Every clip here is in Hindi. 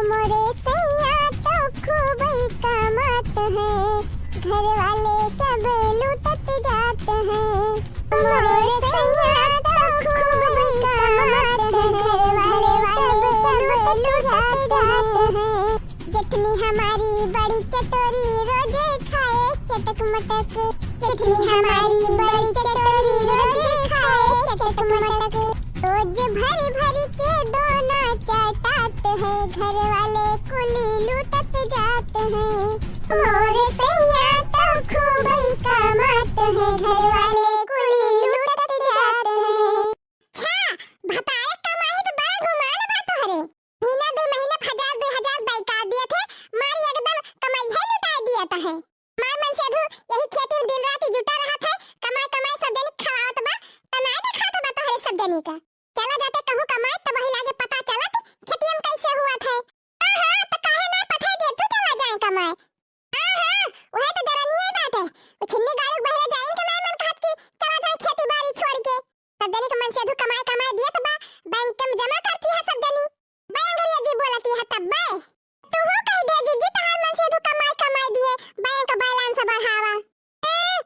मोरे सैया तो खूब ही कमात है, घर वाले सब लूटत जात है। मोरे सैया तो खूब ही कमात है, घर वाले सब लूटत जात है। जेठनी हमारी बड़ी चटोरी रोजे खाए चटक मटक, जेठनी हमारी बड़ी चटोरी रोजे खाए चटक मटक। रोज भरी भरी के दोना चाटात है, घर वाले कुली लूटत जात है। मोरे सैया तो खूब ही कमात है, घर वाले कुली लूटत जात है। छा भतारे कमाई तो बड़ा घुमान बात हरे, महीना 2 महीना 1000-2000 दैका दिए थे, मारी एकदम कमाई है लुटा दिया था है। मार मन से अधू यही खेती में दिन रात जुटा रहा था, कमाई कमाई सब जनी खावत बा, तना देखा था बता है सब जनी का। चला जाते कहूं कमाए तब वही लागे पता चला कि खेती में कैसे हुआ था। हां तो काहे ना पठा दे तू चला जाए कमाए। हां वह तो दरनिए बात है, वो छिन्नी गाड़ी बहरे जाइन कमाए मन कहत की चला जाए खेती बाड़ी छोड़ के। सब जनी के मन से अधू कमाए कमाए दिए तो बा बैंक में जमा करती है सब जनी, बैंक अंग्रेजी बोलती है तब बे तू हो कह दे जीजी तहार मन से अधू कमाए कमाए दिए बैंक बैलेंस बढ़ावा।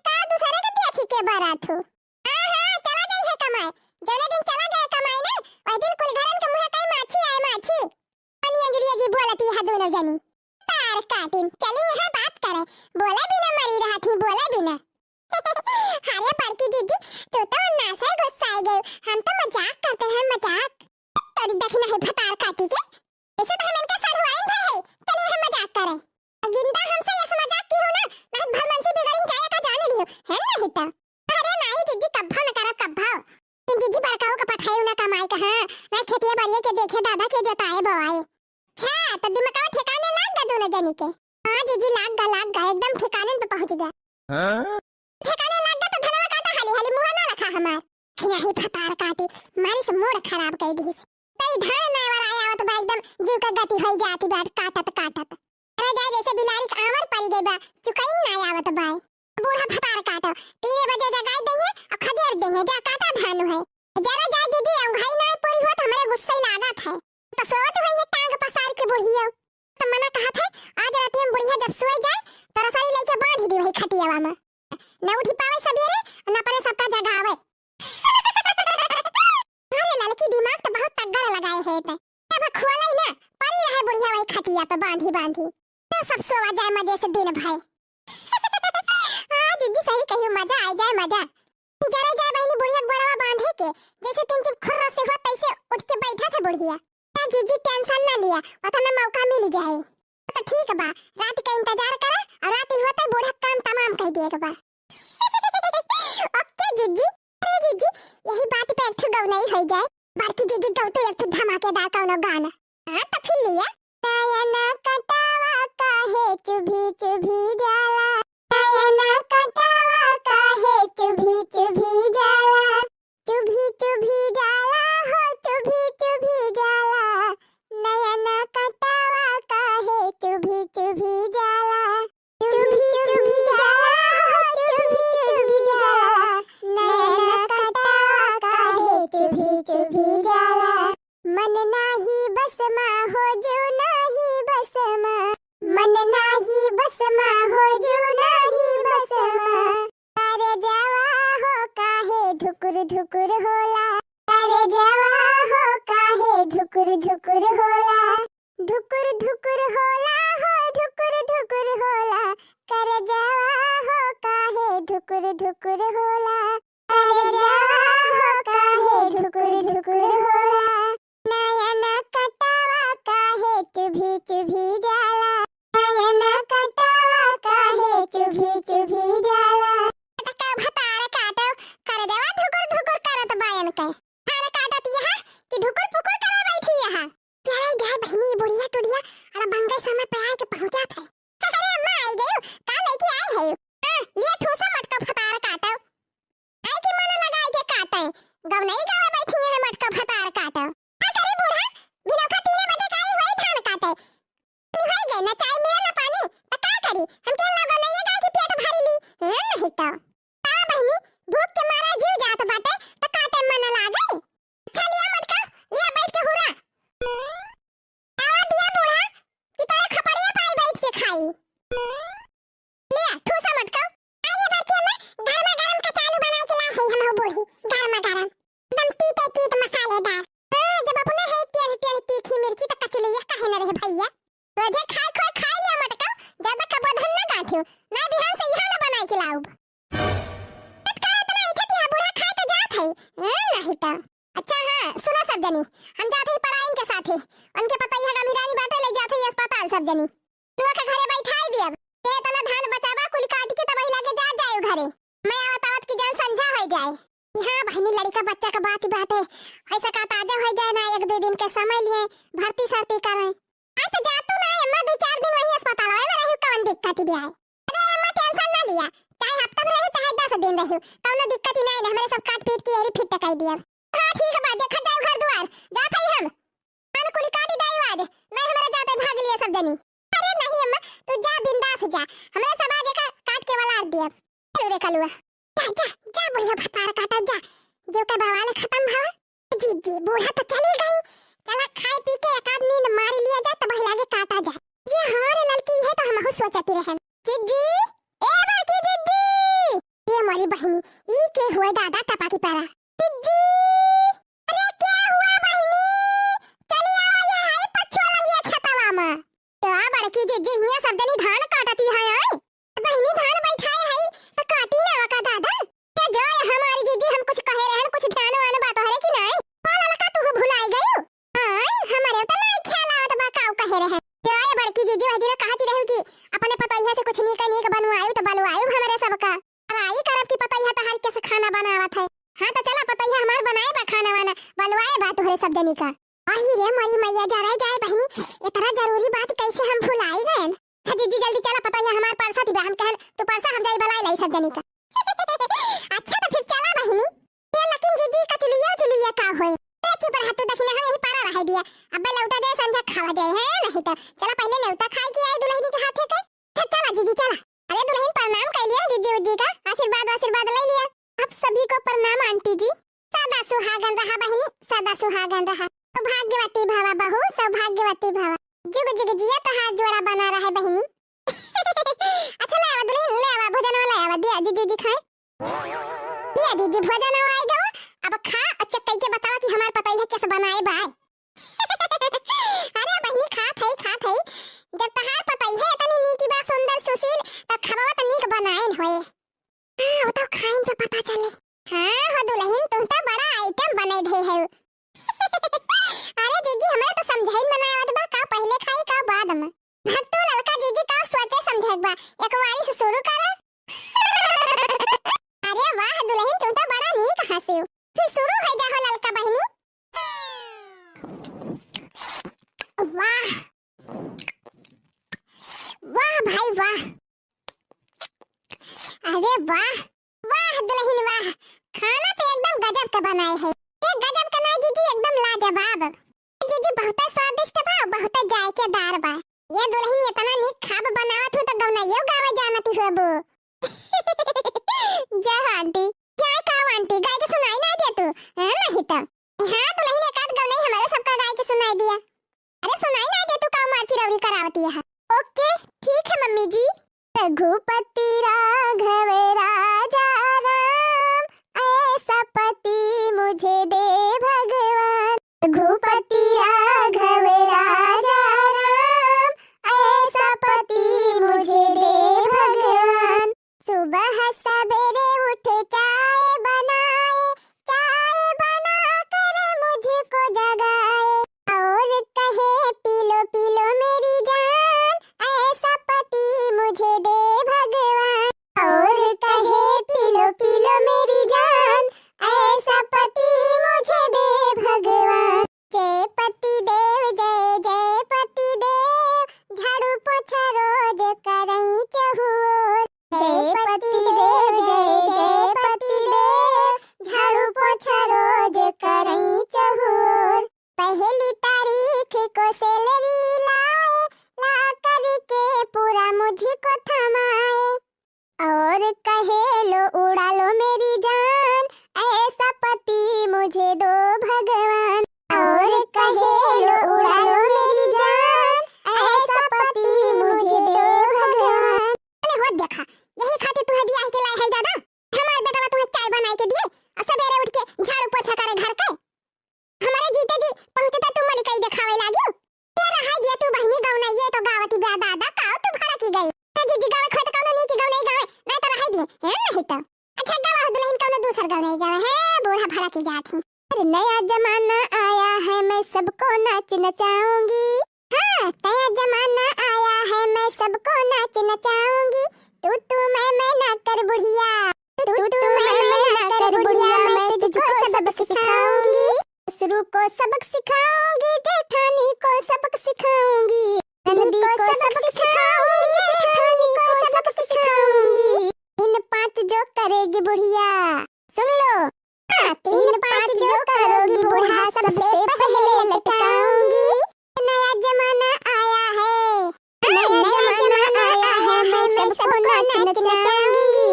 का दूसरे के देखी के बारात हो। हां चला जाई है कमाए, जने दिन चला गए कमाए ना वह दिन कुल घरन के मुंह कई माछी आए माछी, पानी अंग्रेजी बोलती है दोनों जनी। तार काटिन चली यहां बात करे, बोला बिना मरी रहा थी बोला बिना। हारे पार्टी जीजी तो नासा गुस्सा आ गए, हम तो मजाक करते हैं मजाक। तोरी देखना है भतार काटी के ऐसे तो हम इनके साथ हुआइन भाई है, चलिए हम मजाक करें। गिनता हमसे ऐसे मजाक की हो ना मैं भरमन से बिगड़न जाए का जाने लियो है नहीं तो। अरे नहीं जीजी कब्बा न करो कब्बा, जीजी बड़काऊ का पठाई ना कमाई का। हां मैं खेतिया बाड़िया के देखे दादा के जोताए बवाए। छा तो दिमाग ठिकाने लाग गा दोनों जनी के। हां जीजी लाग गा एकदम ठिकाने पे पहुंच गया। हां ठिकाने लाग गा तो धनवा काटा हाली हाली मुंह ना रखा हमार नहीं फतार काटी मारी से मूड खराब कर दी। तई धान ना वाला आया तो एकदम जीव का गति हो जाती बाट काटत काटत। अरे जाए जैसे बिलारी का आमर पड़ गई बा चुकाई ना आवत बाय। बूढ़ा फतार काटो 3 बजे जगाई देंगे और खदेड़ देंगे जा काटा धान है। जरा जा दीदी अंघाई ना पूरी हुआ तो हमारे गुस्सा लागत है तो सोत हुई है टांग पसार के बुढ़िया। तो मना कहा था आज रात में बुढ़िया जब सोए जाए तो रसरी लेके बांध दी वही खटियावा में, न उठी पावे सवेरे और न अपने सबका जगावे। अरे लड़की दिमाग तो बहुत तगड़ा लगाए है ते अब खोला ही ना पड़ी रहे बुढ़िया वही खटिया पे बांधी बांधी तो सब सोवा जाए मजे से दिन भर। हां दीदी सही कहियो मजा आ जाए मजा। जरा जाए बहनी बुढ़िया गोड़वा बांधे के जैसे 3 चिप खुर्रा से हुआ तैसे उठ के बैठा था बुढ़िया। क्या जीजी टेंशन ना लिया वतना मौका मिल जाए तो ठीक बा, रात का इंतजार करा और रात ही होते बूढ़ा काम तमाम कह दिए के बा। ओके जीजी। अरे जीजी यही बात पे एक गौ नहीं हो जाए बाकी जीजी गौ तो एक धमाकेदार कौनो गाना। हां तो फिर लिया नयना कटावा काहे चुभी चुभी जाला, नयना कटावा काहे चुभी चुभी जाला, चुभी चुभी जाला हो चुभी चुभी जाला, नयना कटावा काहे चुभी चुभी जाला, चुभी चुभी जाला हो चुभी चुभी जाला, नयना कटावा काहे चुभी चुभी जाला। मन नाही बस मां हो जो नाही बस मां, मन नाही बस मां हो जो नाही बस मां, अरे जावा हो काहे धुकुर धुकुर होला, अरे जावा हो काहे धुकुर धुकुर होला, धुकुर धुकुर होला हो धुकुर धुकुर होला, कर जावा हो काहे धुकुर धुकुर होला, अरे जावा हो काहे धुकुर धुकुर होला, नयना कटावा काहे चुभी चुभी जाला, नयना कटावा काहे चुभी चुभी जाला। का भतार काटो कर देवा धुकुर धुकुर करत बायन के थारे काटत यहां कि धुकुर पुकुर करे बैठी यहां। चले जाए बहनी बुढ़िया टुड़िया और बंगई समय पे आए के पहुंचा थे। अरे अम्मा आई गई का लेके आए है। हां ये ठूसा मटका भतार काटो आई के मन लगाई के काटे गव नहीं गवा बैठी है मटका भतार काटो। आ करे बूढ़ा बिना खा 3 बजे काई होई धान काटे होई गए ना चाय में ना पानी तो का करी हम के लोग नहीं है गाय के पेट भर ली है नहीं तो ता बहनी भूख के मारा जीव जात बाटे तो काटे मन लागे। चलिए मटका ये बैठ के हुरा आवा दिया बूढ़ा भाई। ले ठूसा मत खाओ। आइए देखिए मैं गरमा गरम कचालू बना के लाई है हम बूढ़ी। गरमा गरम एकदम तीते तीत मसालेदार। जब अपने है टेढ़ तीखी मिर्ची तो कचलिया काहे न रहे भैया। तो जे खाई लिया मत खाओ। ज्यादा कबोधन ना गाठियो। ना बिहान से यहाँ ना बनाई के लाऊब। इतना इज्जत यहाँ बूढ़ा खा तो जात है। नहीं तो अच्छा हाँ सुनो सब जनी हम जाते ही पढ़ाई के साथे उनके पता ही हगा मिरानी बाटे ले जाते ही अस्पताल सब जनी तुआ के घरे बैठाई दियब ये तना धान बचावा कुल काट के तब लागे जा जाए घरे मैं आवत की जान समझा हो जाए हां बहनी लड़का बच्चा का बात ही बात है ऐसा का ताजा हो जाए ना एक दो दिन के समय लिए भर्ती सर्ती करे आ तो जातू ना अम्मा दो चार दिन वही अस्पताल में रही कौन दिक्कत भी है अरे अम्मा टेंशन ना लिया चाहे हफ्ता भर रही चाहे 10 दिन रही कौनो दिक्कत ही नहीं हमारे सब काट पीट के हेरी फिट टकाई दिया हां ठीक है बात देखा जाए घर द्वार जात ही हम कुली काटी दाई आज मैं हमारे जाते भाग लिया सब जनी अरे नहीं अम्मा तू जा बिंदास जा हमें सब आज का काट के वाला दिया रे कलुआ जा बुढ़िया भतार काटा जा जो का बवाल खत्म भवा जी बूढ़ा तो चली गई चला खाए पी के एक आध नींद मार लिया जा तब लागे काटा जा जी हमारे लड़की है तो हम सोचती रहन जिज्जी ए बाकी जिज्जी ये हमारी बहनी ई के हुए दादा टपा की पारा जिज्जी अरे क्या हुआ बहनी चली आओ यहाँ है पछुआ लंगिया खेतवा में तो आ बड़की जिज्जी हिया सब जनी धान काटती है बहनी धान बैठाए है तो काटी ना का दादा ते जो हमारी जीजी हम कुछ कहे रहन कुछ ध्यान वाला बात है कि नहीं पाला लका तू भुलाई गयो हां हमारे तो नहीं ख्याल आवत बा काऊ कहे रहे ते आए बड़की जीजी वही दिन कहती रही कि अपने पतैया से कुछ नहीं बनवायु तो बलवायु हमारे सबका अब आई करब की पतैया तो हर कैसे खाना बनावत है हां तो चला पतैया हमार बनाए बा खाना वाना बलवाए बात हो सब जनी का आही रे मरी मैया जा रही जाए बहनी इतना जरूरी बात कैसे हम भुलाई गए जीजी जल्दी चला पतैया हमार परसा थी हम कहन तू परसा हम जाई बलाई लाई सब जनी का अच्छा तो फिर चला बहनी ये लेकिन जीजी कचलिया का होए चुप रह तू देखने हम यही पारा रह दिया अब लौटा दे संध्या खावा जाए है नहीं तो चला पहले लौटा खाए की आई दुल्हनी के हाथे का चला जीजी चला अरे दुल्हन प्रणाम कर लिया जीजी का आशीर्वाद ले लिया आप सभी को प्रणाम आंटी जी सदा सुहागन रहा बहनी सदा सुहागन रहा सौभाग्यवती भवा बहू सौभाग्यवती भवा जुग जुग जिया तो हाथ जोड़ा बना रहा बहनी अच्छा ले आवा दुल्हन ले आवा भोजन वाला आवा दिया जीजी खाए दिया जीजी भोजन आवा गवा अब खा और चक्कई के बतावा कि हमार पतैया कैसे बनाए बाय अरे बहनी खा थई जब तहार पतैया इतनी नीकी बा सुंदर सुशील त खबवा त नीक बनाएन होए हां वो तो खाइन तो पता चले हां हो दुल्हन तू तो बड़ा आइटम बने दे है अरे जीजी हमें तो समझाई बनावत बा का पहले खाई का बाद में भट्टू लड़का जीजी का सोचे समझे बा एक बारी से शुरू कर अरे वाह दुल्हन तू तो बड़ा नीक हंसी फिर शुरू हो जा हो लड़का बहनी वाह वाह भाई वाह अरे वाह दुल्हन वाह खाना तो एकदम गजब का बनाए है ये गजब का ना जीजी एकदम लाजवाब जीजी बहुत स्वादिष्ट बा बहुत जायकेदार बा ये दुल्हन इतना नीक खाब बनावत हो तो गौनइयो गावे जानती हो बो जा आंटी क्या का आंटी गाय के सुनाई ना दे तू हां नहीं तो हां दुल्हन एक आध गौनई हमारे सबका गाय के सुनाई दिया अरे सुनाई ना दे तू का माची रवरी करावती है ओके ठीक है मम्मी जी रघुपति राघव राजा राम ऐसा पति मुझे दे भगवान रघुपति राघव राजा राम ऐसा पति मुझे दे भगवान सुबह सवेरे उठ चाय बना कर मुझको जगाए और कहे पी लो मेरी जान ऐसा पति मुझे दे भगवान और कहे पी लो मेरी जान ऐसा पति मुझे दे भगवान जय पति देव जय जय बैठी जाती। अरे नया जमाना आया है, मैं सबको नाच नचाऊंगी। हाँ, नया जमाना आया है, मैं सबको नाच नचाऊंगी। तू मैं ना कर बुढ़िया, तू मैं ना कर बुढ़िया, मैं तुझको सबक सिखाऊंगी। ससुर को सबक सिखाऊंगी, जेठानी को सबक सिखाऊंगी, नंदी को सबक सिखाऊंगी, जेठानी को सबक सिखाऊंगी। 3-5 जो करेगी बुढ़िया, सुन लो। 3-5 जो करोगी बूढ़ा, सबसे पहले लटकाऊंगी। नया जमाना आया है, नया जमाना आया है, मैं सबको नाच नचाऊंगी।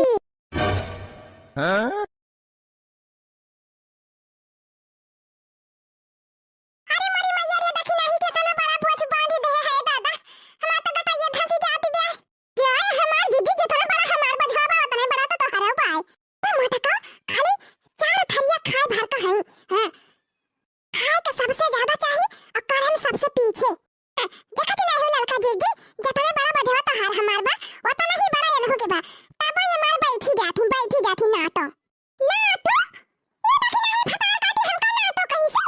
हाँ? अरे मरी मैया रे, देखी नहीं के तना बड़ा बोझ बांध दे है दादा। हमार तो बेटा ये धसी जाती बे। जाए हमार जीजी जितना बड़ा हमार बझावा उतना बड़ा तो हराव पाए। ए मोटा का खाली 4 थरिया खाए भर का है। हां, खाए का सबसे ज्यादा चाहिए और करम सबसे पीछे। देखत नहीं हो लड़का जीजी, जितना बड़ा बझावा तो हमार बा उतना ही बड़ा ये हो के बा। तब ये मार बैठी जाती नाटो नाटो। ये देखी नहीं फटार काटी हमका नाटो कहीं से।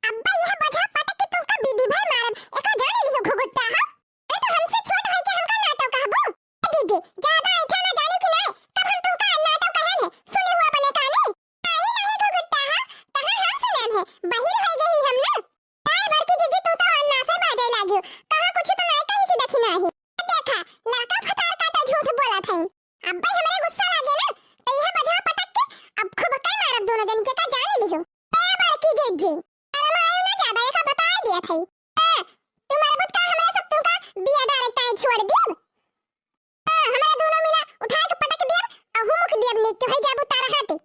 अब्बा यह बजा पटक के तुमका बीबी भाई मारब, एको जाने लियो घुघुट्टा। हा, अरे तो हमसे छोट है कि हमका नाटो कहबो। जीजी ज्यादा ऐठा ना जाने की नहीं, तब हम तुमका नाटो कहन है, सुने हुआ बने काने। काहे नहीं घुघुट्टा। हा, कहां हम सुनन है, बहिर हो गई हम ना। काय भर की जीजी तू तो अन्ना से बाजे लागियो, कहां कुछ तो नहीं कहीं से देखी नहीं। देखा लड़का फटार काटा झूठ बोला था। अब्बा हमरे गुस्सा लागे ना, तो यह बजा पटक के अब खूब कई मारब दोनों जन के का जाने लियो। ए बड़की जीजी ज्यादा एक बता दिया था। तुम्हारे बुत का हमरा सब तुमका बिया डायरेक्ट टाइम छोड़ दियो। हमरा दोनों मिला उठा के पटक दियो और हुमुक दियो निक के होई जाबू तारा हाथे।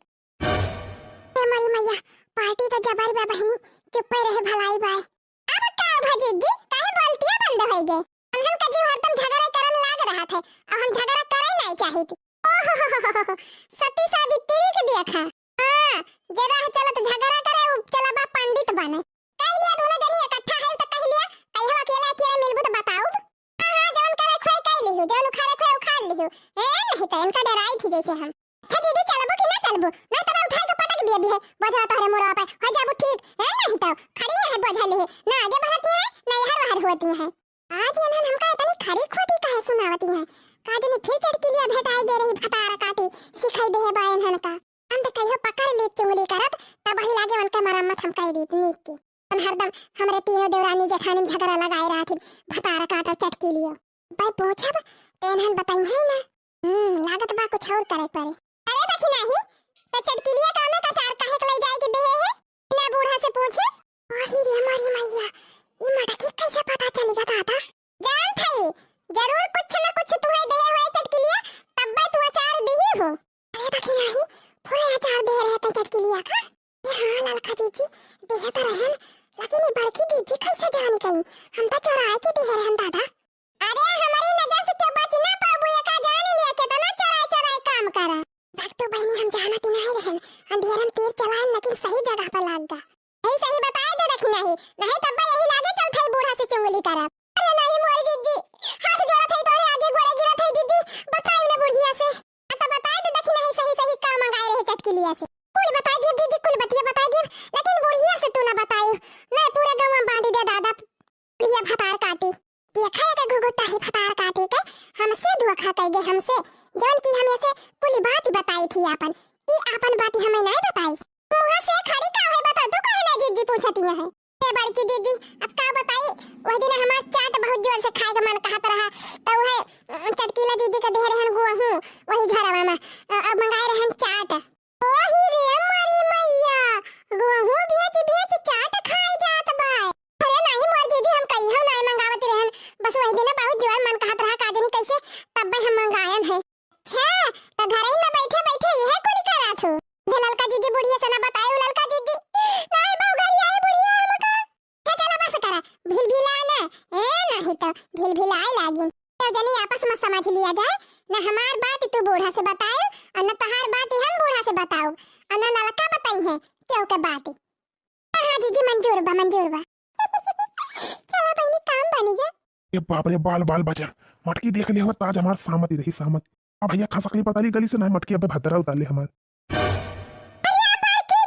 ए मरी मैया, पार्टी तो जबारी बा बहिनी, चुप रहे भलाई बाय। अब का भजी जी काहे बोलतिया बंद होई गए। हम का जीव हरदम झगड़ा करन लाग रहा था और हम झगड़ा करे नहीं चाही थी। ओहो सती सावित्री के देखा। हां, जरा चलत झगड़ा करे चला बा पंडित बने। कह लिया दोनों जनी इकट्ठा है तो कह लिया, कहियो अकेला अकेला मिलबू तो बताओ। हां, जौन करे खोई कह लियो, जौन उखाड़े खोई उखाड़ लियो। ए नहीं तो इनका डराई थी जैसे हम। अच्छा दीदी चलबो कि ना चलबो, ना तब उठा के पटक दिया भी है बोझा तोहरे मुड़ा पे हो जाबू ठीक है। नहीं तो खड़ी है बोझा ले ना आगे बढ़ती है ना यहां बाहर होती है। आज ये ना हमका इतनी खरी खोटी काहे सुनावती है। काजनी फिर चढ़ के लिए भेटाई दे रही फटारा काटी सिखाई दे है बायन हन का। हम तो कहियो पकड़ ले चुंगली करत तब ही लागे उनका मरम्मत हम कह दी नीक की। हम हरदम हमरे तीनों देवरानी जेठानी झगड़ा लगाए रहा थे भतारा काटा चटकी लियो। भाई पूछब तेनहन बताई है ना। लागत बा कुछ और करे पड़े। अरे देखी नहीं तो चटकी लिया काम में का चार काहे के ले जाए के दे है बिना बूढ़ा से पूछे। ओही रे मारी मैया, ई मटकी कैसे पता चलेगा दादा। जान थई जरूर कुछ ना कुछ तुम्हें दे हुए चटकी लिया तब तू अचार दी हो। अरे देखी नहीं पूरे अचार दे रहे थे चटकी लिया का। हां ललका जीजी देह तो रहन, लेकिन ये बड़की जीजी कैसे जानी कहीं हम तो चोराए के देह रहन दादा। अरे हमारी नजर से क्यों बच ना पाबू, ये का जाने लिया के तो ना चोराए चोराए काम करा। देख तो बहनी हम जानती नहीं रहन, अंधेरन तीर चलान लेकिन सही जगह पर लाग गा। सही सही बताए दे देखी नहीं तब यही लागे चल थई बूढ़ा से चुंगली करा। अरे नहीं मोर जीजी हाथ जोड़ा थई तोरे आगे गोरे गिरा थई जीजी, बताई ना बुढ़िया से। तो बताए दे देखी नहीं सही सही का मंगाए रहे चटकी लिया से। कुल बता दिए दीदी, कुल बतिया बता दिए, लेकिन बुढ़िया से तू ना बताई। नहीं पूरे गांव में बांध दे दादा बुढ़िया फटार काटी। देखा है घुघुट्टा ही फटार काटी के हमसे धोखा कह गए हमसे, जौन की हम ऐसे कुल बात बताई थी अपन। ई अपन बात हमें नहीं बताई। मुंह से खड़ी का है बता दो काहे ना जीजी पूछती है। ए बड़की दीदी अब का बताई, वह दिन हमार चाट बहुत जोर से खाए का मन कहत रहा तो है चटकीला जीजी का दे रहन गुआ हूं वही झरवा में अब मंगाए रहन चाट। ओही रे मारी मैया, गुआ हूं बेच बेच चाट खाए जात बा। अरे नहीं मोर दीदी हम कहियो नहीं मंगावत रहन, बस वही दिन बहुत जोर मन कहत रहा काजनी कैसे तब हम मंगायन है। अच्छा तो घर ही में बैठे बैठे यह कुल करा थू। ललका जीजी बुढ़िया से ना बतायो ललका जीजी नहीं बहु गली आए बुढ़िया हमका। चला बस करा भिल भिला ना ए नहीं तो भिल भिलाई लागिन। तो जनी आपस में समझ लिया जाए ना हमार बात तू बूढ़ा से बतायो और ना तहार बात हम बूढ़ा से बताओ और ना ललका बताई है क्यों के बात। हां जीजी मंजूर बा चला बहनी काम बनी गया। ये बाप रे बाल बाल बचा मटकी देखने हुआ ताज हमार सामती रही सामत। अब भैया खा सकली पता नहीं गली से ना मटकी अब भद्रा उतार ले हमार। अरे बाकी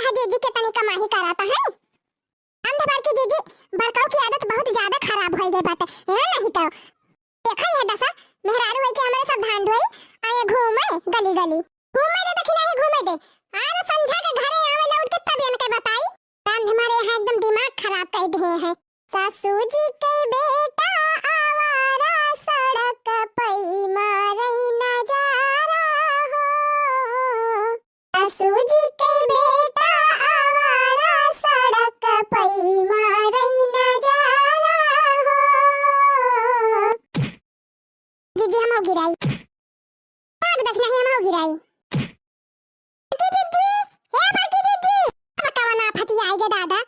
यह जीजी के तनी कमाही कराता है। अंधबार की जीजी बड़काऊ की आदत बहुत ज्यादा खराब हो गई बात है नहीं तो देखा है दसा मेहरारू है कि हमारे सब धान ढोई आए घूमे गली गली घूमे दे देखी नहीं घूमे दे आर संझा के घरे आवे लौट के तब इनके बताई रांध हमारे यहाँ एकदम दिमाग खराब कर दिए हैं। सासू जी के बेटा आवारा सड़क पई मारई नजारा हो। सासू जी के बेटा आवारा सड़क पई मारई नजारा हो। जीजी हम हो गिराई आग देखना है हम हो गिराई जीजी हे बड़की जीजी बतावा ना फटी आएगा दादा।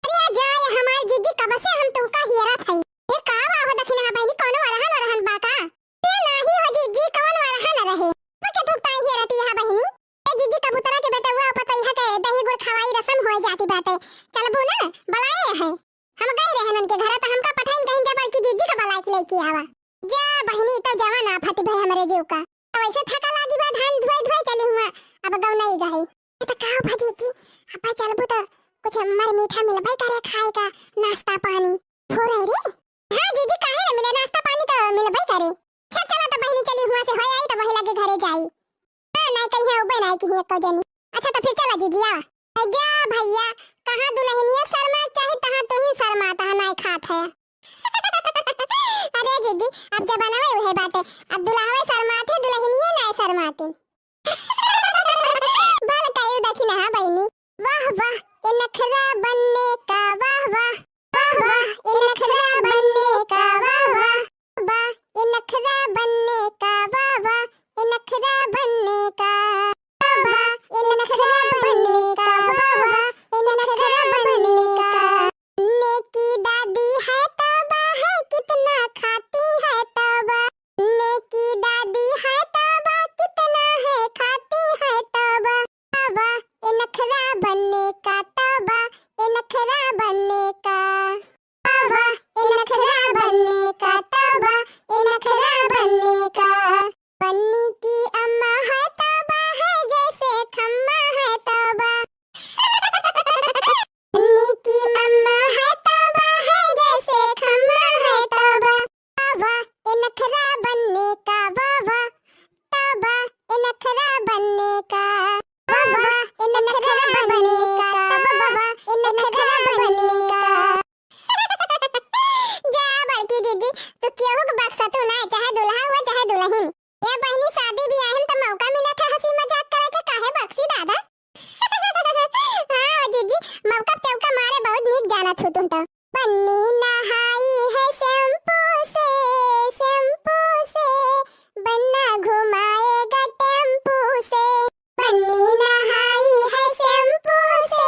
अरे जाए हमार जीजी कब से हम तुमका हियरा थई ये का बाहो दखिना हा बहनी कोनो रहन बाका ते नाही हो जीजी कौन रहन रहे मके थुकता हियरा ती हा बहनी ए जीजी कबूतरा के बेटा हुआ पता यहां के दही गुड़ खवाई रसम हो जाती बाटे चलबू ना बलाए है हम गए रहन के घर त हमका पठाइन कहीं जा बड़की जीजी का बलाए के लेके आवा जा बहनी तो जवान आ फटी भाई हमरे जीव का वैसे थका लागी बा धान धोई धोई चली हुआ अब गौ नहीं गई तो का भजी जी अब चलबू तो कुछ मर मीठा मिलबे करे खाए का नाश्ता पानी हो रही रे। हां जीजी काहे ना मिले नाश्ता पानी तो मिलबे करे चल चला तो बहनी चली हुआ से होय आई तो वही लगे घरे जाई हां नहीं कहीं है उबे नहीं कहीं एक जनी अच्छा तो फिर चला जीजी आ जा भैया कहां दुल्हनिया शर्मा चाहे तहां तू ही शर्मा तहां नहीं खात है अरे जीजी अब जमाना में वही बात है अब दुल्हावे शर्माते दुल्हनिया नहीं शर्माते बाल कायू देखी ना बहनी वाह वाह ये नखरा बनने का वाह वाह वाह वाह ये नखरा बनने का वाह वाह वाह ये नखरा बनने का वाह वाह ये नखरा बनने का वाह वाह ये नखरा बनने का वाह वाह ये नखरा बनने का नेकी दादी है तौबा है कितना खाती है तौबा नेकी दादी है तौबा कितना है खाती है तौबा वाह ये नखरा बनने का तौबा ये नखरा बनने का वाह ये नखरा बनने का तौबा ये नखरा बनने का बन्नी की अम्मा है तौबा है जैसे खम्मा है तौबा बन्नी की अम्मा है तौबा है जैसे खम्मा है तौबा वाह ये नखरा बनने का वाह तौबा ये नखरा बनने का वाह ये नखरा बनने का वाह ये नखरा बनने का जा बड़की दीदी तू क्यों हो बक्सा तू ना चाहे दुल्हा हुआ चाहे दुल्हन ये बहनी शादी भी आहम तो मौका मिला था हंसी मजाक करे के काहे बक्सी दादा हां दीदी मौका चौका मारे बहुत नीक जाना थू तुम तो बन्नी नहाई है शैम्पू से बन्ना घुमाएगा टेम्पू से बन्नी नहाई है शैम्पू से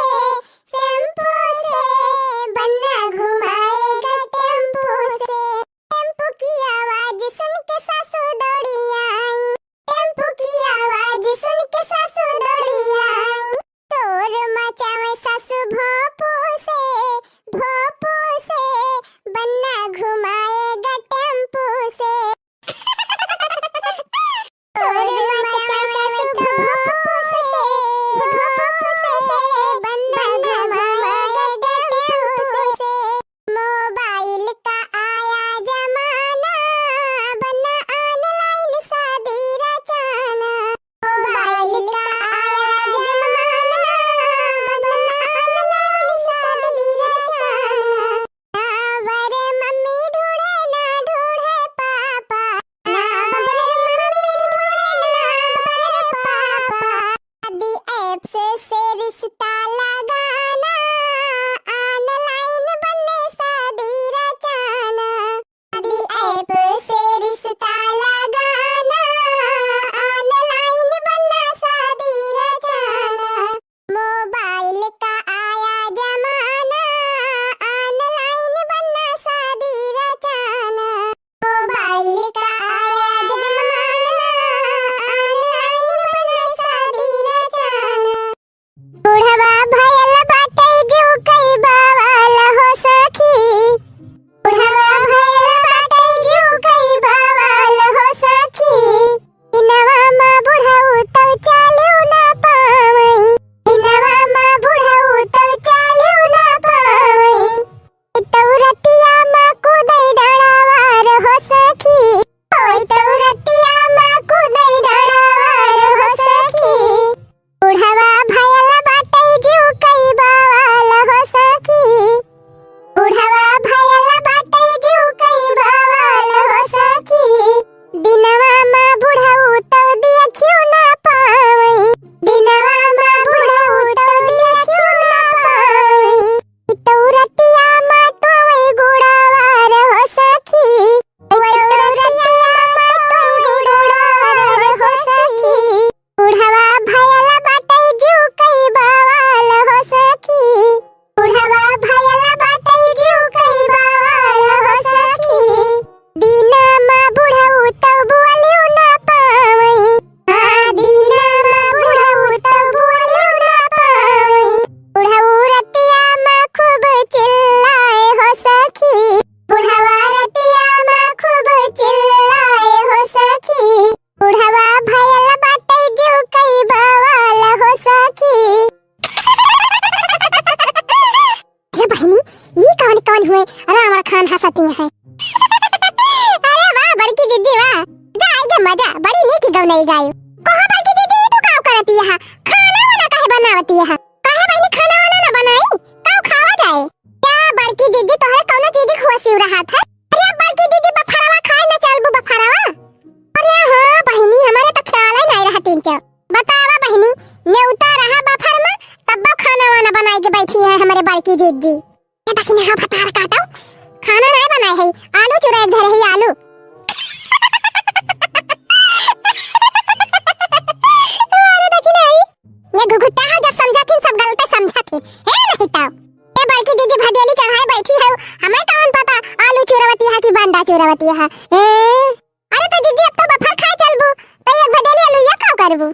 बन्ना घुमाएगा टेम्पू से टेम्पू की आवाज सुन के सासू दौड़ी आई टेम्पू की आवाज सुन के सासू दौड़ी आई तोर मचावे सासू भोपू से बन्ना घुमाएगा टेम्पू से तोर मचावे सासू भोपू से बन्ना घुमाएगा टेम्पू से मोबाइल का आया जमाना बन्ना ऑनलाइन शादी रचाना मोबाइल का आया जमाना बन्ना ऑनलाइन शादी रचाना नावर मम्मी ढूंढे ना ढूंढे पापा नावर मम्मी ढूंढे ना ढूंढे पापा शादी ऐप्स से रिश्ता लगाना ऑनलाइन बनने शादी रचाना शादी ऐप से रिश्ता लगाना ऑनलाइन बनना शादी रचाना मोबाइल का आया जमाना ऑनलाइन बनना शादी रचाना मोबाइल का आया जमाना ऑनलाइन बनना शादी रचाना बुढ़वा रही गाय कहां बड़की दीदी तू का करती है खाना वाला काहे बनावती है काहे बहनी खाना वाला ना बनाई का खावा जाए क्या बड़की दीदी तोहरे कोनो चीज खुआसी रहा था अरे बड़की दीदी बफरावा खाए ना चलबू बफरावा अरे हां बहनी हमारे तो ख्याल ही नहीं रहा तीन चार बतावा बहनी नेउता रहा बफरमा तब खाना वाना बनाई के बैठी है हमारे बड़की दीदी ये देखिए हां फतार काटो खाना नहीं बनाए है आलू चुराए घर है आलू ये घुघुट्टा है जब समझा थी सब गलत समझा थी है नहीं तो ये बड़की दीदी भदेली चढ़ाए बैठी है हमें कौन पता आलू चुरावती है कि बंडा चुरावती है अरे तो दीदी अब तो बफर खाए चलबू तो एक भदेली आलू या का करबू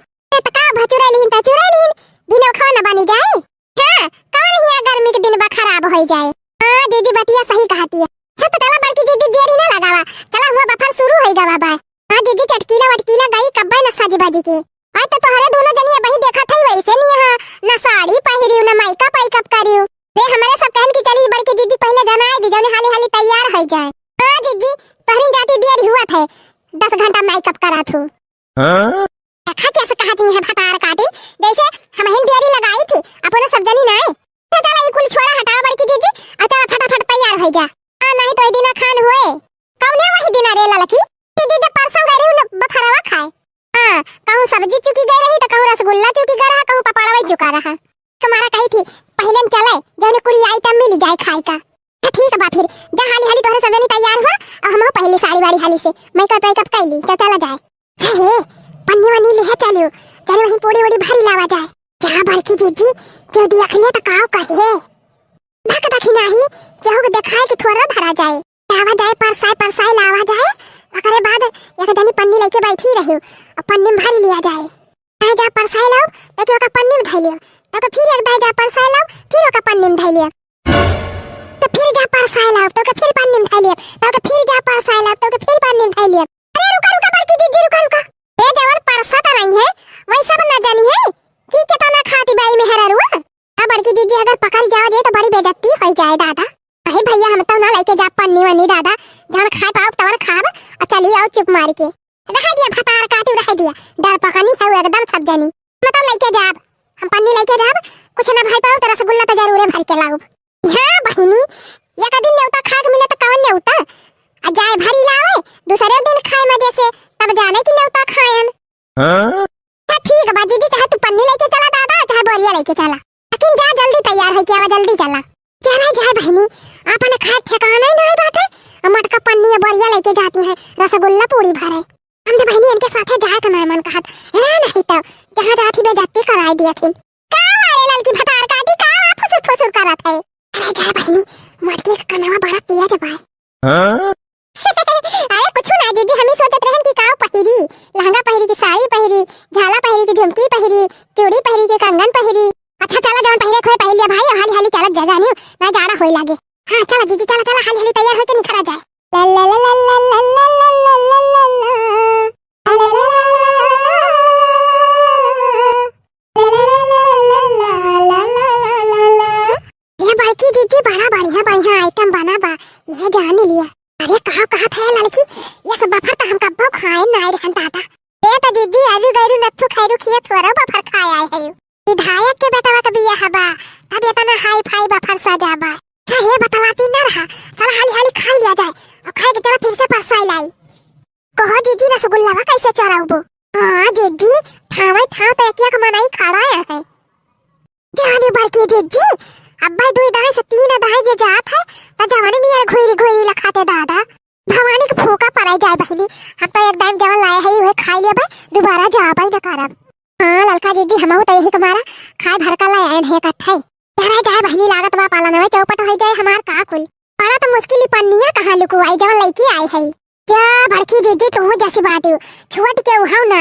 तो का भचुरा लिहिन त चुरा लिहिन बिना खाना बनी जाए हां कौन हिया गर्मी के दिन बा खराब हो जाए हां दीदी बतिया सही कहती है सब चला बड़की दीदी देरी ना लगावा चला हुआ बफर शुरू होई गवा बा हां दीदी चटकीला वटकीला गई कब्बा न साजी बाजी के आज तो तोहरे दोनों जनिया वही देखा थई वैसे नहीं हां ना साड़ी पहिरी ना मेकअप पैकअप करियो रे हमारे सब कहन की चली बड़की दीदी पहले जनाए दी जने हाली हाली तैयार हो जाए हां दीदी तोहरी जाती देरी हुआ थे 10 घंटा मेकअप करा थू हां कैसे कहती है फटार काटी जैसे हम हिंद देरी लगाई थी अपन सब जनी ना तो चला ये कुल छोड़ा हटा बड़की दीदी और चला फटाफट तैयार हो जा हां नहीं तो दिन खान हुए कौने वही दिन रे ललकी दीदी जब परसों गई रही बफरावा खाए हां कहूं सब्जी चुकी गई रही तो कहूं रसगुल्ला चुकी गई रहा कहूं पपाड़ा वही चुका रहा तुम्हारा कही थी पहले चले जने कुल आइटम मिल जाए खाए का ठीक बा फिर जा हाली हाली तोहरे सब जनी तैयार हुआ और हम पहले साड़ी वाड़ी हाली से मेकअप पैकअप कर ली चला जाए चाहे पन्नी वन्नी ले चलियो चलो वहीं पूरी वड़ी भारी लावा जाए जा बड़की दीदी जो देखले तो काव कहे धक धकी नहीं केहू के देखाए कि थोड़ा धरा जाए लावा जाए परसाई लावा जाए ओकरे बाद एक जनी पन्नी लेके बैठी रहियो और पन्नी में भर लिया जाए आ जा परसाई लाओ तो ओका पन्नी में धइ लियो तो फिर एक बार जा परसाई लाओ फिर ओका पन्नी में धइ लियो तो फिर जा परसाई लाओ तो फिर पन्नी में धइ लियो तो फिर जा परसाई लाओ तो फिर पन्नी में धइ लियो अरे रुका बड़की दीदी रुका ए जवन परसा तो नहीं है वही सब ना जानी है की के तो ना खाती बाई में हररुआ अब बड़की दीदी अगर पकड़ जाओ जे तो बड़ी बेइज्जती हो जाए दादा अरे भैया हम तो ना लेके जा पन्नी वन्नी दादा जवन खाए पाओ तवन खाब और चली आओ चुप मार के रह दिया फटार काटी रह दिया डर पकनी है एकदम सब जानी मतलब लेके जाब हम पन्नी लेके जाब कुछ ना भाई पाओ तो रसगुल्ला तो जरूर भर के लाओ हां बहिनी एक दिन नेउता खाए मिले तो कवन नेउता आ जाए भरी लावे दूसरे दिन खाए मजे से तब जाने की नेउता खाएन हां ठीक है दीदी चाहे तू पन्नी लेके चला दादा चाहे बोरिया लेके चला लेकिन जा जल्दी तैयार हो के आवा जल्दी चला जाना जाए बहनी आपने खाए ठिकाना ही नहीं बात है मटका पन्नी या बोरिया लेके जाती है रसगुल्ला पूरी भरे हम तो बहनी इनके साथ जाए का मैं मन कहत ए नहीं तो जहां जाती बेइज्जती कराई दिया थी का मारे लड़की फटार काटी का फुसुर फुसुर करत है अरे जाए बहनी मटके का कनवा बड़ा तेज है हां अरे कुछ ना दीदी हम ही सोचत रहन कि काव पहिरी लहंगा पहिरी की साड़ी पहिरी झाला पहिरी की झुमकी पहिरी चूड़ी पहिरी के कंगन पहिरी अच्छा चला जवन पहिरे खोए पहन लिया भाई हाली हाली चलत जा जानी ना जाड़ा होई लागे हां चला दीदी चला चला हाली हाली तैयार होके निखरा जाए ला ला ला ला ला ला ला ये बड़की दीदी बड़ा बढ़िया आइटम बना बा ये जान लिया अरे कहा थे लड़की ये सब बफर तो हम कब्बो खाए ना रहन दादा ए तो दीदी आजू गैरू नथु खैरू खिया थोड़ा बफर खाए आए है विधायक के बेटा का बिया हबा तब इतना हाई फाई बफर सजाबा चाहे बतलाती न रहा चल हाली हाली खा लिया जाए और खाए के चला फिर से परसाई लाई कहो जीजी रसगुल्ला वा कैसे चराऊबो हां जीजी ठावे ठाव तो एक मनाई खड़ा है जाने बड़की जीजी अब्बा दुई दाई से तीन दाई जे जात है त जवानी में यार घोरी घोरी लखाते दादा भवानी के फूका पड़ाई जाए बहिनी हम तो एक टाइम जवन लाए है ओए खा लिया बे दोबारा जाबई न करब हां ललका जीजी हमहु तो यही कमारा खाए भर का लाए है इकट्ठे धरा जाए बहिनी लागत बा पाला नवे चौपट हो जाए हमार का कुल बड़ा तो मुश्किल पन्निया कहां लुकु आई जवन लईकी आई है जा बड़की जीजी तू जैसी बाटू छुट के उहाव ना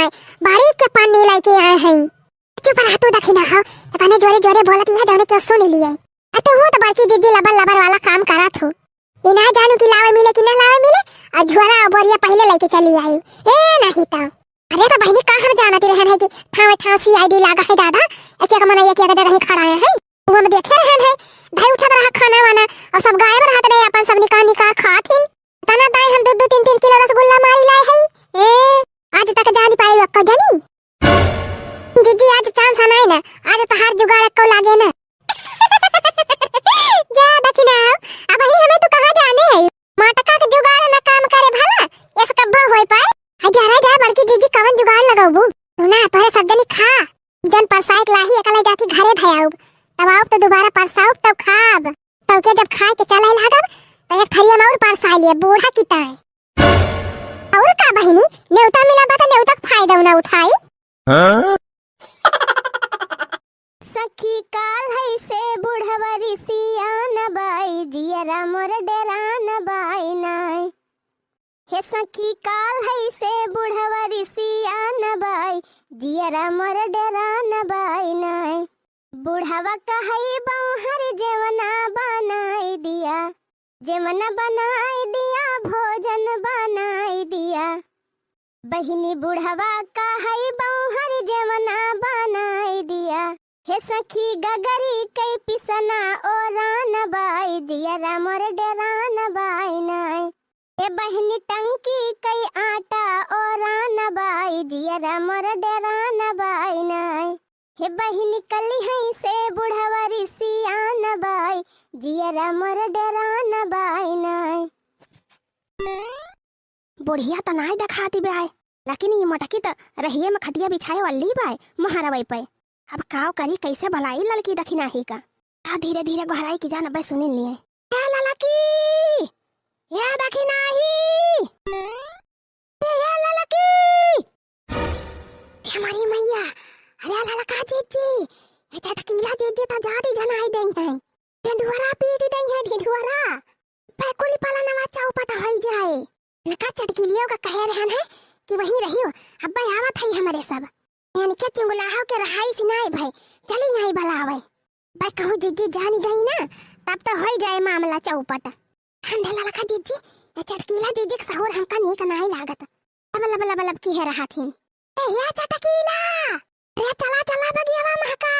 बारीक के पन्नी लेके आए है चुप रह तू दखिना हो तने जोरे जोरे बोलती है जने क्यों सुन लिए तो वो तो बड़की दीदी लबर लबर वाला काम करा थू इना जानू कि लावे मिले कि ना लावे मिले और झोरा और बोरिया पहले लेके चली आई ए नहीं तो अरे तो बहनी कहां जानती रहन है कि ठावे ठाव सीआईडी लागा है दादा एक एक मना एक एक जगह ही खड़ा है वो में देखे रहन है भाई उठा रहा खाना वाना और सब गायब रहत रहे अपन सब निकाह खाथिन तना दाई हम 2-2 3-3 किलो रसगुल्ला मारी लाए है ए आज तक जानी पाई वक्का जानी हमार जुगाड़ को लागे ना। जा दखिना अब ही हमें तो कहां जाने है। मटका के जुगाड़ ना काम करे भला ऐसा कब्बा होई पाए। हजारा जा बड़की जीजी कवन जुगाड़ लगाबू सुना तोरे सब जनी खा जन परसाई लाही एकला जाके घरे धयाऊ तब आओ तो दोबारा परसाऊ तब खाब तब के जब खाए के चले लागब तो एक थरिया में और परसाई लिए बूढ़ा किता है और का बहिनी नेवता मिला बा तो नेवता फायदा ना उठाई। सखी काल है से बुढ़वरी सियान बाई जियरा मोर डेरान बाई नाय। हे सखी काल है से बुढ़वरी सियान बाई जियरा मोर डेरान बाई नाय। बुढ़वा कहई बौहर जेवना बनाई दिया जेवना बनाई दिया भोजन बनाई दिया। बहिनी बुढ़वा कहई बौहर जेवना बनाई दिया। हे सखी गगरी कई पिसना ओरान बाई जियरा मोर डेरान बाई नाय। हे बहिनी टंकी कई आटा ओरान बाई जियरा मोर डेरान बाई नाय। हे बहिनी कली हई से बुढ़वरी सियान बाई जियरा मोर डेरान बाई नाय। बुढ़िया तो नाय दिखाती बाय लेकिन ये मटकी तो रहिए में खटिया बिछाए वाली बाय महारावई पे। अब काव करी कैसे भलाई लड़की दखिना ही का धीरे धीरे घराई की जान बे सुनिल लिए लड़की या दखिना ही या लड़की हमारी मैया अरे ललका जीजी ये चटकीला जीजी तो जादी जनाई देई है ढिढुरा पीट देई है ढिढुरा पैकुली पाला नवा चौपट होई जाए नका चटकीलियों का कह रहन है कि वही रहियो अब आवत है हमारे सब यानी के चुंगलाहो के रहाई सिनाई भाई चली यहीं भलावे भाई कहूँ जीजी जानी गई ना तब तो हो जाए मामला चौपट। ठंडे ललका जीजी ये चटकीला जीजी के सहूर हमका नीक नाई लागत अब लब लब लब की है रहा थी ए या चटकीला अरे चला चला बगियावा महका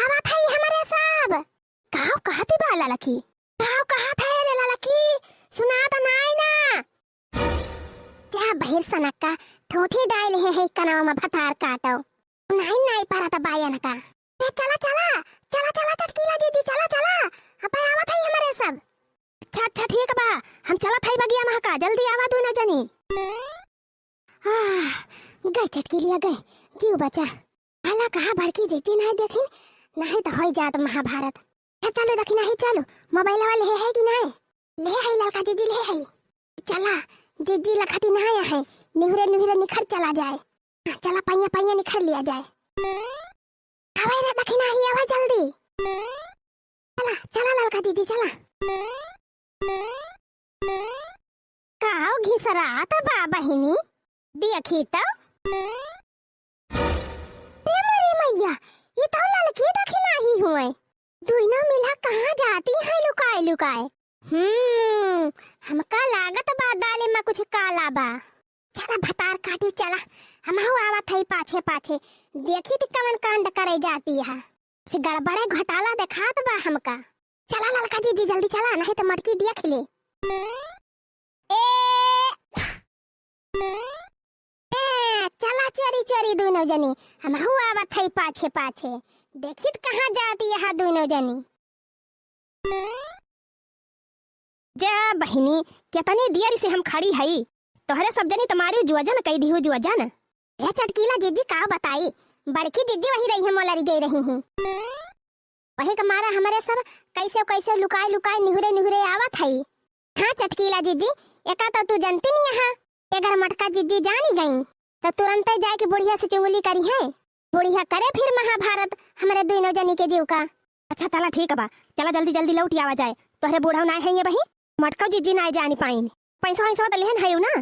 आवत है हमारे सब काव कहती बा ललकी काव कहत है रे ललकी सुना तो नाई ना जा बहिर सनक्का ठोठी डाल है कनाव में भतार काटो नहीं नहीं पारा त बायन का ए चला चला चला चला चटकीला दीदी चला चला अब आवत है हमारे सब। अच्छा अच्छा ठीक बा हम चलत है बगिया महका जल्दी आवा दू न जनी। गई चटकीलिया गई जीव बचा हाला कहा भड़की जीती नहीं देखिन नहीं तो हो जात महाभारत। चलो देखी नहीं चलो मोबाइल वाले है कि नहीं ले है लड़का जीजी ले है चला जीजी लखती नहीं है निहुरे निहुरे निखर चला जाए चला पाइया पाइया निखर लिया जाए हवाई ना दखी नहीं आवा जल्दी चला चला लड़का जीजी चला काव घिसरा तो बा बहिनी देखी तो मेरी मैया ये तो लड़की दखी नहीं हुए दुइना मिला कहाँ जाती है लुकाए लुकाए। हमका लागत बा दाले में कुछ काला बा चला भतार काटी चला हम आवत है पाछे पाछे देखी तो कवन कांड करे जाती है से गड़बड़े घोटाला दिखात बा हमका। चला ललका जीजी जल्दी चला नहीं तो मटकी देख ले चला चोरी चोरी दोनों जनी हम आवत है पाछे पाछे देखी तो कहाँ जाती है दोनों जनी। जा बहिनी कितनी देर से हम खड़ी हई तोहरे सब जनी तुम्हारी जुआजन कई दी हो जुआजन ये चटकीला जीजी का बताई बड़की जीजी वही रही है मोलरी गई रही हैं वही का मारा हमारे सब कैसे कैसे लुकाए लुकाए निहुरे निहुरे आवत हई। हाँ चटकीला जीजी एका तो तू जानती नहीं है अगर मटका जीजी जानी गई तो तुरंत जाके बुढ़िया से चुंगली करी है बुढ़िया करे फिर महाभारत हमारे दोनों जनी के जीव का। अच्छा चला ठीक बा चला जल्दी जल्दी लौट आवा जाए तोहरे बूढ़ा ना है ये बही मटका जीजी ना जानी पाइन पैसा वैसा तो लेहन है ना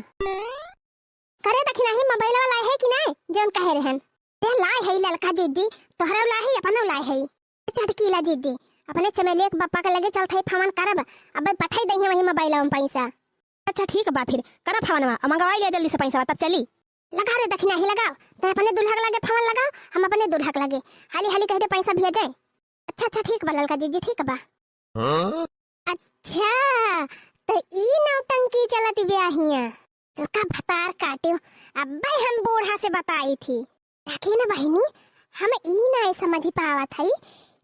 करे दखी नहीं मोबाइल वाला है कि नहीं जौन कहे रहन ए लाए है ललका जीजी तोहरा लाए अपनो लाए है चटकीला जीजी अपने चमेले के बप्पा के लगे चलत है फमन करब अब पठाई दही वही मोबाइल में पैसा। अच्छा ठीक बा फिर करा फमनवा मंगवाई ले जल्दी से पैसा तब चली लगा रे दखी नहीं लगाओ तो अपने दुल्हा के लगे फमन लगाओ हम अपने दुल्हा के लगे हाली हाली कह दे पैसा भेजे। अच्छा अच्छा ठीक बा ललका जीजी ठीक बा। अच्छा तो ई नौटंकी चलती ब्याहिया रुका भतार काटियो अब हम बूढ़ा से बताई थी देखी ना बहिनी हम ई नहीं समझ पावत हई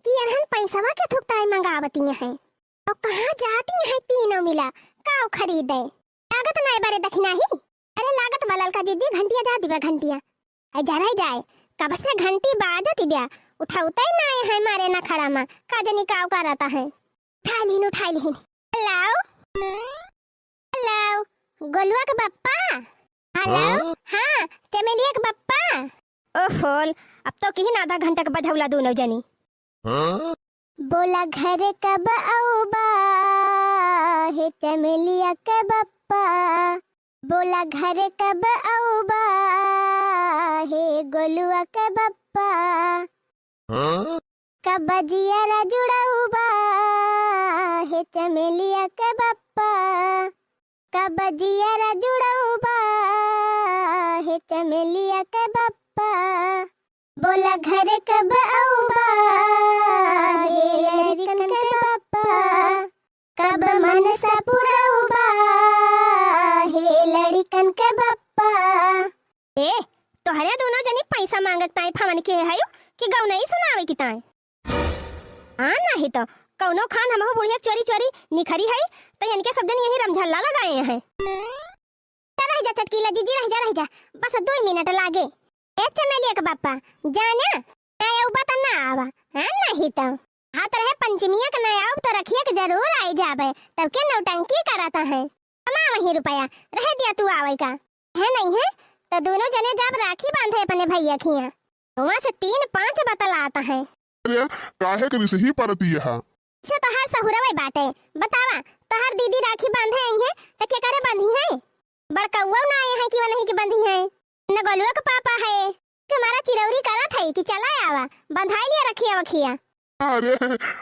कि अनहन पैसावा के थुकताई मंगावती हैं और कहाँ जाती हैं तीनों मिला काव खरीदे। लागत नहीं बारे दखना ही। अरे लागत बलल का जीजी घंटिया जा दिबा घंटिया आई जा रही जाए कब से घंटी बाजती ब्या उठाउता ही नहीं है मारे ना खड़ा मा का जनी काव करता है। उठा लीन हेलो हेलो गोलुआ के बप्पा हेलो हाँ चमेलिया के बप्पा। ओहो अब तो किही आधा घंटा के बधौला दोनों जनी। बोला घर कब आऊबा हे चमेलिया के बप्पा बोला घर कब आऊबा हे गोलुआ के बप्पा कब जियारा जुड़ाऊबा हे चमेलिया के बप्पा कब जियारा जुड़ाऊबा हे चमेलिया के बप्पा बोला घर कब आऊबा हे लड़कन के बप्पा कब मनसा पुराऊबा हे लड़कन के बप्पा। ए तोहरे दोनों जनी पैसा मांगत ताई फमन के हयो कि गौ नहीं सुनावे की ताई हां नहीं तो कौनो खान हमहु बुढ़िया चोरी चोरी निखरी है तो इनके सब जन यही रमझल्ला लगाए हैं। रह जा चटकीला जीजी रह जा बस 2 मिनट लागे। ए चमेलिया के बापा जाना आया बता ना आवा हां नहीं तो हाथ रहे पंचमिया के नया आव तो रखिया के जरूर आई जाबे तब के नौटंकी कराता है कमा वही रुपया रह दिया तू आवे का है नहीं है तो दोनों जने जब राखी बांधे अपने भैया खिया वहां से 3-5 बतला आता है। अरे काहे के सही परती है से तो हर सहुरवे बाटे बतावा तो हर दीदी राखी बांधे आई है तो क्या करे बांधी है बड़कौवा ना आए हैं कि वो नहीं कि बांधी है न गोलुआ का पापा है कि हमारा चिरौरी करत है कि चला आवा बंधाई लिया रखिया वखिया। अरे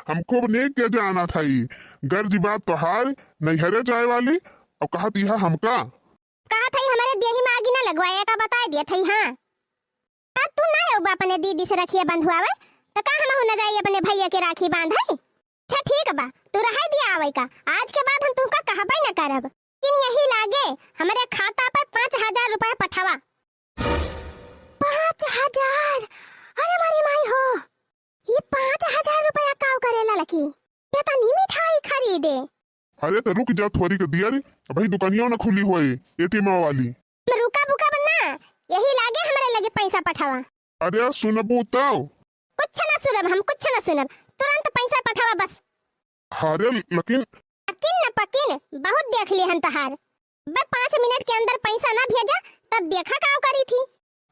हमको नहीं क्या जाना था ये गर्ज बात तो हार नहीं हरे जाए वाली और कहा दिया हमका कहा था हमारे देही में आगी ना लगवाया का बता दिया था। हाँ अब तू ना हो अपने दीदी से रखिया बंधवावे तो कहा हम न जाइए अपने भैया के राखी बांधे। अच्छा ठीक बा तू रह दिया आवे का आज के बाद हम तुमका कहबे न करब लेकिन यही लागे हमारे खाता पे 5000 रुपया पठावा। 5000 अरे मारी माई हो ये 5000 रुपया काव करेला लकी ये तो नी मिठाई खरीदे। अरे तो रुक जा थोड़ी के दिया रे भाई दुकानियों ना खुली हुई एटीएम वाली रुका बुका बन्ना यही लागे हमारे लगे पैसा पठावा। अरे सुनबू तो कुछ ना सुनब हम कुछ ना सुनब तुरंत पैसा पठावा बस। अरे लेकिन पकिन बहुत देख लिए हन तहार बे 5 मिनट के अंदर पैसा ना भेजा तब देखा काव करी थी।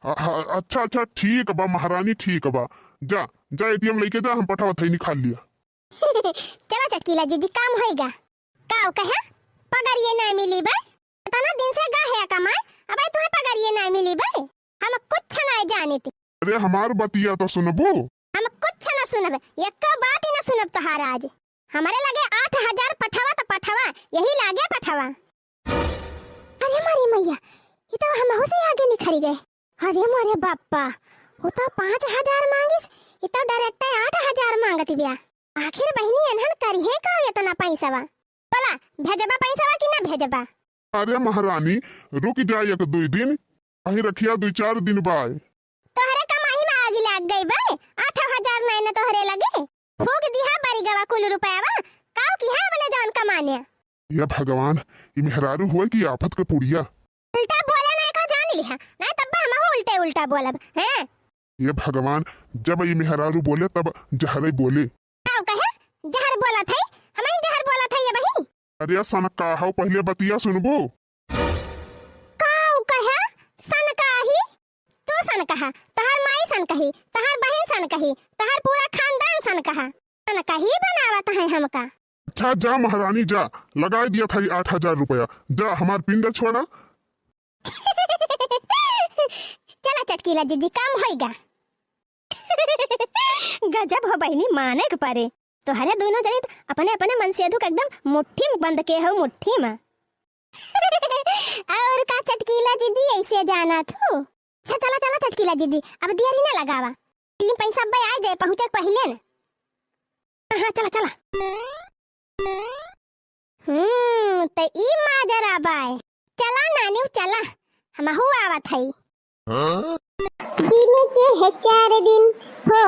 अच्छा अच्छा ठीक बा महारानी ठीक बा जा जा एटीएम लेके जा हम पठावा थे निकाल लिया। चला चटकीला जीजी काम होएगा काव कहा पगार ये ना मिली बे तना दिन से गा है कमाए अब तुम्हें पगार ये ना मिली बे हम कुछ ना जाने थी। अरे हमार बतिया तो सुनबू हम कुछ ना सुनब एक बात ही ना सुनब तहार आज हमारे लगे 8000 पठावा तो पठावा यही लागे पठावा। अरे मारी मैया ये तो हम से आगे निखरी गए। अरे मोरे बाप्पा वो तो 5000 मांगिस ये तो डायरेक्ट 8000 मांगती बिया आखिर बहनी अनहन करी है का इतना पैसावा बोला भेजबा पैसावा कि ना भेजबा। अरे महारानी रुक जा 1-2 दिन अही रखिया 2-4 दिन बाद तोहरे कमाई में आगी लाग गई बे 8000 नहीं न तोहरे लगे फूक दिया बारी गवा कुल रुपयावा काव की है बोले जान कमाने। ये भगवान ये मेहरारू हुए की आफत के पुड़िया उल्टा बोला नहीं का जान लिया नहीं तब हम उल्टे उल्टा बोलब हैं। ये भगवान जब ये मेहरारू बोले तब जहरे बोले काव कहे जहर बोला था हम ही जहर बोला था ये बही। अरे सन काहो पहले बतिया सुनबो काव कहे सन काही तू सन कहा तहार माई सन कही तहार बहन सन कही तहार पूरा खानदान सन कहा सन कही बनावत है हमका। अच्छा जा महारानी जा लगा दिया था 8000 रुपया जा हमार पिंड छोड़ा। चला चटकीला जीजी काम होएगा। गजब हो बहनी माने के पारे तो हरे दोनों जने अपने अपने मन से दुख एकदम मुट्ठी में बंद के हो मुट्ठी में। और का चटकीला जीजी ऐसे जाना थू। अच्छा चला चला चटकीला जीजी अब देरी ना लगावा 3 पैसा बे आ जाए पहुंचे पहले न। हाँ चला चला तो ई माजरा बाय चला नानी चला हम आवत है। जीने के है 4 दिन हो,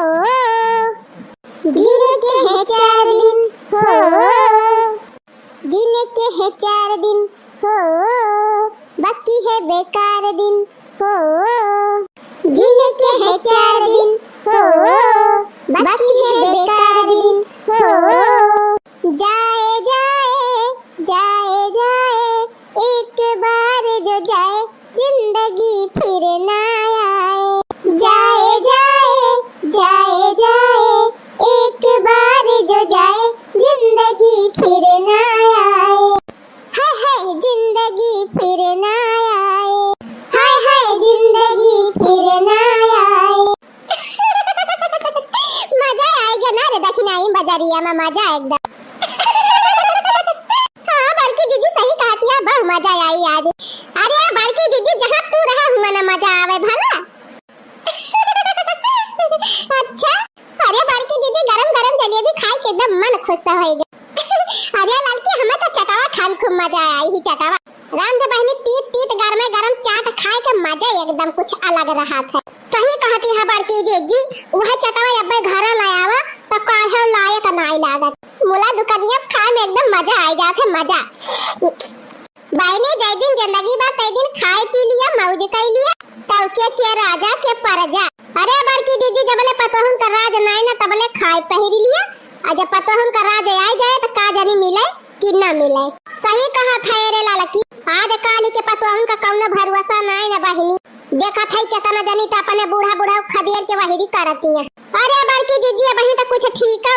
जीने के है 4 दिन हो, जीने के है 4 दिन हो, बाकी है बेकार दिन हो, जीने के है 4 दिन हो, बाकी है बेकार दिन हो। जाए जाए जाए जाए एक बार जो जाए जिंदगी फिर ना आए। जाए जाए जाए जाए एक बार जो जाए जिंदगी फिर ना आए। हाय हाय जिंदगी फिर ना आए, हाय हाय जिंदगी फिर ना आए। मजा आएगा ना रे दक्षिणाई बजारिया में, मजा एकदम। हाँ बड़की दीदी सही कहती है, बहुत मजा आई आज। अरे बड़की दीदी जहाँ तू रहा हुआ ना मजा आवे भला। अच्छा अरे बड़की दीदी गरम गरम जलेबी खाए के एकदम मन खुश होएगा। अरे लड़की हमें तो चटावा खान खूब मजा आई ही चटावा। राम दे बहनी तीत तीत गरम गरम चाट खाए के मजा एकदम कुछ अलग रहा था। सही कहती है बड़की दीदी, वह चटावा अबे घर लायावा तो काहे लायक नहीं लागत। मुला दुकानिया खाए में एकदम मजा आ जाते मजा। बहनी जय दिन जिंदगी बा तय दिन खाए पी लिया मौज कर लिया, तब के राजा के परजा। अरे बड़की दीदी जबले पतोहन का राज नहीं ना तबले खाए पहरी लिया, और जब पतोहन का राज आ जाए तो का जानी मिले कि ना मिले। सही कहा था रे लालकी, आज काल के पतोहन का कौनो भरोसा नहीं ना बहनी। देखा था कितना जानी तो अपने बूढ़ा बूढ़ा खदेर के वही करती है। अरे बड़की दीदी बहनी तो कुछ ठीक है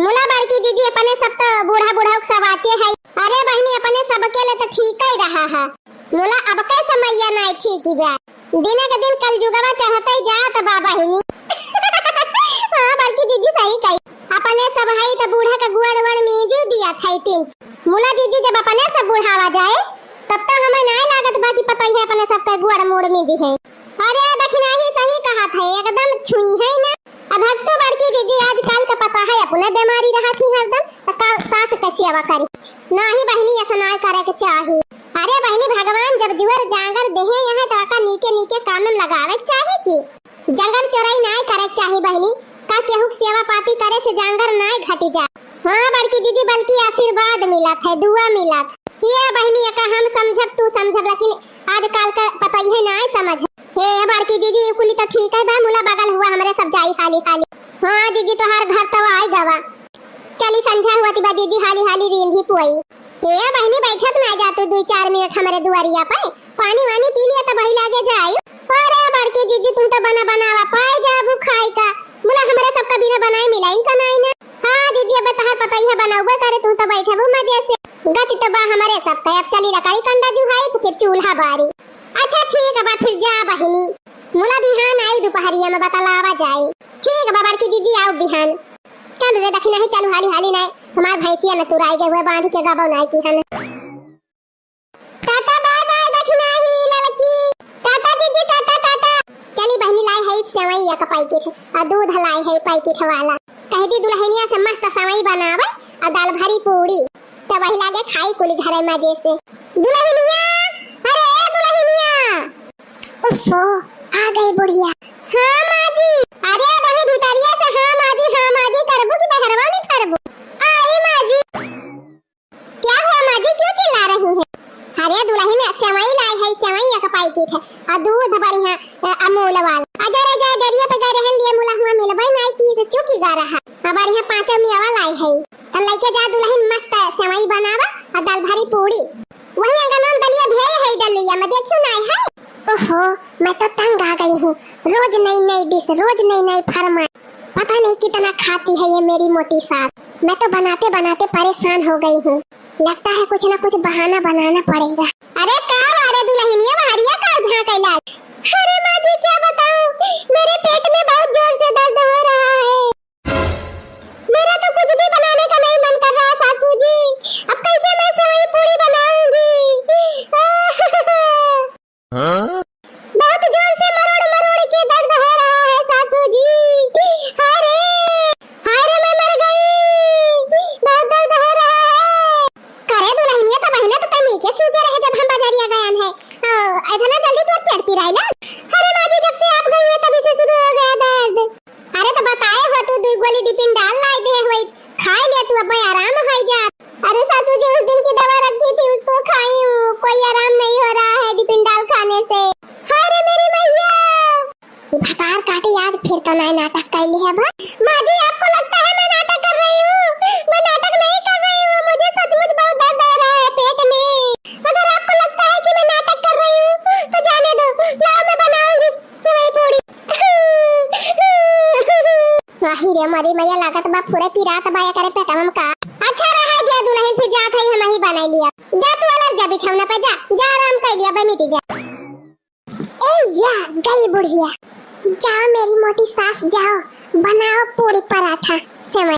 मुला बड़की दीदी अपने सब तो बूढ़ा बूढ़ा सब आचे है। अरे बहनी अपने सब के लिए तो ठीक ही रहा है मुला, अब के समैया नहीं ठीक ही बा। दिन के दिन कल जुगवा चाहते ही जा तो बाबा हिनी। हाँ बड़की दीदी सही कही, अपने सब है तो बूढ़ा का गुड़ वड़ मीजू दिया था तीन। मुला दीदी जब अपने सब बूढ़ावा जाए तब तक हमें नहीं लागत बाकी पता ही अपने सब का गुड़ मोड़ मीजी है। अरे दक्षिणा ही सही कहा था एकदम छुई है ना। अब भक्तो बड़की दीदी आजकल का पता है अपने बीमारी रहा थी हरदम तो सास कैसी आवा करी नहीं बहनी ऐसा ना करे के चाहिए। अरे बहनी भगवान जब जुअर जांगर देहे यहाँ तो आका नीके नीके काम में लगावे चाहिए कि जंगल चोराई नहीं करे चाहिए बहनी, का केहू सेवा पाती करे से जांगर नहीं घटी जा। हाँ बड़की दीदी बल्कि आशीर्वाद मिला था, दुआ मिला था। ये बहनी का हम समझब तू समझब लेकिन आजकल का पता ही नहीं समझ। हे बड़की दीदी कुली तो ठीक है बा मुला बगल हुआ हमरे सब जाई हाली हाली। हाँ दीदी तो हर घर तो आई गवा चली संझा हुआ तिबा दीदी हाली हाली रींधी पुई। हे बहनी बैठक ना जा तू 2-4 मिनट हमारे दुआरिया पे पानी वानी पी लिया तो वही लागे जाए। अरे बड़की दीदी तुम तो बना बनावा पाए जाबू खाई का मुला हमारे सब का बिना बनाए मिलाई का नहीं ना। हाँ दीदी अब तहार पता ही है बनाऊबा करे तू तो बैठबू मजे से गति तो बा हमारे सब का। अब चली लकड़ी कंडा जुहाई तो फिर चूल्हा बारी। अच्छा ठीक है बा फिर जा बहनी मुला बिहान आई दोपहरिया में बतलावा जाए। ठीक है बड़की दीदी आओ बिहान। चल रे दक्षिणा ही चल हाली हाली नहीं हमार भैंसिया न तुराई गए हुए बांध के गबो नहीं की हन। टाटा बाय बाय दक्षिणा ही लड़की, टाटा दीदी टाटा टाटा। चली बहनी लाई है सेवई का पैकेट और दूध लाई है पैकेट वाला। कह दी दुल्हनिया से मस्त सेवई बनावे और दाल भरी पूरी तो वही लागे खाई कुली घरे मजे से। दुल्हनिया अरे दुल्हनिया उफो आ गई बुढ़िया। हाँ माँ जी। अरे वही भितरिया से हाँ माँ जी करबू की बहरवा में करबू। आई माँ जी। क्या हुआ माँ जी क्यों चिल्ला रही है? अरे दुल्हन सेवई लाई है सेवई का पैकेट है और दूध बढ़िया अमूल वाला। अजय रे जय दरिया पे गए रहन लिए मुला हुआ मिलबई नहीं की तो चुकी गा रहा अब बढ़िया 5 मियावा लाई है तब लेके जा दुल्हन मस्त सेवई बनावा और दाल भरी पूरी वही अंगनम दलिया भेल है दलिया में देखियो नहीं है। ओहो मैं तो तंग आ गई हूँ, रोज नई नई डिश रोज नई नई फरमाइश, पता नहीं कितना खाती है ये मेरी मोटी सास। मैं तो बनाते बनाते परेशान हो गई हूँ, लगता है कुछ ना कुछ बहाना बनाना पड़ेगा। अरे का अरे दुल्हनिया बाहरिया का झांकैला। अरे माँ जी क्या बताऊँ मेरे पेट में बहुत जोर से दर्द हो रहा है। मेरा तो कुछ भी बनाने का नहीं मन कर रहा सासू जी, अब कैसे मैं सेवई पूरी बनाऊंगी। बहुत जोर से मरोड़ मरोड़ के दर्द हो रहा है सासू जी। अरे मैं मर गई, बहुत दर्द हो रहा है। करे दुल्हनिया तो बहना तो तमी के सूते रहे जब हम बाजारिया गए हैं। ऐसा ना जल्दी तो पेट पिराइला। अरे माँ जी जब से आप गई तू अब आराम हो जा। अरे सासू जी उस दिन की दवा रखी थी उसको खाई हूँ, कोई आराम नहीं हो रहा है डिपिंडाल खाने से। अरे मेरी मैया ये भतार काटे याद फिर तो मैं नाटक कर ली है। माँ जी आपको लगता है मैं नाटक कर रही हूँ? मैं नाटक नहीं कर रही हूँ, मुझे सचमुच बहुत दर्द हो रहा है पेट में। अगर आपको लगता है कि मैं नाटक कर रही हूँ तो जाने दो, लाओ मैं बनाऊंगी सेवई पूरी। वाही रे मारी मैया लागत बा पूरे पीरा तबाया करे पेटम का। अच्छा रहा गया दुल्हन फिर जा खाई हम ही बना लिया। जा तू अलग जा बिछौना पे जा आराम कर लिया बे मिटी जा। ए या गई बुढ़िया, जाओ मेरी मोटी सास जाओ बनाओ पूरी पराठा सेवई।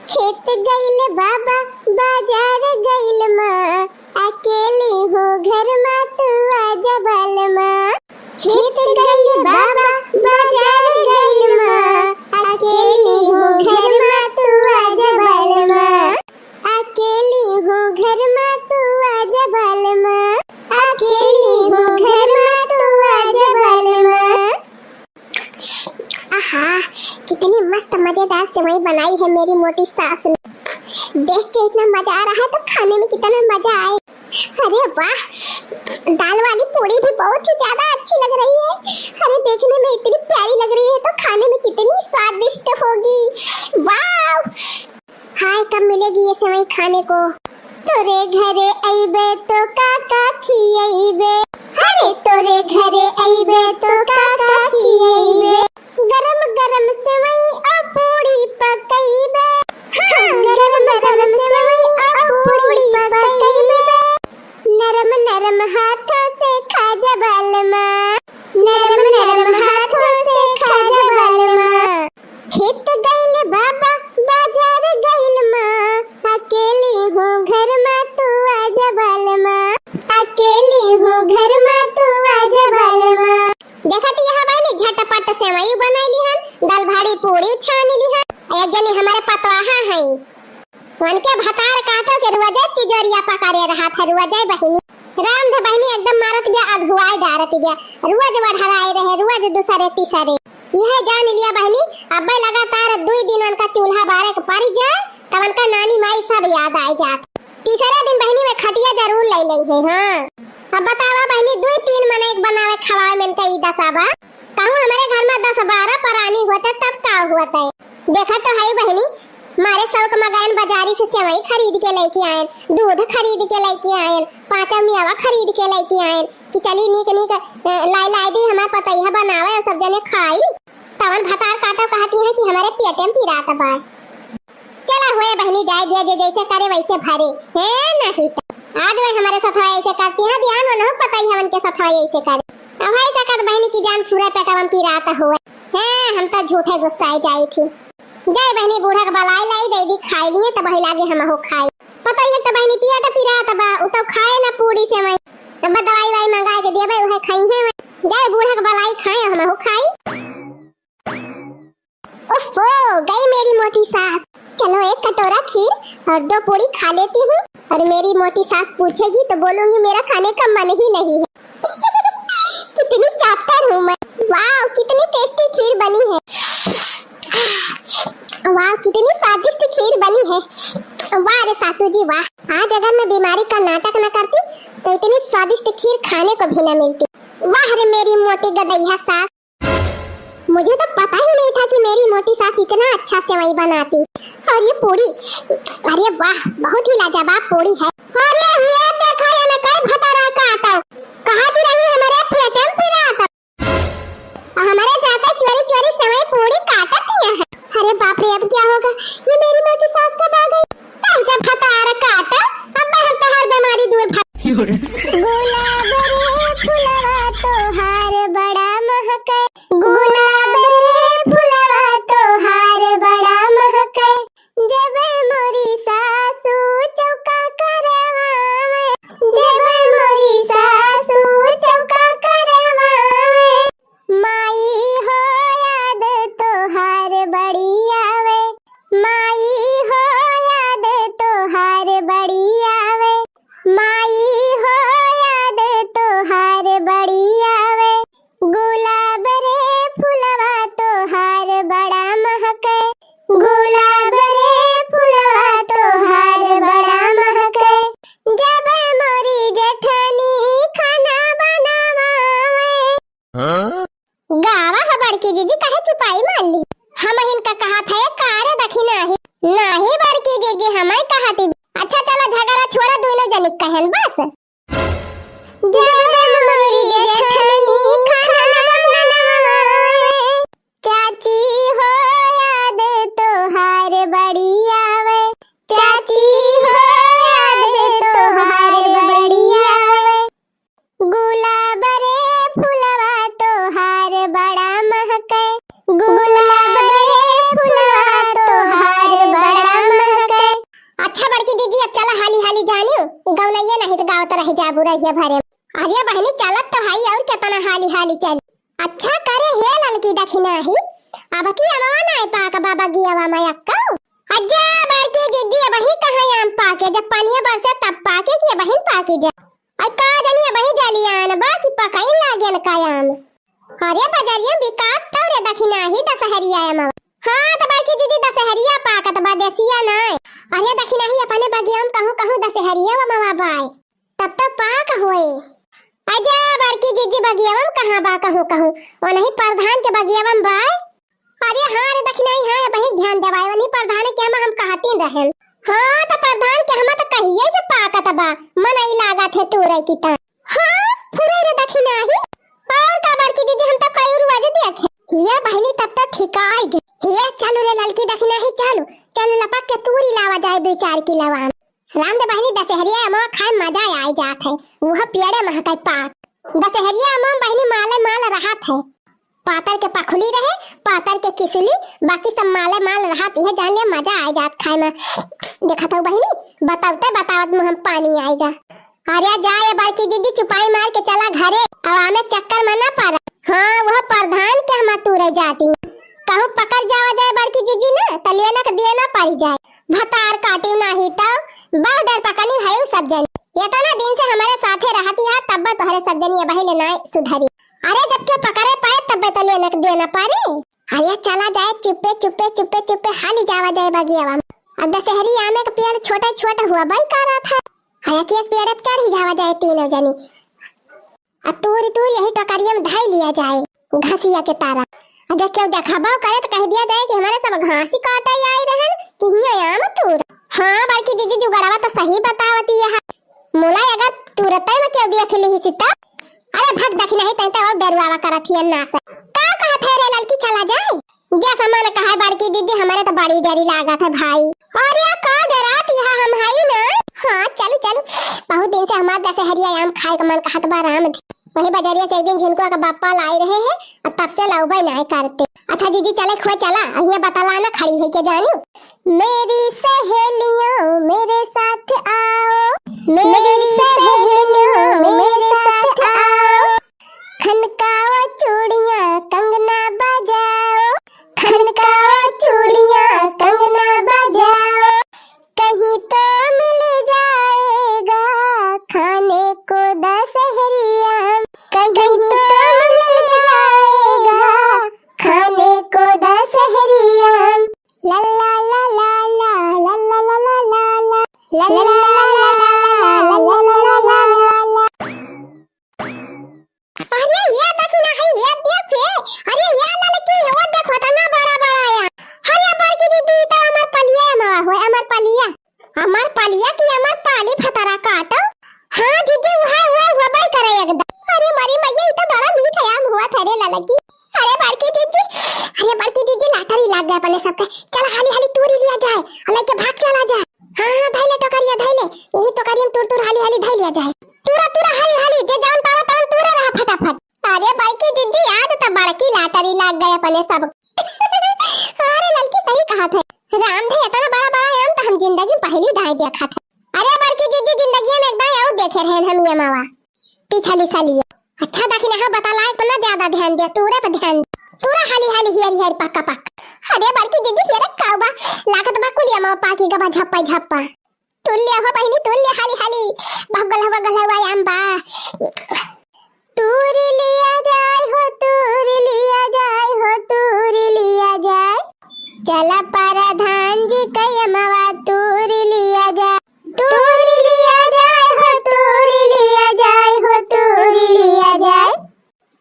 खेत गइल बाबा बाजार गइल माँ, अकेली हो घर में तू आजा बाल माँ। खेत गइल बाबा बाजार गइल माँ, अकेली हो घर में तू आजा बाल माँ। अकेली हो घर में तू आजा बाल माँ, अकेली हो घर में तू आजा बाल माँ। आहा कितनी मस्त मजेदार सेवई बनाई है मेरी मोटी सास ने। देख के इतना मजा आ रहा है तो खाने में कितना मजा आए। अरे वाह दाल वाली पूरी भी बहुत ही ज्यादा अच्छी लग रही है। अरे देखने में इतनी प्यारी लग रही है तो खाने में कितनी स्वादिष्ट होगी। वाह हाय कब मिलेगी ये सेवई खाने को? तोरे घरे आइबे तो काका खियाइबे, अरे तोरे घरे आइबे तो काका खियाइबे। गरम गरम सेवई और पूरी पकाइबे, गरम गरम सेवई और पूरी पकाइबे। नरम नरम हाथों से खा जा बालमा, नरम नरम हाथों से खा जा बालमा। खेत गइल बाबा बाजार गइल माँ, अकेली हूँ घर में तू आजा बालमा, अकेली हूँ घर में तू आजा बालमा। देखा तो यहाँ बहनी झटपट सेवई बनाई ली हन, दाल भाड़ी पूरी छान ली हन। एक जनी हमारे पतवाहा है उनके भतार काटो के रुआजे तिजोरिया पकड़े रहा था। रुआजे बहनी राम ध बहनी एकदम मारत गया अधुआई डारत गया। रुआज बढ़ाए रहे रुआज दूसरे तीसरे यह जान लिया बहनी। अब लगातार 2 दिन उनका चूल्हा बारे के पड़ जाए तब उनका नानी माई सब याद आ जात। तीसरे दिन बहनी में खटिया जरूर ले ली है। हाँ अब बतावा बहनी 2-3 मने एक बनावे खवाए में इनका ई दसाबा कहूँ हमारे घर में 10-12 प्राणी होते तब का होता है। देखा तो है बहनी मारे शौक मगान बाजारी से सेवई खरीद के लेके आए, दूध खरीद के लेके आए, 5 मियावा खरीद के लेके आए कि चली नीक नीक लाई दी हमारे पतैया बनावे और सब जने खाई। तवन भतार काटो कहती है कि हमारे पेट में पीरात बा। चला हुए बहनी जाए दिया जैसे करे वैसे भरे है नहीं तो आज वे हमारे सथवा ऐसे करती है बिहान न पता ही हमन के सथवा ऐसे करे। अब ऐसा कर बहनी की जान पूरा पेटवा में पीराता हुए है। हम तो झूठे गुस्साए जाई थी। जय बहनी बूढ़ा के बलाई लाई दे दी खाई लिए तब ही लागे हम हो खाई। पता ही तो बहनी पिया तो पीरा तब उ तो खाए ना पूरी से मैं तब दवाई वाई मंगा के देबे उहे खाई है। जय बूढ़ा के बलाई खाए हम हो खाई। ओफो गई मेरी मोटी सास। चलो एक कटोरा खीर और 2 पूरी खा लेती हूँ और मेरी मोटी सास पूछेगी तो बोलूंगी मेरा खाने का मन ही नहीं है। कितनी चाप्टर हूँ मैं। वाह कितनी टेस्टी खीर बनी है। वाह कितनी स्वादिष्ट खीर बनी है। वाह रे सासू जी वाह, आज अगर मैं बीमारी का नाटक न करती तो इतनी स्वादिष्ट खीर खाने को भी न मिलती। वाह रे मेरी मोटी गदैया सास, मुझे तो पता ही नहीं था कि मेरी मोटी सास इतना अच्छा सेवई बनाती। और ये पूरी अरे वाह बहुत ही लाजवाब पूरी है। और ये देखा या न कोई भतारा का आता कहाँ की रही हमारे पेट में पीरा आता हमारे जाते चोरी चोरी सेवई पूरी काटती है। अरे बाप रे अब क्या होगा? ये मेरी मोटी सास कब आ गई? जब भतारा काटा अब हम तो हर बीमारी दूर भाग। गुलाब रे फुलवा तोहार बड़ा महके, गुलाब रे फुलवा तोहार बड़ा महके। जब मोरी सासू चौका करवावे, जब मोरी सासू चौका करवावे। माई हो याद तोहार बड़ी आवे, माई हो याद तोहार बड़ी आवे, माई हो याद तोहार बड़ी आवे। गुलाब रे फुलवा तोहार बड़ा महके, गुलाब रे रह जा बुरा ये भरे। अरे बहनी चलत तो हाई और कितना हाली हाली चल। अच्छा करे हे ललकी दखिना ही अब की अमवा ना पाक बाबा गियावा मैं अक्का। अज्जा बाकी जिद्दी वही कहां आम पाके जब पानी बरसे तब पाके कि बहन पाके जा। आई का जनी वही जलियान बाकी पकाई लागे न कायाम। अरे बजरिया बिकात तो रे दखिना ही दशहरिया अमवा। हां तो बाकी जिद्दी दशहरिया पाकत बदेसिया ना। अरे दखिना ही अपने बगियाम कहूं दशहरिया अमवा बाय तब तक पाक होए। अजा बाकी जिद्दी बगियाम कहां बा कहूं और नहीं प्रधान के बगियाम बाय। अरे हां रे दखिना ही हां बही ध्यान देवाय वनी प्रधान के हम कहती रहन। हां तो प्रधान के हम तो कहिए से पाकत बा मन आई लागत है तोरे की ता। हां पूरे रे दखिना ही और का बाकी दीदी हम तो कई रुवाज देखे ये बहनी तब तक ठिकाई गई। ये चलो रे ललकी दखिना ही चलो लपक के तूरी लावा जाए 2-4 किलो आम। राम दे बहनी दशहरिया अमवा खाए मजा आई जात है वह पेड़े महकाई पाक। दशहरिया अमवा बहनी माले माल रहत है पातर के पखुली रहे पातर के किसली बाकी सब माले माल रहत यह जान ले मजा आ जात खाए में। देखा तो बहनी बतावत मुंह में पानी आएगा। अरे जाए बाकी दीदी चुपाई मार के चला घरे अब में चक्कर में ना पड़ा। हाँ वह प्रधान के हम तुरे जाती कहूँ पकड़ जावा जाए बाकी दीदी ना तलिया के दिया ना पड़ जाए भतार काटी नहीं तो बहुत डर पकड़ी है सब जन। ये तो ना दिन से हमारे साथे रहती है तब तोहरे सब जन ये बही लेना सुधरी। अरे जब के पकड़े पाए तब तो लेना देना पारे। अरे चला जाए चुप्पे हाली जावा जाए बगियावा। अब दशहरी आमे का पेड़ छोटा हुआ भाई का रहा था। अरे के पेड़ पे चढ़ ही जावा जाए तीनों जनी। अब तूर यही टकरिया में ढाई लिया जाए घासिया के तारा। अगर क्यों देखाबाव करे तो कह दिया जाए कि हमारे सब घासी काटा ही आई रहन कि हिया आम तूर। हां बाकी दीदी जुगाड़वा तो सही बतावती है मोला अगर तुरते में क्यों दिया खिली ही सीता। अरे भग दखिना ही तंता और डरवावा करत हियन ना से का कहत है रे ललकी चला जाए। जैसा मन कहा बारकी दीदी हमारे तो बड़ी डरी लागत है भाई। और या का डरात यह हम हाई ना। हां चलो बहुत दिन से हमार दशहरिया आम खाए का मन कहत बा राम वही बजरिया से एक दिन झिनकुआ का बापा लाई रहे हैं और तब से लाउबाई नहीं करते। अच्छा दीदी चले खुआ चला ये बताला ना खड़ी हुई के जानी। मेरी सहेलियों मेरे साथ आओ मेरी सहेलियों मेरे साथ आओ खनकाओ चूड़ियां कंगना बजाओ खनकाओ चूड़ियां कंगना बजाओ कहीं तो मिल जाएगा खाने को दशहरिया कहीं तो मिल जाएगा खाने को दशहरिया। ला ला ला ला ला ला ला ला ला ला ला ला अरे ये देखना है ये देख अरे ये लड़की वो देखो तना बड़ा आया। अरे बारकी दीदी तो अमर पलिया की अमर पाली फतरा काटो। हां दीदी वो बाई करे एकदम। अरे मारी मैया इतना बड़ा मीठ है आम हुआ थरे लड़की। अरे बारकी दीदी लाटरी लाग गया अपने सबके। चल हाली तूरी लिया जाए अल्लाह के भाग चला जाए। हां धैले यही टोकरिया तुर हाली धै लिया जाए। तुरा हाली जे जान पावा तन तुरा रहा फटाफट। अरे बारकी दीदी याद तो बड़की लाटरी लाग गए अपने सब। अरे लड़की सही कहा था राम थे इतना बड़ा आम तो हम जिंदगी पहली दाई देखा था। अरे बारकी दीदी जिंदगी में एक दाई और देखे रहे हम ये मावा पिछली साली। अच्छा दखिना हा बता लाए पर ना ज्यादा ध्यान दे तूरे पे ध्यान तूरा हाली हियर पक्का। अरे बारकी दीदी हियर काबा लागत बा कुलिया मावा पाकी गबा झप्पा तुल्य हो बहिनी तुल्य हाली भगल हवा आम बा। तूर लिया जाए चला प्रधान जी कयमवा तूर लिया जाए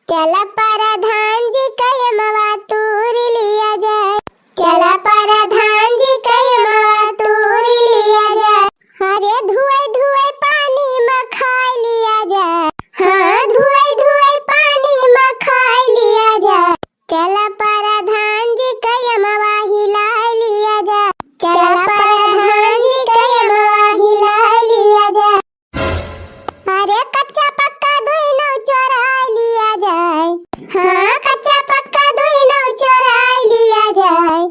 चला प्रधान जी कयमवा तूर लिया जाए चला प्रधान जी कयमवा तूर लिया जाए। अरे धुए पानी में खाई लिया जाए। हाँ धुए पानी में खाई लिया जाए चला प्रधान जी कयमवा हिला लिया जाए चला प्रधान जी कयमवा हिला लिया जाए। अरे कच्चा पक्का दोनों चोरा लिया जाए। हाँ कच्चा पक्का दोनों चोरा लिया जाए।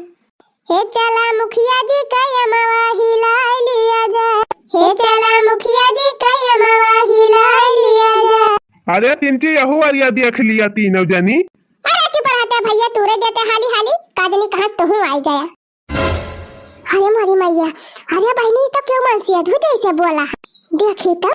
हे चला मुखिया जी कयमवा हिला लिया जाए। हे चला मुखिया जी कयमवा अरे चिंची यहू अरिया देख लिया तीनों जनी। अरे चुप रहते भैया, तूरे देते हाली हाली काजनी कहाँ तो हूँ आई गया। अरे मारी मैया, अरे बहनी तो क्यों मनसिया धू जैसे बोला, देखी तो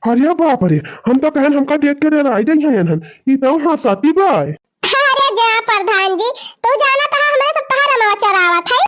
अरे बाप रे, हम तो कहन हमका देख के डराई जाइ हैं ई तो हंसती बाय। अरे जा प्रधान जी, तू जाना था हमरे सब तहरा मां चरावत है।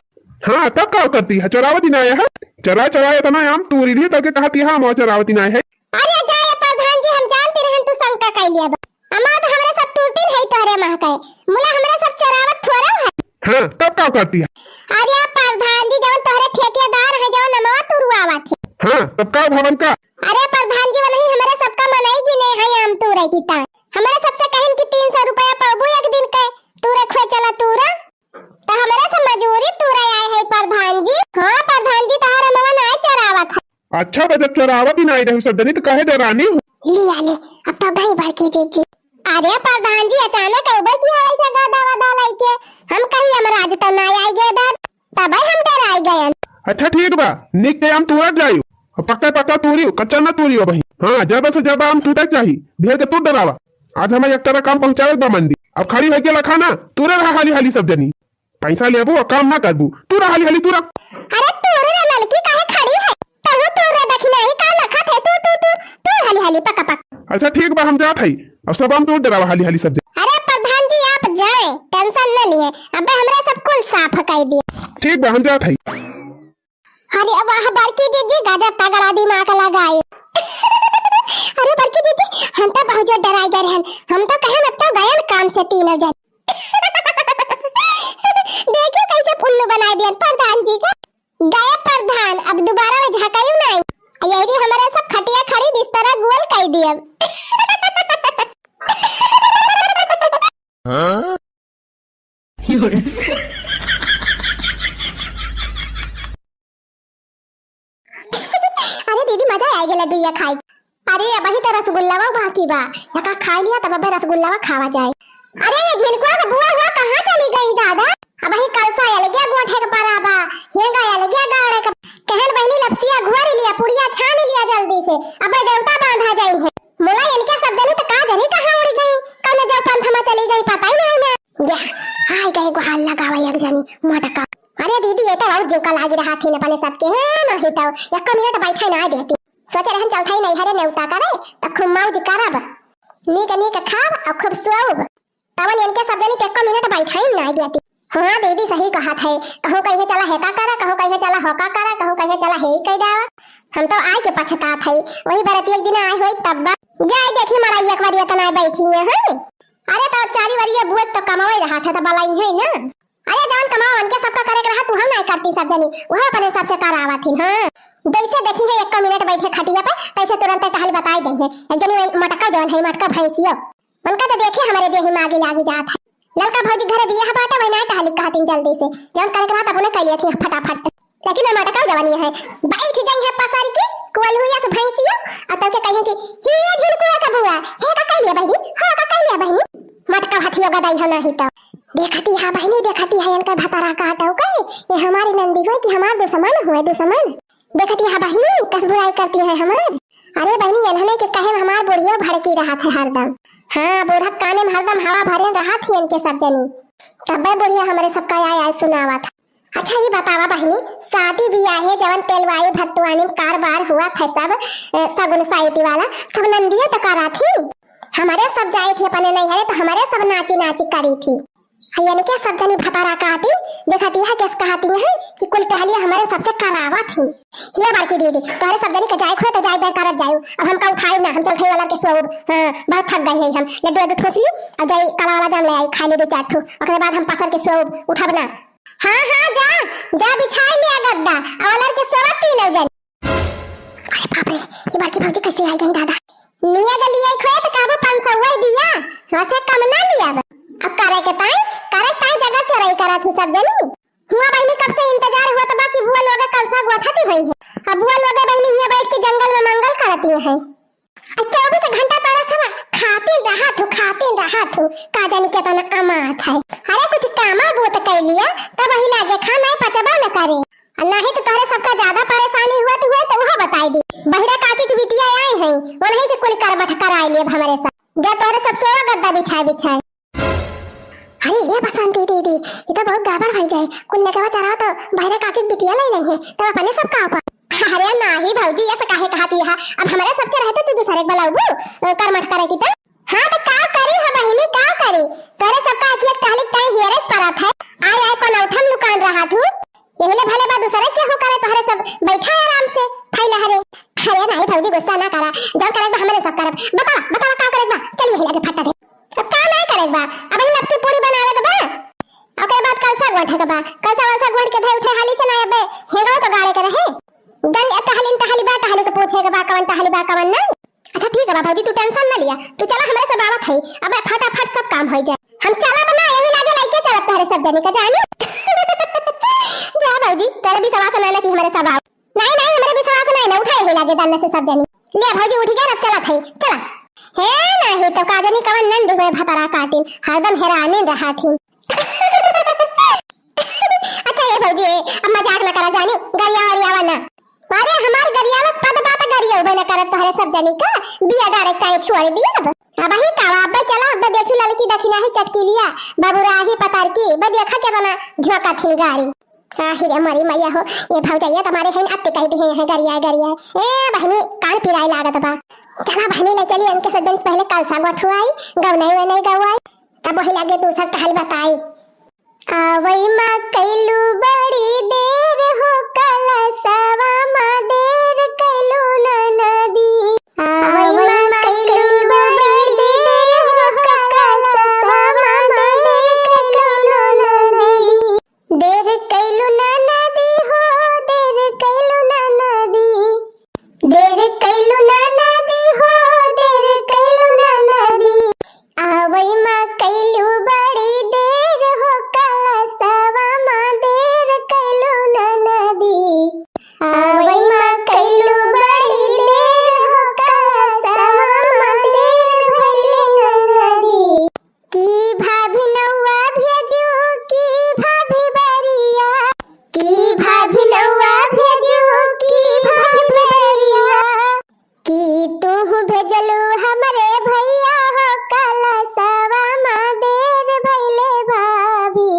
हाँ तब क्या करती है, चरावती ना है चरा चराए इतना हम तूरी दी तो के कहती है मां चरावती ना है। अरे जा ये प्रधान जी, हम जानते रहन तू शंका कर लिया अमा तो हमरे सब तुरती है तोरे मां के मुला हमरे सब चरावत थोड़ा है। हाँ तब क्या करती है। अरे प्रधान जी जवन तोरे ठेकेदार है जवन नमवा तुरवावत है। हाँ तब का भवन का। अरे प्रधान जी नहीं हमारे सबका मनाई की नहीं है, हम तूरे की ता हमारे सबसे कहन कि 300 रुपया पाबू एक दिन के तूरे खो चला तूरा तो हमारे सब मजूरी तूरे आए है प्रधान जी। हाँ प्रधान जी तहारा मवा ना चरावत है। अच्छा तो जब चरावती ना रही सब जनी तो कहे डरानी हूँ। लिया ले अब तो भाई भर के जी। अरे प्रधान जी अचानक उबर की ऐसा गादा वादा लाइके हम कहीं हमरा आज तो ना आई गए दाद तब हम डराई गए। अच्छा ठीक बा, निक के हम तुरंत जायू पक्का पक्का तूरी कच्चा न तूरी हो भाई। हाँ जब से जब हम टूटक चाहिए ढेर के तू डरावा। आज हमें एक तरह काम पहुँचावे बा मंडी, अब खड़ी होके लखा ना तूरे रहा हाली हाली सब जनी पैसा लेबू और काम ना करबू तू रहा हाली हाली तू रख। अरे तोरे रे लड़की काहे खड़ी है तहु तोरे देखना ही का लखत है तू हाली हाली पका पक। अच्छा ठीक बा हम जात हई, अब सब हम तू डरावा हाली हाली सब जनी। अरे प्रधान जी आप जाए टेंशन न लिए, अबे हमरा सब कुल साफ कर दिया। ठीक बा हम जात हई। अरे अब वहाँ बड़की दीदी गजब तगड़ा दिमाग लगाए। अरे बड़की दीदी हम तो बहुत जो डराई गए हैं, हम तो कहे मत तो गए काम से 3 जन। देखिए कैसे पुल्लू बना दिया प्रधान जी का। गए प्रधान अब दोबारा में झकायू नहीं, यही हमारे सब खटिया खड़ी बिस्तर गोल कर दिया। अरे दीदी मजा आ गया लड्डू ये खाई। अरे अब ही तो रसगुल्लावा बाकी बा, यका खा लिया तब अब रसगुल्लावा खावा जाए। अरे ये झिलकुआ का बुआ हुआ कहां चली गई दादा, अब ही कल सा आया लगिया गोठे के पराबा ये गाया लगिया गाड़े का कहन बहनी लपसिया घोर लिया पुड़िया छान लिया जल्दी से अब देवता बांधा जाई है। मोला इनके सब जनी तो का जनी कहां उड़ गई कने जो पंथ में चली गई पता ही नहीं ना। या हाय गए को हाल लगावा एक जनी मोटका। अरे दीदी ये तो और जोका लागी रहा थी न पने सबके है नहीं तो एक मिनट बैठे ना देती सोचे रहन चलता ही नहीं हरे नेवता करे त खूब मौज करब नीक खाब और खूब सोब तवन इनके सब जनी एक मिनट बैठे ही नहीं देती। हाँ दीदी सही कहा थे, कहो कहे चला हेका करा कहो कहे चला होका करा कहो कहे चला हे कह दावा। हम तो आए के पछता थे वही बरती एक दिन आए हुई तब जाए देखी मराई एक बार इतना बैठी है। अरे तो चारी बार ये बुआ तो कमाई रहा था तो बलाई है ना। अरे जान कमाओ उनके सबका करे रहा तू हम नहीं करती सब जनी वह अपने सबसे करावा थी। हाँ जैसे देखी है एक मिनट बैठे खटिया पे तैसे तुरंत टहल बताई दे है एक जनी मटका जौन है मटका भैंसियो उनका तो देखे हमारे देह मागी लागी जात है। लड़का भौजी घर बियाह बाटे वही नहीं टहल कहती जल्दी से जौन करे रहा तब उन्हें कह लिया थी फटाफट। लेकिन मटका जवानी है बैठ गई है पसार के कोल हुई से भैंसियो और तब के कहे कि ये झुलकुआ का बुआ हे का कह लिया बहनी हां का कह लिया बहनी मटका हथियो गदाई है नहीं तो देखती है बहनी देखती है इनका भतारा काटो के ये हमारी नंदी हो कि हमार दुश्मन हुए दुश्मन देखती है बहनी कस बुराई करती है हमार। अरे बहनी इन्होंने के कहे हमार बुढ़ियो भड़की रहा था हरदम। हाँ बूढ़ा काने में हरदम हवा भरे रहा थी इनके सब जनी तब बुढ़िया हमारे सबका आया सुनावा था। अच्छा ये बतावा बहनी शादी ब्याह है जवन तेलवाई भत्तुआनी कारबार हुआ था सब सगुन साइती वाला सब नंदिये तो करा थी हमारे सब जाए थे अपने नहीं है तो हमारे सब नाची नाची करी थी। यानी क्या सब जनी भतारा काटी देखती है किस कहती है कि कुल टहलिया हमारे सबसे करावा थी। ये बार की दीदी तोरे सब जनी के जाए खोए तो जाए करत जाऊ। अब हमका उठाई ना, हम चल खाई वाला के सो बहुत थक गए हैं हम। लड्डू ठोस ली और जाई काला वाला जाम ले आई खा ले 2-4 ठो, ओकरे बाद हम पसर के सो उठब ना। हां जा बिछाई ले गद्दा और के सोवा 3 जन। अरे बाप रे ये बार की भौजी कैसे आई गई दादा। निया गली आई खोए तो काबू 500 दिया, वैसे कम ना लिया। अब करे ताई जगह चोराई करा थी सब जनी। हुआ बहनी कब से इंतजार हुआ तो बाकी बुआ लोग कल सा गोठाती हुई है। अब बुआ लोग बहनी ये बैठ के जंगल में मंगल करती है। 24 घंटा तारा सब खाते रहा थू का जानी के तना अमात है। अरे कुछ कामा बोत कर लिया तब वही लागे खाना पचबा न करे। नहीं तो तोरे सबका ज्यादा परेशानी हुआ तो वह बताई दी। बहिरा काकी की बिटिया आई है वहीं से कुल कर बैठ कर आई ले हमारे साथ। जब तोरे सब सोवा गद्दा बिछाए। अरे ये बसंती दीदी ये तो बहुत गड़बड़ हो जाए। कुल लेके चढ़ा तो बहरे काकी बिटिया ले रही है तो अपने सब का ऊपर। अरे नहीं भौजी ऐसे काहे कहती है। अब हमारे सबके रहते तू दूसरे के बलाऊ कर मत करे की तो। हां तो का करी है बहनी का करी तोरे सबका एक तालिक टाइम हेरे पड़ा था। आय कौन उठम लुकान रहा तू यही भले बा दूसरे के हो करे तोहरे सब बैठा आराम से फैला हरे। अरे नहीं भौजी गुस्सा ना करा जो करे हमारे सब करब। बता का करेगा चलिए हिला के फटा दे। अब का नहीं करेगा अब ही लपसी पूरी बनावे के बा ओके बाद कलसा गोठे के बा कलसा गोठ के धई उठे हाली से ना अबे हेगो तो गाड़े के रहे दल तहली बा तहली के पूछे के बा कवन तहली बा कवन ना। अच्छा ठीक है भौजी तू टेंशन ना लिया तू चला हमारे से बावत है। अब फटाफट सब काम हो जाए हम चला बना यही लागे लाइके चलत तारे सब जने का जानी। जा भौजी तेरे भी सवाल सुनाना कि हमारे सब आओ। नहीं हमारे भी सवाल सुनाए ना उठाए ही लागे डालने से सब जने ले भौजी उठ गया अब चला थे चला है नहीं तो काजनी कवन नंद हुए भतरा काटिन हरदम हैरानी रहा थी। अच्छा ये भौजी अब मजाक न करा जानी गरिया और यावना। अरे हमार गरिया में पद बात गरिया उबे न करत तोहरे सब जनी का बिया डायरेक्ट काहे छोड़ दिया। अब ही कावा अब चला अब देखी लड़की दखिना ही चटकी लिया बाबूरा ही पतार की ब देखा के बना झोका थी गाड़ी। आही रे मरी मैया हो ये भौजैया तुम्हारे हैं अत्ते कहते हैं गरिया ए बहनी कान पिराई लागत बा। चला बहनी ले चली इनके सजन पहले कलसा गोठवाई गवनाई गवाई तब वही लागे दूसरा टहल बताई। आवई मां कैलू बड़ी देर हो कलसवा मां देर कैलू नदी। आवई मां कैलू बड़ी देर हो कलसवा मां देर कैलू नदी। देर कैलू नदी हो देर कैलू नदी। देर कैलू नदी हो देर कैलू नदी। आवई मां कैलू बड़ी देर हो कलसवा मां देर कैलू नदी। आवई मां कैलू बड़ी देर हो कलसवा मां देर भइले नदी। की भाभी नौवा भेजू की भाभी बरिया की भाभी नौवा भेजू की भाभी बरिया की तू भेजलू हमरे भैया हो कलसवा मां देर भइले भाभी।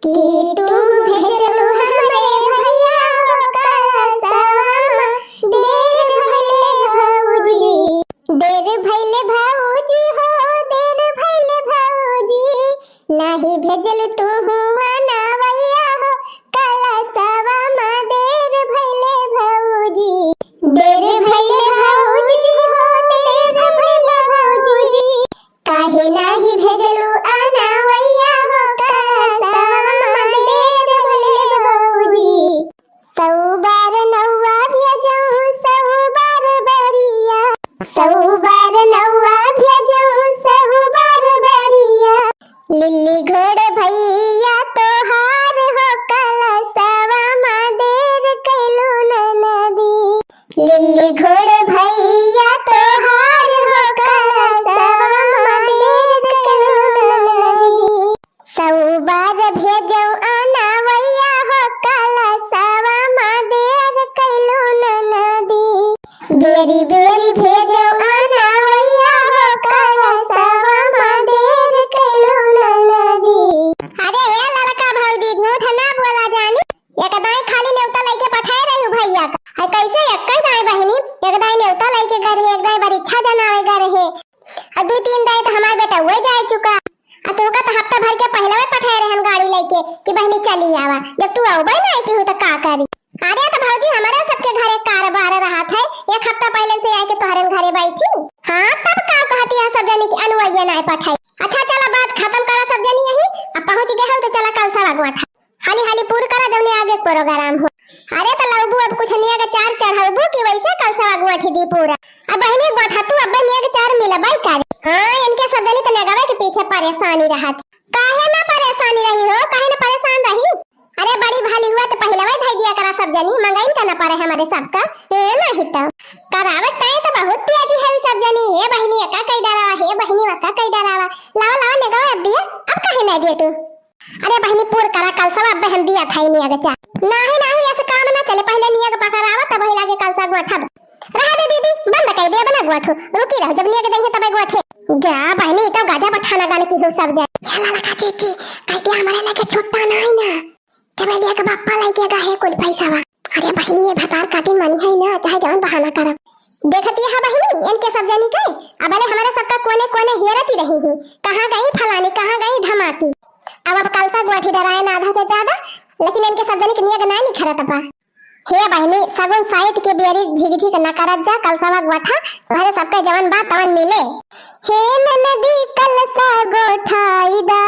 की तू भेजलू हमरे भैया हो कलसवा मां देर भइले भौजी। देर भइले भौजी हो देर भइले भौजी नहीं भेजल तू नवैया हो कलसवा मां देर भइले भौजी। देर भइले भौजी हो देर भइले भौजी काहे नाही भेजलू अनवैया हो कलसवा मां देर भइले भौजी। 100 बार नौवा भेजू 100 बार बरिया 100 बार नौवा भेजू 100 बार बरिया। लिल्ली घोड़ भैया तोहार हो कलसवा मां देर कैलू नदी। लिल्ली घोड़ भैया तोहार हो कलसवा मां देर कैलू नदी। 100 बार भेजौ अनवैया हो कलसवा मां देर कैलू नदी। बेरी बेरी भेजौ अनवैया हो कलसवा मां देर कैलू नदी। अरे ये लड़का भौजी झूठ ना बोला जानी एक दाई खाली नेवता लेके पठाए रही भैया का। है कैसे एक दाई बहनी एक दाई नेवता लेके गए एक दाई बड़ी इच्छा जनावे गए रहे और 2-3 दाई तो हमार बेटा हुए जाए चुका और तो का तो हफ्ता भर के पहले में पठाए रहे हम गाड़ी लेके कि बहनी चली आवा, जब तू आऊ ना आई कि तो का करी। अरे तो भौजी हमारे सबके घरे कारोबार रहा था, एक हफ्ता पहले से आके तोहरे घरे बैठी। हाँ तब का कहती है सब जनी की अनुवैया नहीं पठाई। अच्छा चला बात खत्म करा सब जनी यही, अब पहुंच गए हम तो चला कल सब अगवा था हाली हाली पूर करा जौने आगे प्रोग्राम हो। अरे तो लौबू अब कुछ निया के चार चढ़ाबू कि वैसे कल सब अगवा थी दी पूरा। अब बहनी गोठा तू अब निया के चार मिला बाई कर। हां इनके सब जनी तो लगावे के पीछे परेशानी रहा। काहे ना परेशानी रही हो, काहे ना परेशान रही। अरे बड़ी भाली हुआ तो पहले वही भाई दिया करा सब जनी, मंगाइन का ना पड़े हमारे सबका ए नहीं तो करावत तय तो बहुत तेजी है सब जनी। हे बहनी का कई डरावा, हे बहनी का कई डरावा, लाओ लाओ ने गवा दिया अब काहे ना दिए तू। अरे बहनी पूर करा कल सब अब हम दिया था नहीं अगचा नहीं नहीं ऐसे काम ना चले, पहले निया के पकड़ावा तब वही लागे कल सा गोठा रहा दे दीदी बंद कर दे बना गोठो रुकी रहो जब निया के देखे तब गोठे जा बहनी तो गाजा बठाना गाने की हो सब जाए। ये लाला का चीटी कहती हमारे लगे छोटा नहीं ना चमेलिया का बाप्पा लाइके गए कुल पैसा वा। अरे बहनी ये भतार काटिन मानी है ना, चाहे जवन बहाना करब देखती है बहनी इनके सब जनी के। अब अले हमारे सबका कोने कोने हेरती रही है कहां गई फलानी कहां गई धमाकी। अब कल सा गोठी डराए ना आधा से ज्यादा, लेकिन इनके सब जनी के नियत ना नहीं खरत पा। हे बहनी सगुन साइड के बेरी झिग झिग न करत जा कल सा गोठा तुम्हारे सबके जवन बात तवन मिले। हे नदी कल सा गोठाई दा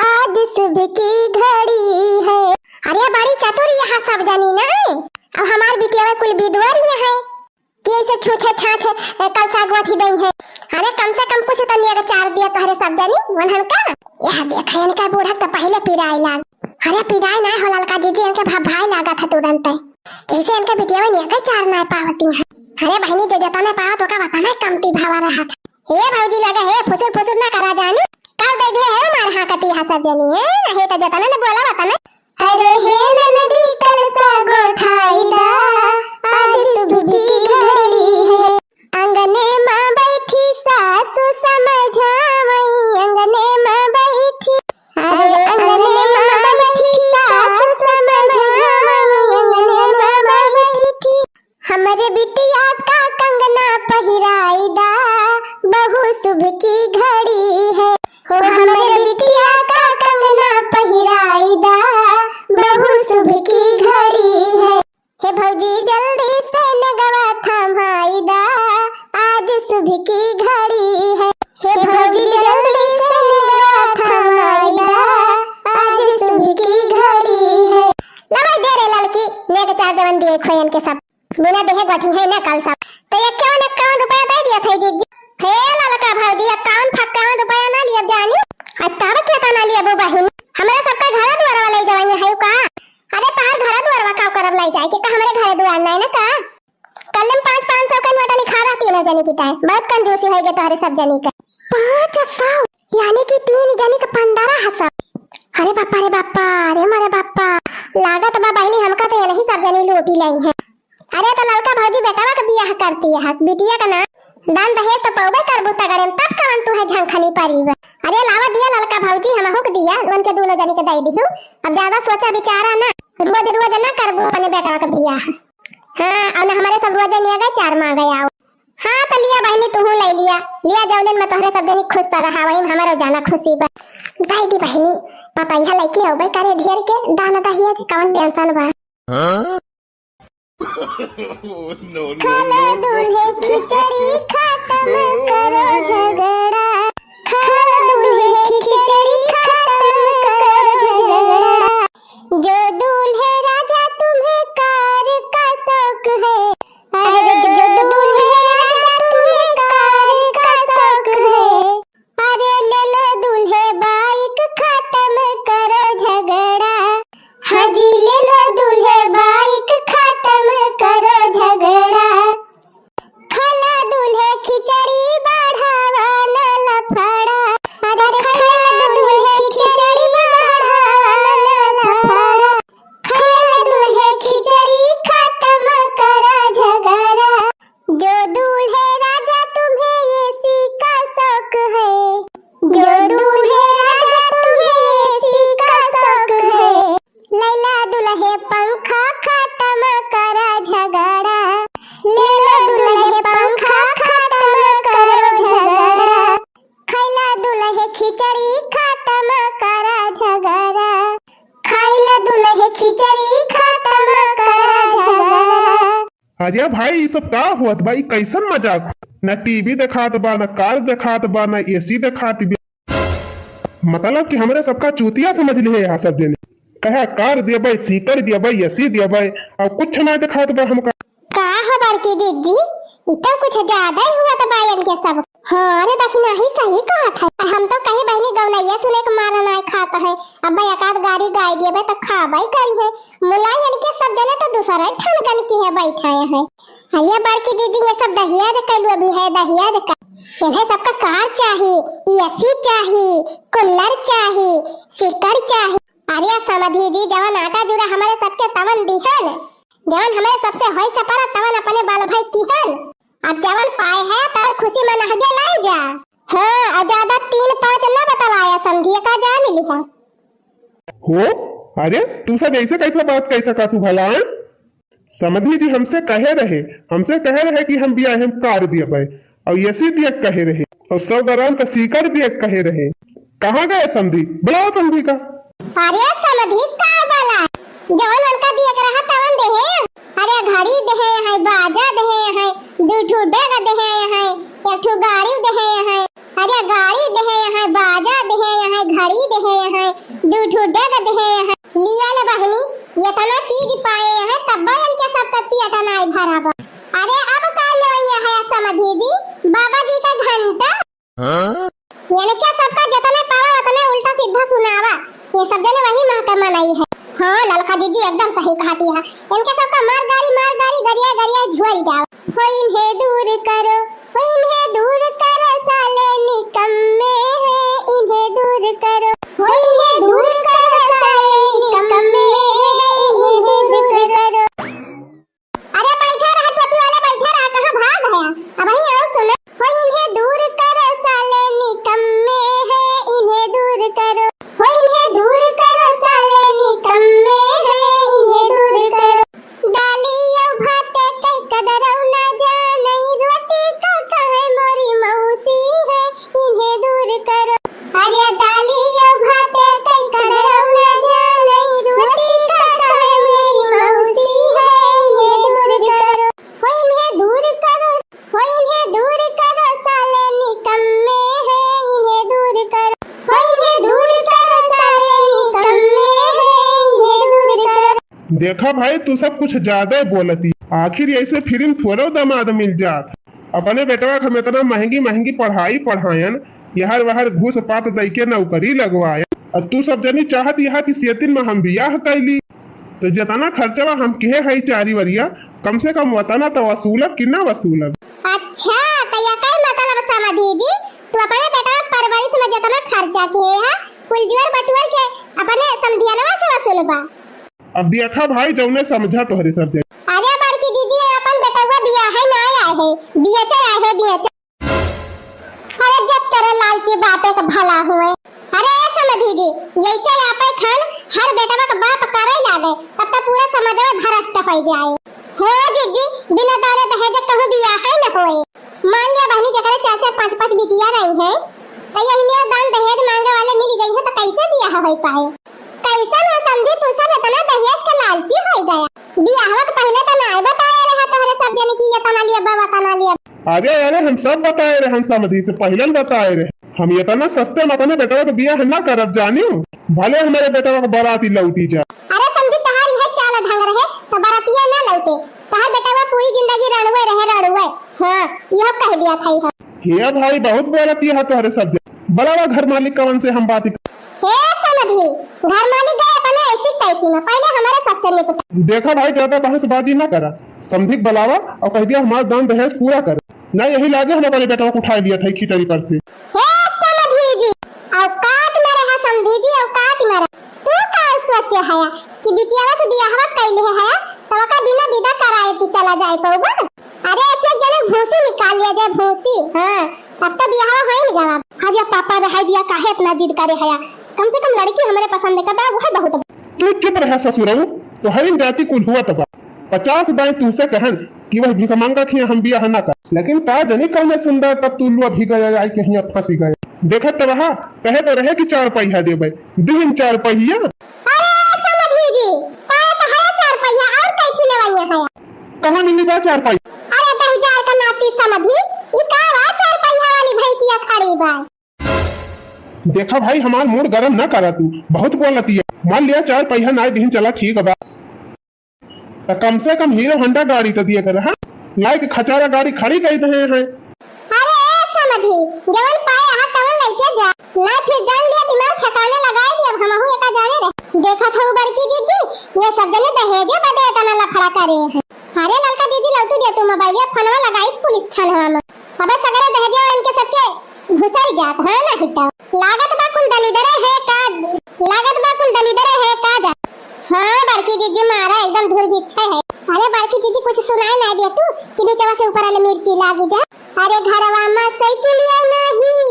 आज सुबह की घड़ी है। अरे बड़ी चतुर यहाँ सब जनी ना, अब हमार बिटिया कुल विधवर है कि ऐसे छूछे छाछे कल सा गोठी दई है। अरे कम से कम कुछ तो निया चार दिया तोहरे सब जनी वनहन का। यह देख इनका बूढ़ा तो पहले पिराई लाग। अरे पिराई ना हो ललका जीजी इनके भाई लागा था तुरंत कैसे इनके बिटिया निया के चार ना पावती है। अरे बहनी जो जता ना पावा तो का बताना कमती भावा रहा था। हे भौजी लगा हे फुसुर फुसुर ना करा जानी कल दे दे है मार हा कती हा सब जनी है हे तो जता ना बोला बताना। अरे हे नदी कल सा गोठाई दा आज सुबह की घड़ी है। अंगने मां बैठी सासु समझावई अंगने मां बैठी। अरे अंगने मां बैठी सासु समझावई अंगने मां बैठी। हमारे बिटिया का कंगना पहिराई दा बहु सुबह की घड़ी है। हो हमारे बिटिया का कंगना पहिराई दा बहु सुबह की घड़ी है। हे भौजी जल्दी से नगवा थमाई दा आज सुबह की घड़ी है। हे भौजी जल्दी से नगवा थमाई दा आज सुबह की घड़ी है। लवाई दे रे लड़की ने के चार जवन दिए खोयन के सब बिना देहे गठी है ना कल सब तो ये क्यों न 51 रुपया दे दिया था जीजी। हे ललका भौजी 51 रुपया ना लिया जानी अब तब क्या तना लिया वो बहन हमारे सबका घर द्वार वाला ले जावाई है का। अरे तार घर द्वार का करब लाई जाए कि का हमारे घर द्वार नहीं ना का कल 500 का नोट निखा रहा 3 जनी की टाइम बहुत कंजूसी होई गे तोहरे सब जनी का 500 यानी कि 3 जनी का 1500। अरे बाप्पा अरे मारे बाप्पा लागत बा बहनी हमका तो नहीं सब जनी लूटी लाई है। अरे तो लड़का भौजी बेटावा का बियाह करती है बिटिया का ना दान दहेज तो पौबे करबू तगड़े तब कवन तू है झंखनी परीब। अरे लावा दिया लड़का भौजी हम हुक दिया उनके दोनों जनी के दई दिहु। अब ज्यादा सोचा विचारा ना रोज ना करबू अपने बेटावा का बियाह। हां और हमारे सब रोज निया गए 4 मांग गए आओ। हां तो लिया बहनी तू ले लिया जौन में तोहरे सब जनी खुश रहा वही हमारो जाना खुशी बा दाई दी बहनी पता यह लइकी होबे करे ढेर के दाना दहिया जी कवन टेंशन बा। खाला दूल्हे खिचड़ी खत्म करो झगड़ा खाला दूल्हे खिचड़ी खत्म करो झगड़ा। जो दूल्हे राजा तुम्हें कार का शौक है। अरे जो दूल्हे राजा तुम्हें कार का शौक है। अरे ले लो दूल्हे बाइक खत्म करो झगड़ा। हाजी ले लो दूल्हे बाइक खत्म करो झगड़ा। खाला दूल्हे अरे भाई ये सब का हुआ भाई, कैसन मजाक? न टीवी दिखात बा, न कार दिखात बा, न एसी दिखात बा। मतलब कि हमारे सबका चूतिया समझ लिए यहाँ सब जने। कहे कार दिया भाई, सीकर दिया भाई, एसी दिया भाई, और कुछ ना दिखात बा हमका। का हो बड़की दीदी, इतना कुछ ज्यादा ही हुआ तो बायन के सब। हाँ अरे दक्षिणा ही सही कहा था। हम तो कहीं बहनी गौनैया सुने के मारा नहीं खाता है। अब भाई एकाध गाड़ी गाय दिए तो खाबाई करी है। मुलायन के सब जने तो दूसरा ही ठनगन की है बैठाए हैं। अरे बड़की दीदी ये सब दहिया कलू अभी है, दहिया इन्हें सबका कार चाहिए, एसी चाहिए, कूलर चाहिए, सीकर चाहिए। अरे समझी जी जवन आटा जुड़ा हमारे सबके तवन दिहन, जवन हमारे सबसे होई सपारा तवन अपने बाल भाई किहन। अब जवन पाए है तर खुशी में नहगे लाई जा। हाँ और ज्यादा 3-5 न बतलाया, समझिए का जान ली है हो। अरे तू सब ऐसे कैसे बात कैसे का तू भला है? समझी जी हमसे कहे रहे कि हम भी आए कार दिए भाई और एसी दिए कहे रहे और 100 ग्राम का सीकर दिए कहे रहे। कहाँ गए समझी? बुलाओ समझी का। अरे समझी का वाला जवन उनका दिए के रहा तवन दे है। अरे घड़ी दे है, बाजा दे है, 2 ठो डेग दे है, 1 ठो गाड़ी दे है। अरे गाड़ी दे है, बाजा दे है, घड़ी दे है, 2 ठो डेग दे है। लिया ले बहनी ये तना चीज पाए हैं तब इनके सब का पेट नहीं भरा बा। अरे अब का ले है समझी जी बाबा जी का घंटा। यानी क्या सबका जितना पावा उतना उल्टा सीधा सुनावा। ये सब जने वही महकमा नहीं है। हाँ ललका जी एकदम सही कहती है। इनके सबका मार गाड़ी गरिया गरिया झोल जाओ। हो इन्हें दूर करो, हो इन्हें दूर करो, साले निकम्मे हैं, इन्हें दूर करो, हो इन्हें दूर करो, साले निकम्मे हैं, इन्हें दूर करो। अरे बैठा रहा टोपी वाला, बैठा रहा, कहाँ भाग गया? अब वही और सुनो। हो इन्हें दूर करो, साले निकम्मे हैं, इन्हें दूर करो, हो इन्हें दूर करो, साले निकम्मे हैं, इन्हें दूर करो। डालियों भाते कई कदरों ना जाने, रोटी का कहे मोरी मौसी है, इन्हें दूर करो। अरे डालियों भाते कई कदरों ना जाने, रोटी का कहे मेरी मौसी है, इन्हें दूर करो, हो इन्हें दूर करो, हो इन्हें दूर करो, साले निकम्मे हैं, इन्हें दूर करो, हो इन्हें दूर करो, साले निकम्मे हैं, इन्हें दूर करो। देखा भाई तू सब कुछ ज्यादा बोलती। आखिर ऐसे फिल्म थोड़ा दामाद मिल जात। अपने बेटवा हम इतना महंगी पढ़ाई पढ़ायन, यहर वहर घूस पात दई के नौकरी लगवायन, और तू सब जनी चाहत यहाँ की सेतिन में हम बियाह कैली। तो जितना खर्चवा हम कहे है 4 वरिया कम से कम वतना तो वसूलब कि ना वसूलब। अच्छा तो ये कई मतलब समझी जी तू अपने बेटा परवरिश में जितना खर्चा किए है कुल जोर बटुअर के अपने समधियानवा से वसूलबा। अब देखा भाई जौने समझा तोहरे सब जन। अरे बड़की दीदी अपन बेटवा बियाह है ना आए है, बियाचा आए है बियाचा। अरे जब तेरे लालची बापे का भला हुए। अरे समझी जी जैसे आपे खान हर बेटवा का बाप करे लागे तब तक पूरा समाजवा भ्रष्ट हो जाए। हो जीजी बिना दाने दहेज कहूं बियाह है न होए। मान लिया बहनी जकरे 4-4 5-5 बिटिया रही है तो ये में दान दहेज मांगे वाले मिल गई है तो कैसे बियाह हो पाए? कैसा ना समझी तू सब इतना दहेज का लालची हो गया। बियाह के पहले तो ना बताया रहा तोहरे सब जने की ये तना लिया बाबा तना लिया। अरे हम सब बताए रहे, हम समझी से पहले बताए रहे। हम ये तना सस्ते में अपने बेटवा को बियाह ना करब जानियो, भले हमारे बेटवा को बाराती लौटी जा। अरे समझी तहारी है चाल ढंग रहे तो बारातिया ना लौटे, तहार बेटवा पूरी जिंदगी रणवे रहे। हां यह कह दिया था है। हे भाई बहुत बोलती है तोहरे सब बड़ा घर मालिक कवन से हम बात। हे समझी घर मालिक गए अपने ऐसी तैसी में पहले हमारे सबसे निपटा। देखा भाई ज्यादा बहसबाजी ना करा, समझी बुलावा और कह दिया हमारा दान दहेज पूरा कर। ना यही लागे हम अपने बेटा को उठा लिया था खिचड़ी पर से। हे समझी जी औकात में रहा, समझी जी औकात में रहा। तू का सोचे है कि बिटिया से बियाहवा कैले है तो का बिना विदा कराए तू चला जाए पौबा? अरे एक जने भूसी निकाल लिया जाए भूसी। हां तब तो बियाह है नहीं जवाब। आज पापा रह दिया काहे इतना जिद करे है? कम से कम लड़की हमारे पसंद है का वो है बहुत। तू चुप रह ससुरऊ, तो हर जाति कुल हुआ तबा 50 दाई तुझसे कहन कि वह भिख मांगा थी हम बियाह ना कर, लेकिन का जनी कौन सुंदर तब तू लुआ भी गया आई कहीं फंसी गए। देखत तो रहा कहे तो रहे कि 4 पहिया देबे, दिन 4 पहिया। अरे समझी जी पाए तो हरा 4 पहिया और कैसे लेवाइए है? कहाँ मिली बा चारपाई? अरे 10,000 का नाती समझी, ये का बा 4 पहिया वाली भैंसिया खड़ी बा। देखा भाई हमार मूड गरम न करा तू, बहुत बोलती है। मान लिया 4 पहिया ना दिन चला ठीक बा, तो कम से कम हीरो होंडा गाड़ी तो दिया कर। हाँ लाइक खचारा गाड़ी खड़ी कर दे हैं। अरे समझी, जवन पाए हा तवन लेके जा, ना फिर जान लिया दिमाग ठिकाने लगाए दिया। अब हमहू एका जाने रे देखा था बड़की जीजी, ये सब जने दहेजे बदे तना लफड़ा करे हैं। अरे लड़का जीजी लौटू दिया तू मोबाइल या फोनवा लगाई पुलिस थाना में। अबे सगरे दहेजे इनके सबके घुसल जात है ना हिटा। लागत बा कुल दलीदरे है का, लागत बा कुल दलीदरे है का जा। हां बड़की जीजी मारा एकदम धूल बिच्छा है। अरे बड़की जीजी कुछ सुनाई ना दिया तू कि नीचवा से ऊपर वाले मिर्ची लागी जा। अरे घरवा में साइकिलिया नहीं,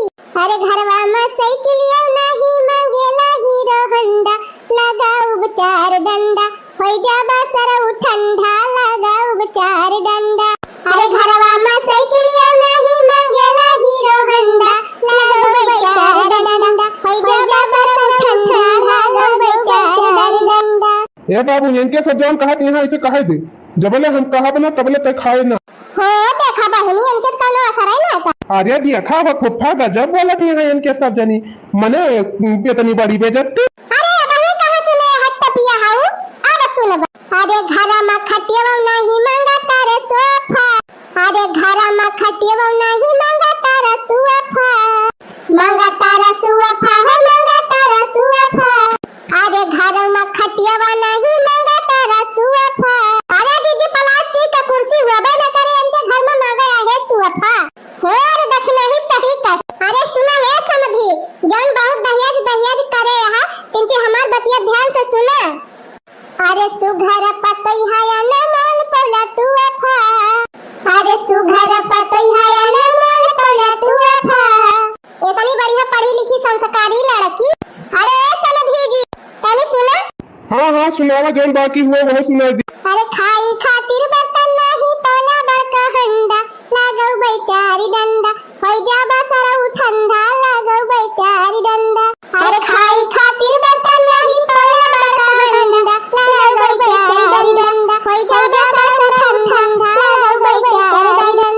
अरे घरवा में साइकिलिया नहीं, मांगेला हीरो होंडा, लगाऊ बचार डंडा, होई जाबा सरऊ ठंडा, लगाऊ बचार डंडा। अरे घरवा में साइकिलिया नहीं, मांगेला हीरो होंडा, लगाऊ बचार डंडा, होई जाबा सरऊ ठंडा, लगाऊ बचार डंडा। ए बाबू इनके सब जान कहा यहाँ ऐसे कहे दे, जबले हम कहा बना तबले तक खाए ना। हो देखा बहनी इनके कोनो असर है ना का। अरे दिया खा फुफ्फा गजब बोलत है इनके सब जनी, मने इतनी बड़ी बेइज्जती। अरे बहनी कहां सुने हट पिया हाउ, अब सुन। अरे घरा में खटियावा नहीं मांगा तारे सोफा, अरे घरा में खटियावा नहीं मांगा तारा सोफा, मांगा तारा सोफा हो, मांगा तारा सोफा। अरे घरा में खटियावा नहीं मांगा तारा सोफा। अरे दीदी प्लास्टिक का कुर्सी हुआ बे न करे, इनके घर में मांगा है सोफा। और दखना ही सही कर। अरे सुना है समझी, जन बहुत दहेज दहेज करे यहाँ, तिनके हमार बतिया ध्यान से सुना। अरे सुघर पतई है न मान पौला तू अफा, अरे सुघर पतई है न मान पौला तू अफा। इतनी बढ़िया पढ़ी लिखी संस्कारी लड़की। अरे समझी जी तने सुना। हाँ हाँ सुनावा, जौन बाकी हुआ वह सुना दी। अरे खाई खातिर बर्तन नहीं पौला बड़का हंडा, लगाऊ बेचारी डंडा, होई जाबा सरऊ ठंडा, लगाऊ बेचारी डंडा। अरे खाई खातिर बर्तन नहीं पौला बड़का हंडा, लगाऊ बेचारी डंडा, होई जाबा सरऊ ठंडा, लगाऊ बेचारी डंडा।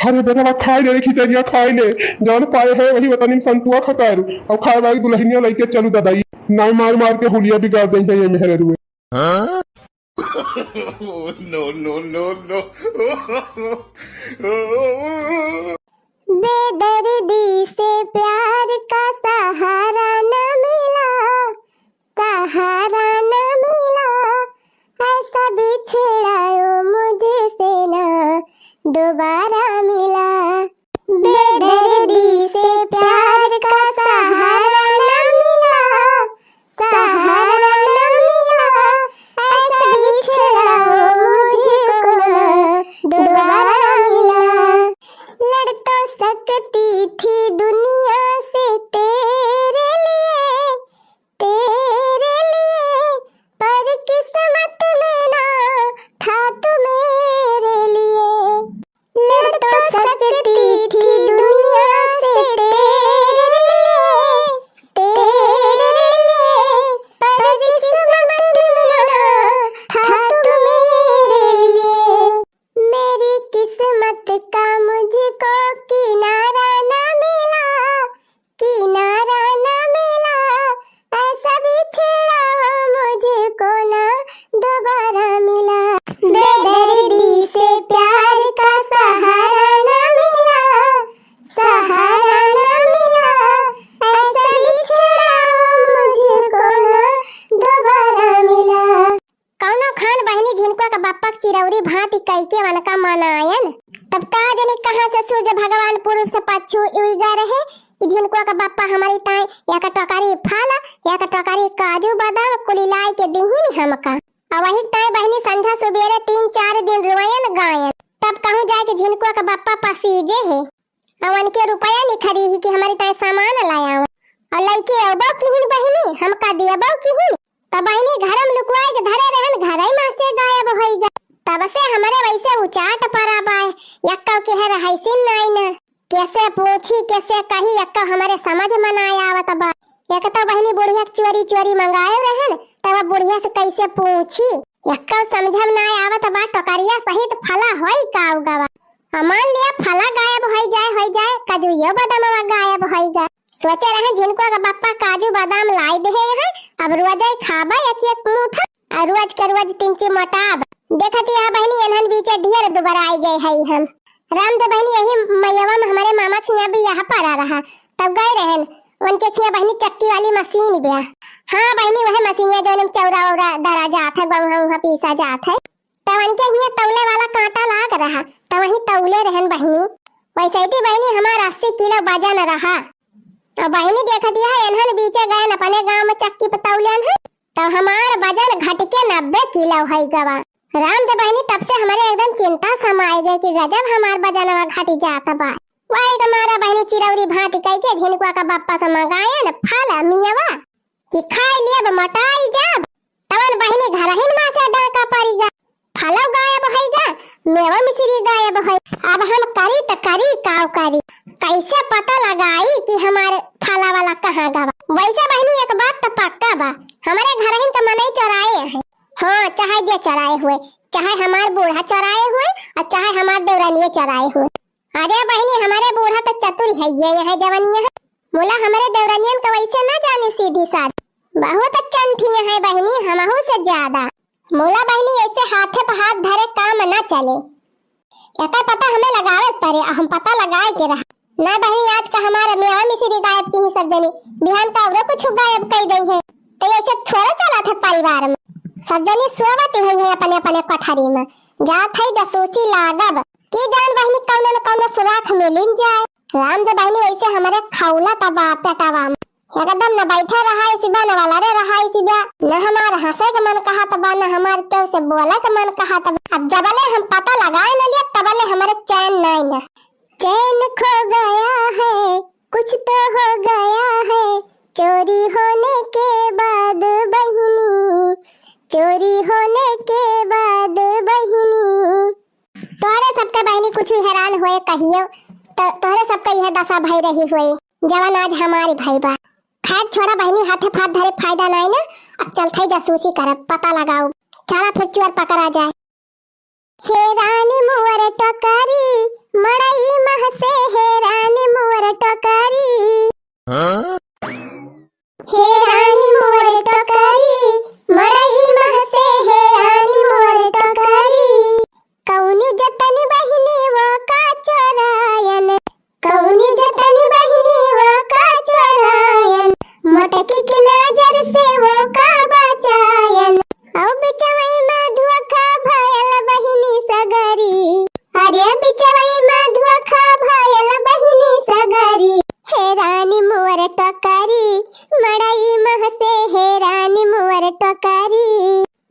अरे बेटा खाए ले खिचड़िया खाए ले, जौन पाए है वही बतानी संतुआ खकारू, और खाए वाली दुल्हनिया लेके चलू दादाई, ना मार मार के हुलिया बिगाड़ देंगे ये मेहरे रुए। no, no, no, no. बेदर्दी से प्यार का सहारा न मिला, सहारा न मिला, ऐसा बिछड़ायो मुझसे न दोबारा मिला। बेदर्दी से प्यार का सहारा न मिला, सहारा न मिला, ऐसा बिछड़ाओ मुझको न दोबारा मिला। लड़ तो सकती थी दुनिया से तेरे लिए, तेरे लिए, पर किस्मत में ना था तू मेरे लिए। लड़ तो सकती थी दुनिया से तेरे लिए, तेरे लिए, पर किस्मत में ना था तू मेरे लिए। मेरी किस्मत का मुझको किनारा न मिला, किनारा न मिला, ऐसा बिछड़ा मुझको ना दोबारा मिला। बेदर्दी से प्यार का सहारा न मिला, सहारा न मिला, ऐसा बिछड़ा मुझको ना दोबारा मिला। कौनो खान बहनी झिनका का बापा चिरौरी भांति कैके वाला का मनायन, तब का जाने कहां से सूर्य भगवान पूर्व से पश्चिम उगा रहे कि झिनका का बापा हमारी ताई या का टोकारी फल या का टोकारी काजू बादाम कुली लाई के दीहिन हमका। और वही ताई बहनी संध्या सुबेरे 3-4 दिन रुवायन गायन, तब कहूं जाए कि झिनका का बापा पसीजे है और उनके रुपया निखरी ही कि हमारी ताई सामान लाया और लइके अबो किहिन बहनी हमका दियबो किहिन, तब बहनी घरम लुकवाए के धरे रहन, घरई में से गायब होई गए। तब से हमारे वैसे उचाट परा बाय, यक्का के है रहैसिन नाई न, कैसे पूछी कैसे कही यक्का हमारे समझ में ना आवत बा। एक तो बहनी बुढ़िया चोरी चोरी मंगाए रहन, तब बुढ़िया से कैसे पूछी यक्का समझम ना आवत बा टोकरिया सहित फला होई का उगावा। मान लिया फला गायब हो जाए काजू यो बादाम गायब हो गए। सोचे रहे जिनको का बापा काजू बादाम लाई दे है अब रोज खाबा एक मुठा और रोज के रोज 3 मोटाब। देखती है बहनी एनहन बीचे ढेर दोबारा आई गए है हम राम तो बहनी यही मैयावा में हमारे मामा खिया भी यहाँ पर आ रहा तब गए रहन उनके खिया बहनी चक्की वाली मशीन भी। हाँ बहनी वह मशीन है जो चौरा वौरा दरा जात है वहाँ पीसा जात है तब उनके यहाँ तौले वाला कांटा लाग रहा तब वही तौले रहन बहनी। वैसे ही बहनी हमारा 80 किलो वजन रहा और बहनी देखती है एनहन बीचे गए अपने गाँव में चक्की पे तौलन है तो हमार वजन घट के 90 किलो है गवा। राम तो बहनी तब से हमारे एकदम चिंता समाई गई कि गजब हमार वजन घट जाता बा। वही हमारा बहनी चिरौरी भात कह के झिनकुआ का बापा से मंगाया न फल मियावा कि खाई लिए मटाई जाब तवन बहनी घर ही मां से डाका पड़ीगा फलो गायब होइगा मेवा मिश्री गायब है। अब हम करी तो करी काव करी कैसे पता लगाई कि हमारे फला वाला कहाँ गवा। वैसे बहनी एक बात तो पक्का बा हमारे घर ही तो मनई चोराए हैं। हाँ चाहे जे चराए हुए चाहे हमारे बूढ़ा चराए हुए और चाहे हमारे देवरानिये चराए हुए। अरे बहनी हमारे बूढ़ा तो चतुर है ये है जवानिया है मोला हमारे देवरानियन तो वैसे ना जाने सीधी साध बहुत चंठी है बहनी हमहू से ज्यादा। मोला बहनी ऐसे हाथे पे हाथ धरे काम न चले क्या पता हमें लगावे पड़े हम पता लगाए के रहा ना बहनी। आज का हमारा मेवा मिश्री गायब की ही सब जनी बिहान का और कुछ गायब कर गई है तो ऐसे थोड़ा चला था परिवार में सब जनी सोवत हुई है अपने अपने कोठरी में जात है जासूसी लागब की जान बहनी कौन न कौन सुराख मिलिन जाए। राम जो बहनी वैसे हमारे खौला तबा पेटावा एकदम न बैठा रहा इसी बा न वाला रे रहा इसी बा न हमार हंसे के मन कहा तबा न हमार क्यों से बोला के मन कहा तबा। अब जबले हम पता लगाए न लिया तबले हमारे चैन नहीं न चैन खो गया है कुछ तो हो गया है चोरी होने के बाद बहिनी चोरी होने के बाद बहिनी। तोहरे सबके बहनी कुछ हैरान हुए कहियो तो तोहरे सबका यह दशा भई रही हुई जवान आज हमारी भाई बा। खैर छोड़ा बहनी हाथे फाथ धरे फायदा नहीं ना अब चलते जासूसी करब पता लगाओ चला फिर चोर पकड़ा जाए। हे रानी मोर टोकरी मड़ई मह से हे रानी मोर टोकरी हे रानी मोर टोकरी मड़ई मह से हे रानी मोर टोकरी कौनी जतन बहिनी वो का चोरायन कौनी जतन बहिनी वो का चोरायन मोटकी की नजर से वो का बचायन औ बिचवई में धोखा भयल बहिनी सगरी अरे बिचवई में धोखा भयल बहिनी सगरी हे रानी मोर टोकरी मड़ई मह से हे रानी मोर टोकरी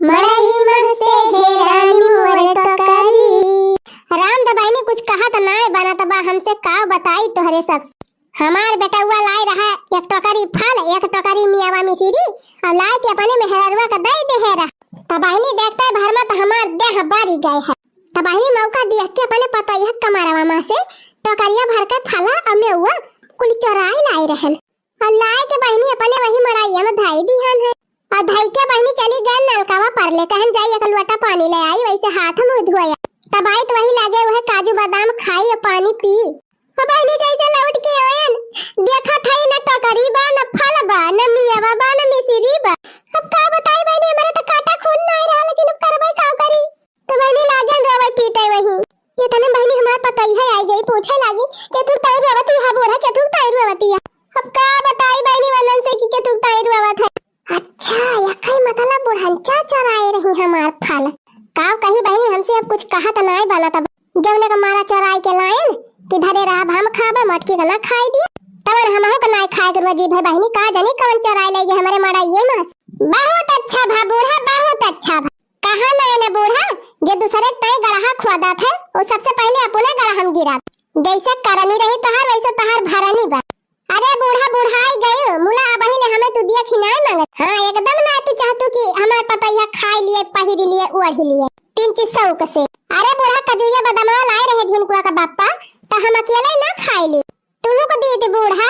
मड़ई मह से हे रानी मोर टोकरी। राम दबाई कुछ कहा तो नाय बना तबा हमसे का बताई तोहरे सब हमार बेटा हुआ लाई रहा एक टोकरी फल एक टोकरी मियावा मिश्री और लाई के अपने मेहरवा का दे देहरा तबाही देखता भर में तो हमार देह बारी गए है तबाही मौका देख के अपने पता यह कमारवा मां से टोकरिया भर के फला और मेवा कुल चोराई लाई रहन और लाई के बहनी अपने वही मड़ाइया में धाई दिहन है और धाई के बहनी चली गए नलकावा पर ले कहन जाई एक लोटा पानी ले आई वैसे हाथ मुंह धोया तबाही तो वही लगे वह काजू बादाम खाई और पानी पी बहनी जैसे लौट के आयन देखा था न टोकरी बा न फल बा न मियावा बा न मिश्री बा। अब का बताई बहनी हमारे तो काटा खून नहीं रहा लेकिन अब करबै का करी तो बहनी लागन रोवे पीटे वही ये तने बहनी हमार पता ही आई गई पूछे लागी के तू ताई रोवती है बोरा के तू ताई रोवती है। अब का बताई बहनी वलन से कि के तू ताई रोवत है। अच्छा यखई मतलब बुढ़ंचा चराए रही हमार फल का कही बहनी हमसे अब कुछ कहा तो नहीं बना तब जवने का मारा चराई के लायन कि धरे रहा हम खाबा मटकी का ना खाई दिया तवन हमहु का ना खाए के रोजी भाई बहनी का जानी कौन चराई लेगी हमारे मारा ये मास। बहुत अच्छा भा बूढ़ा बहुत अच्छा भा कहा ना ने बूढ़ा जो दूसरे तय गड़हा खुदा था वो सबसे पहले अपने गड़ा हम गिरा जैसे करनी रही तहार वैसे तहार भरनी बा। अरे बूढ़ा बुढ़ाई गयो मुला बही ने हमें तू दिया खिनाए मांगत हां एकदम ना तू चाहतू कि हमार पापा यह खाई लिए पहिरी लिए ओढ़ी लिए 3 चीज शौक से। अरे बूढ़ा कजुया बदाम लाए रहे झिनकुआ का बापा तो हम अकेले ना खाई ले तू को दे दे बूढ़ा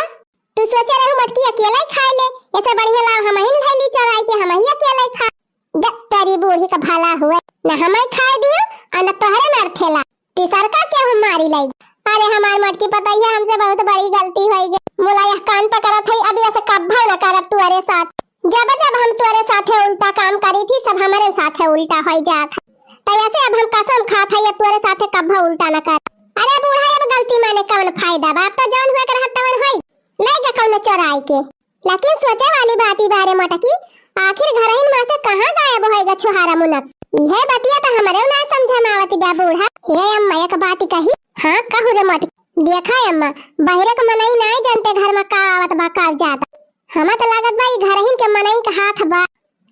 तू सोचे रहे मटकी अकेले खा ले ऐसे बढ़िया लाव हम ही धैली चराई के हम ही अकेले खा जब तेरी बूढ़ी का भला हुए न हमें खाए दियो और न तोहरे नर ठेला तीसर का क्या हम मारी लाई। अरे हमार मटकी पतैया हमसे बहुत बड़ी गलती हो गई। मुला यह कान पकड़त है अब ऐसे कब्बा न करब तुअरे साथ। जब जब हम तुअरे साथे उल्टा काम करी थी सब हमारे साथे उल्टा हो जात है। तो ऐसे अब हम कसम खात है ये तुअरे साथे कब्बा उल्टा न कर। अरे बूढ़ा अब गलती माने कौन फायदा बाप तो जान हुआ कर हटवन होई नहीं के कौन चोराई के। लेकिन सोचे वाली बात ही बारे मटकी आखिर घरहीन मां से कहां गायब होएगा छुहारा मुनक। यह बतिया तो हमरे ना समझ में आवत बा बूढ़ा। हे अम्मा एक बात कही। हां कहू रे मटकी। देखा अम्मा बहरे के मनई नहीं जानते घर में का आवत बा का जाता। हमें तो लागत बा घरहीन के मनई के हाथ बा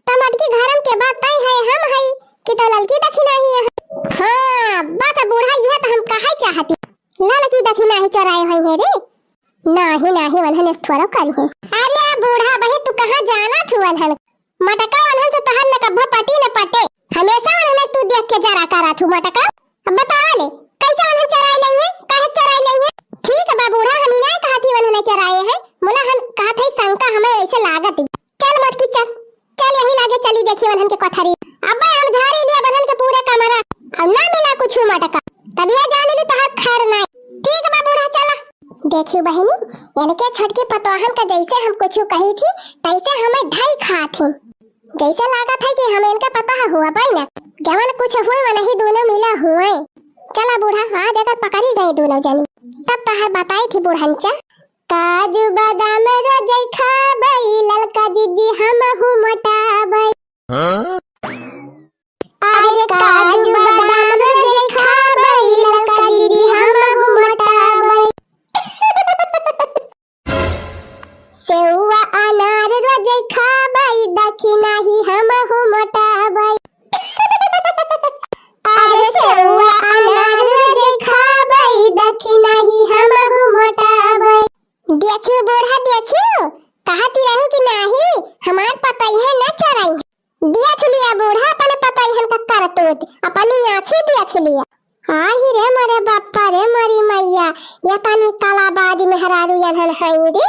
तो मटकी घरम के बात तय है हम है कि तो ललकी दखिना ही है। हां बस बूढ़ा यह तो हम कहे चाहती ललकी दखिना ही चराए होई है रे। नाही नाही वनहन थोड़ा करी है। अरे बूढ़ा बही तू कहां जाना थू वनहन मटका वनहन से तहन न कब्बो पटी न पटे हमेशा वनहन तू देख के जरा करा थू मटका। अब बताओ ले कैसे वनहन चराई लई है काहे चराई लई है। ठीक है बा बूढ़ा हम नहीं कहती वनहन चराए है मुला हम कहत है शंका हमें ऐसे लागत। चल मटकी चल चल यही लागे चली देखी वनहन के कोठरी। अब हम झाड़ी लिया वनहन के पूरे कमरा अब ना मिला कुछ मटका तब ये जाने ली तो हाथ खैर नहीं। ठीक बा बूढ़ा चला। देखियो बहनी यानी क्या छटके पतवाहन का जैसे हम कुछ कही थी तैसे हमें ढाई खा थी। जैसे लगा था कि हमें इनका पता हुआ भाई ना जवन कुछ हुए वो नहीं दोनों मिला हुए। चला बूढ़ा आज अगर पकड़ी गए दोनों जनी तब तहार बताई थी बूढ़ंचा काजू बादाम रोजे खाबई ललका जीजी हम हूँ मोटाबई। अरे काजू बादाम रोजे खाबई ललका जीजी हम हूँ मोटाबई। सेवा अनार रोजे खाबई दखिना ही हम हूँ मोटाबई। अरे सेवा अनार रोजे खाबई दखिना ही हम हूँ मोटाबई। देखियो बूढ़ा देखियो कहती रहूं कि नहीं हमार पतई है न चराई है। देख लिया बूढ़ा अपने पतई हम का करतूत अपनी आंखें देख लिया। आई रे मरे बापा रे मरी मैया ये तनी कालाबाज मेहरारू यहन हई रे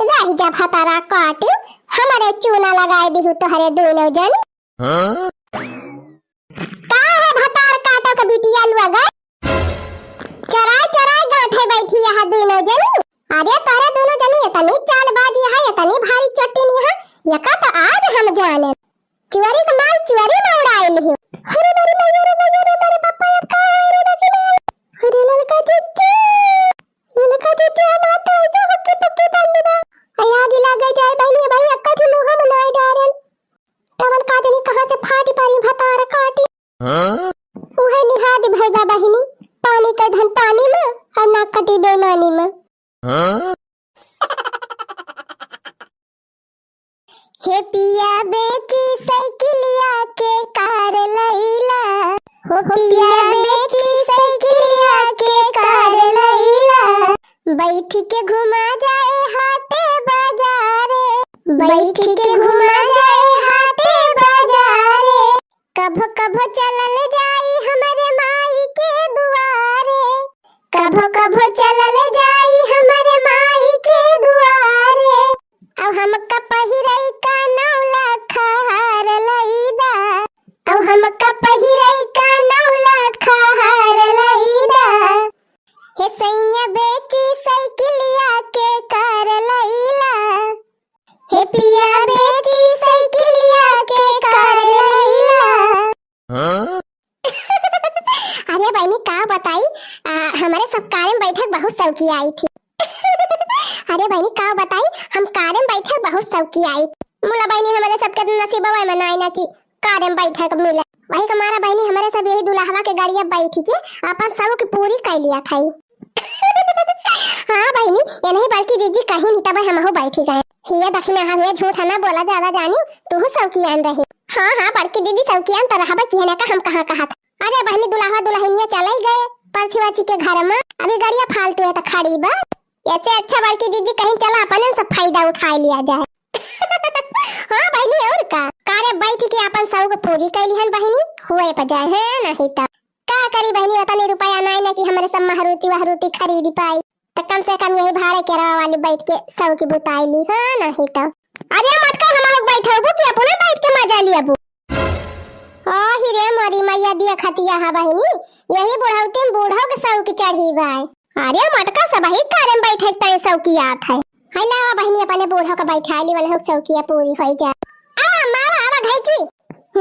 रही जब हतारा काटी हमारे चूना लगाए दिहु तोहरे दोनों जनी। का है भतार काटो के बिटिया लुआ गए चराई चराई गांठे बैठी यहाँ दोनों जनी। अरे तारे दोनों जनी इतनी चालबाजी है इतनी भारी चट्टनी है ये का तो आज हम जाने चुरी का माल चुरी में उड़ाए लियो। अरे मेरी मैया रे मेरे पापा ये का है रे देखना। अरे ललका चुच्चा माता है जो हक्के पक्के डाल देना आगे लग जाए बहनी भाई अक्का की मुंह में नहीं डालन तवन काटनी कहां से फाटी पारी भतार काटी। उहे निहाद भाई बा बहनी पानी का धन पानी में और ना कटी बेईमानी में। हे पिया बेची साइकिलिया के कार लैला हो पिया बेची साइकिलिया के कार लैला बैठ के घुमा जाए हाटे बाजारे बैठ के घुमा जाए हाटे बाजारे कभो कभो चलल जाई हमारे माई के दुआरे कभो कभो चलल जाई हमारे माई के दुआरे। अब हम पहिरई का 9 लाख हार लईदा अब हम पहिरई का 9 लाख हार लईदा। हे सैया बेची साइकिलिया के कार लईला हे पिया बेची साइकिलिया के कार लईला। अरे बहनी का बताई हमारे सब कार में बैठक बहुत सौकी आई थी। अरे बहनी का बताई हम कार में बैठक बहुत सौकी आई मुला बहनी हमारे सबके नसीब में नहीं ना कि कार में बैठक मिले वही हमारा बहनी हमारे सब यही दुल्हवा के गाड़िया बैठी के अपन सब की पूरी कर लिया था। हाँ बहनी ये नहीं बल्कि जीजी कहीं नहीं तब हम हो बैठी गए ये दखिना हम ये झूठ ना बोला ज्यादा जानी तू सौकी आन रही। हाँ बल्कि जीजी सौकी आन तो रहबा की है का हम कहां कहा था। अरे बहनी दुल्हा दुल्हनिया चले गए परछिवाची के घर में अभी गाड़िया फालतू है तो खड़ी बा ऐसे अच्छा बल्कि जीजी कहीं चला अपन सब फायदा उठा लिया जाए। हाँ बहनी और का कारे बैठ के अपन सब को पूरी कर लिहन बहनी हुए पर जाए है नहीं तो का करी बहनी उतने रुपया नहीं ना कि हमारे सब मारुति खरीदी पाई तो कम से कम यही भाड़े के रवा वाली बैठ के सब की बुताई ली। हाँ नहीं तो अरे मत कर हम लोग बैठे हो कि अपने बैठ के मजा लिया बू। आही रे मोरी मैया दिया खतिया हा बहिनी, यही बुढ़ाउती बूढ़ो के सौ की चढ़ी बाय। अरे मटका सब ही कारम बैठे तय सौ की आत है। हाय लावा बहिनी अपने बूढ़ो का बैठाली वाला सौ की पूरी हो जाए। आ मावा आवा घैची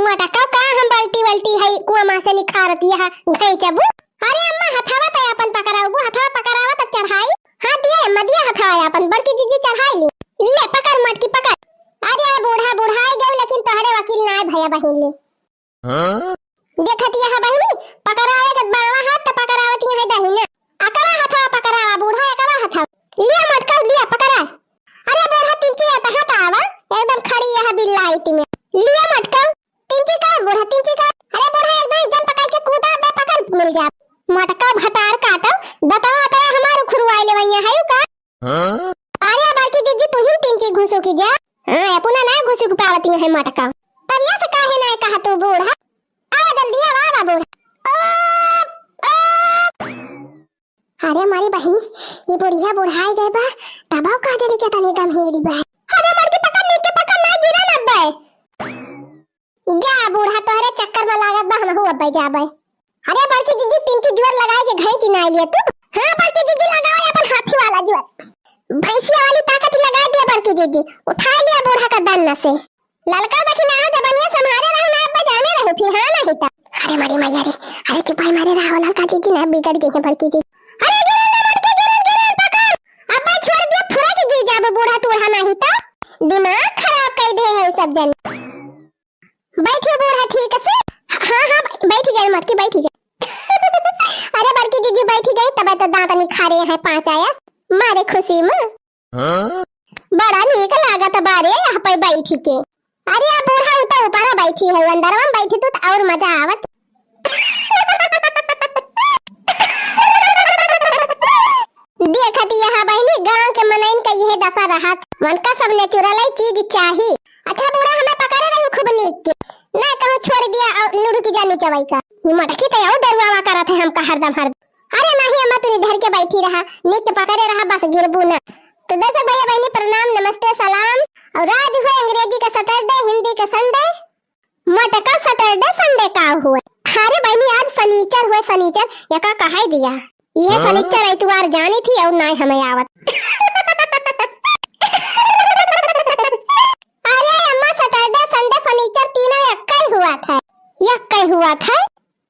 मटका का हम बाल्टी बाल्टी है कुआ मां से निखारती है घैचबू। अरे अम्मा हथावा तो अपन पकड़ाऊ, हथावा पकड़ावा तो चढ़ाई। हां दिया मदिया हथावा अपन बड़की दीदी चढ़ाई ले पकड़ मटकी पकड़। अरे बूढ़ा बुढ़ाई गए लेकिन तोहरे वकील ना भैया बहिन ले। देखती है बहिनी पकड़ावे के बावा हाथ तो पकड़ावती है दहिना। अकरा हथवा पकड़ावा बूढ़ा अकरा हथवा लिया मटका लिया पकड़ा। अरे बूढ़ा तिंची आता हटावा एकदम खड़ी है बिल्लाइट में। लिया मटका तिंची का बूढ़ा तिंची का। अरे बूढ़ा एकदम जब पकड़ के कूदा बे पकड़ मिल जा। मटका भतार काटो बताओ अकरा हमारे खुरवाई लेवैया है का। अरे बाकी दीदी तू ही तिंची घुसो की जा। हां अपना ना घुसो की पावती है मटका। तब ये से काहे ना कहा तू बूढ़ा आ जल्दी आ बूढ़ा। अरे मारी बहनी ये बुढ़िया बुढ़ाई गए बा तबाव कह दे क्या तने गंभीरी बा। अरे मर के पकड़ ना गिरा ना बे जा बूढ़ा तोहरे चक्कर में लागत बा हम हो अब जाबे। अरे बड़की दीदी तिंची जोर लगाए के घई चिना लिए तू। हां बड़की दीदी लगाओ अपन हाथी वाला जोर भैंसिया वाली ताकत लगा दे बड़की दीदी उठा लिया बूढ़ा का दन्ना से। ललका देखी ना जबनिया संभाले रहो ना अब जाने रहो फिर हां नहीं ता। अरे मारी मैया रे अरे चुपाई मारे रहो ललका दीदी ना बिगड़ गई है बड़की दीदी। अरे गिरन पकड़ अब छोड़ दे फुरा के गिर जाबे बूढ़ा तू हां नहीं ता। दिमाग खराब कर दे है सब जन। बैठो बूढ़ा ठीक से। हां बैठ गए मटकी बैठ गए। अरे बड़की दीदी बैठ गई तब तो दांत निखारे हैं पांच आया मारे खुशी में। बड़ा नीक लागत बारे यहाँ पे बैठी के। अरे आ बूढ़ा उता ऊपर बैठी है अंदर में बैठी तो और मजा आवत। देखती यहाँ बहनी गांव के मनइन का यह दशा रहा मन का सब नेचुरल चीज चाहिए। अच्छा बूढ़ा हमें पकड़े रही खूब नीक के ना कहूँ छोड़ दिया और लुढ़ की जानी चवाई का मटकी तो और डरवावा करत है हमका हरदम। अरे नहीं अम्मा तू इधर के बैठी रहा नीक पकड़े रहा बस गिरबू ना। तो दर्शक भैया बहनी प्रणाम नमस्ते सलाम। और आज हुआ अंग्रेजी का सैटरडे हिंदी का संडे मटका सैटरडे संडे का हुआ। अरे बहनी आज शनिचर हुआ शनिचर यका कहा दिया ये शनिचर इतवार जानी थी और ना हमें आवत। अरे अम्मा सैटरडे संडे फर्नीचर तीनों यक्का हुआ था।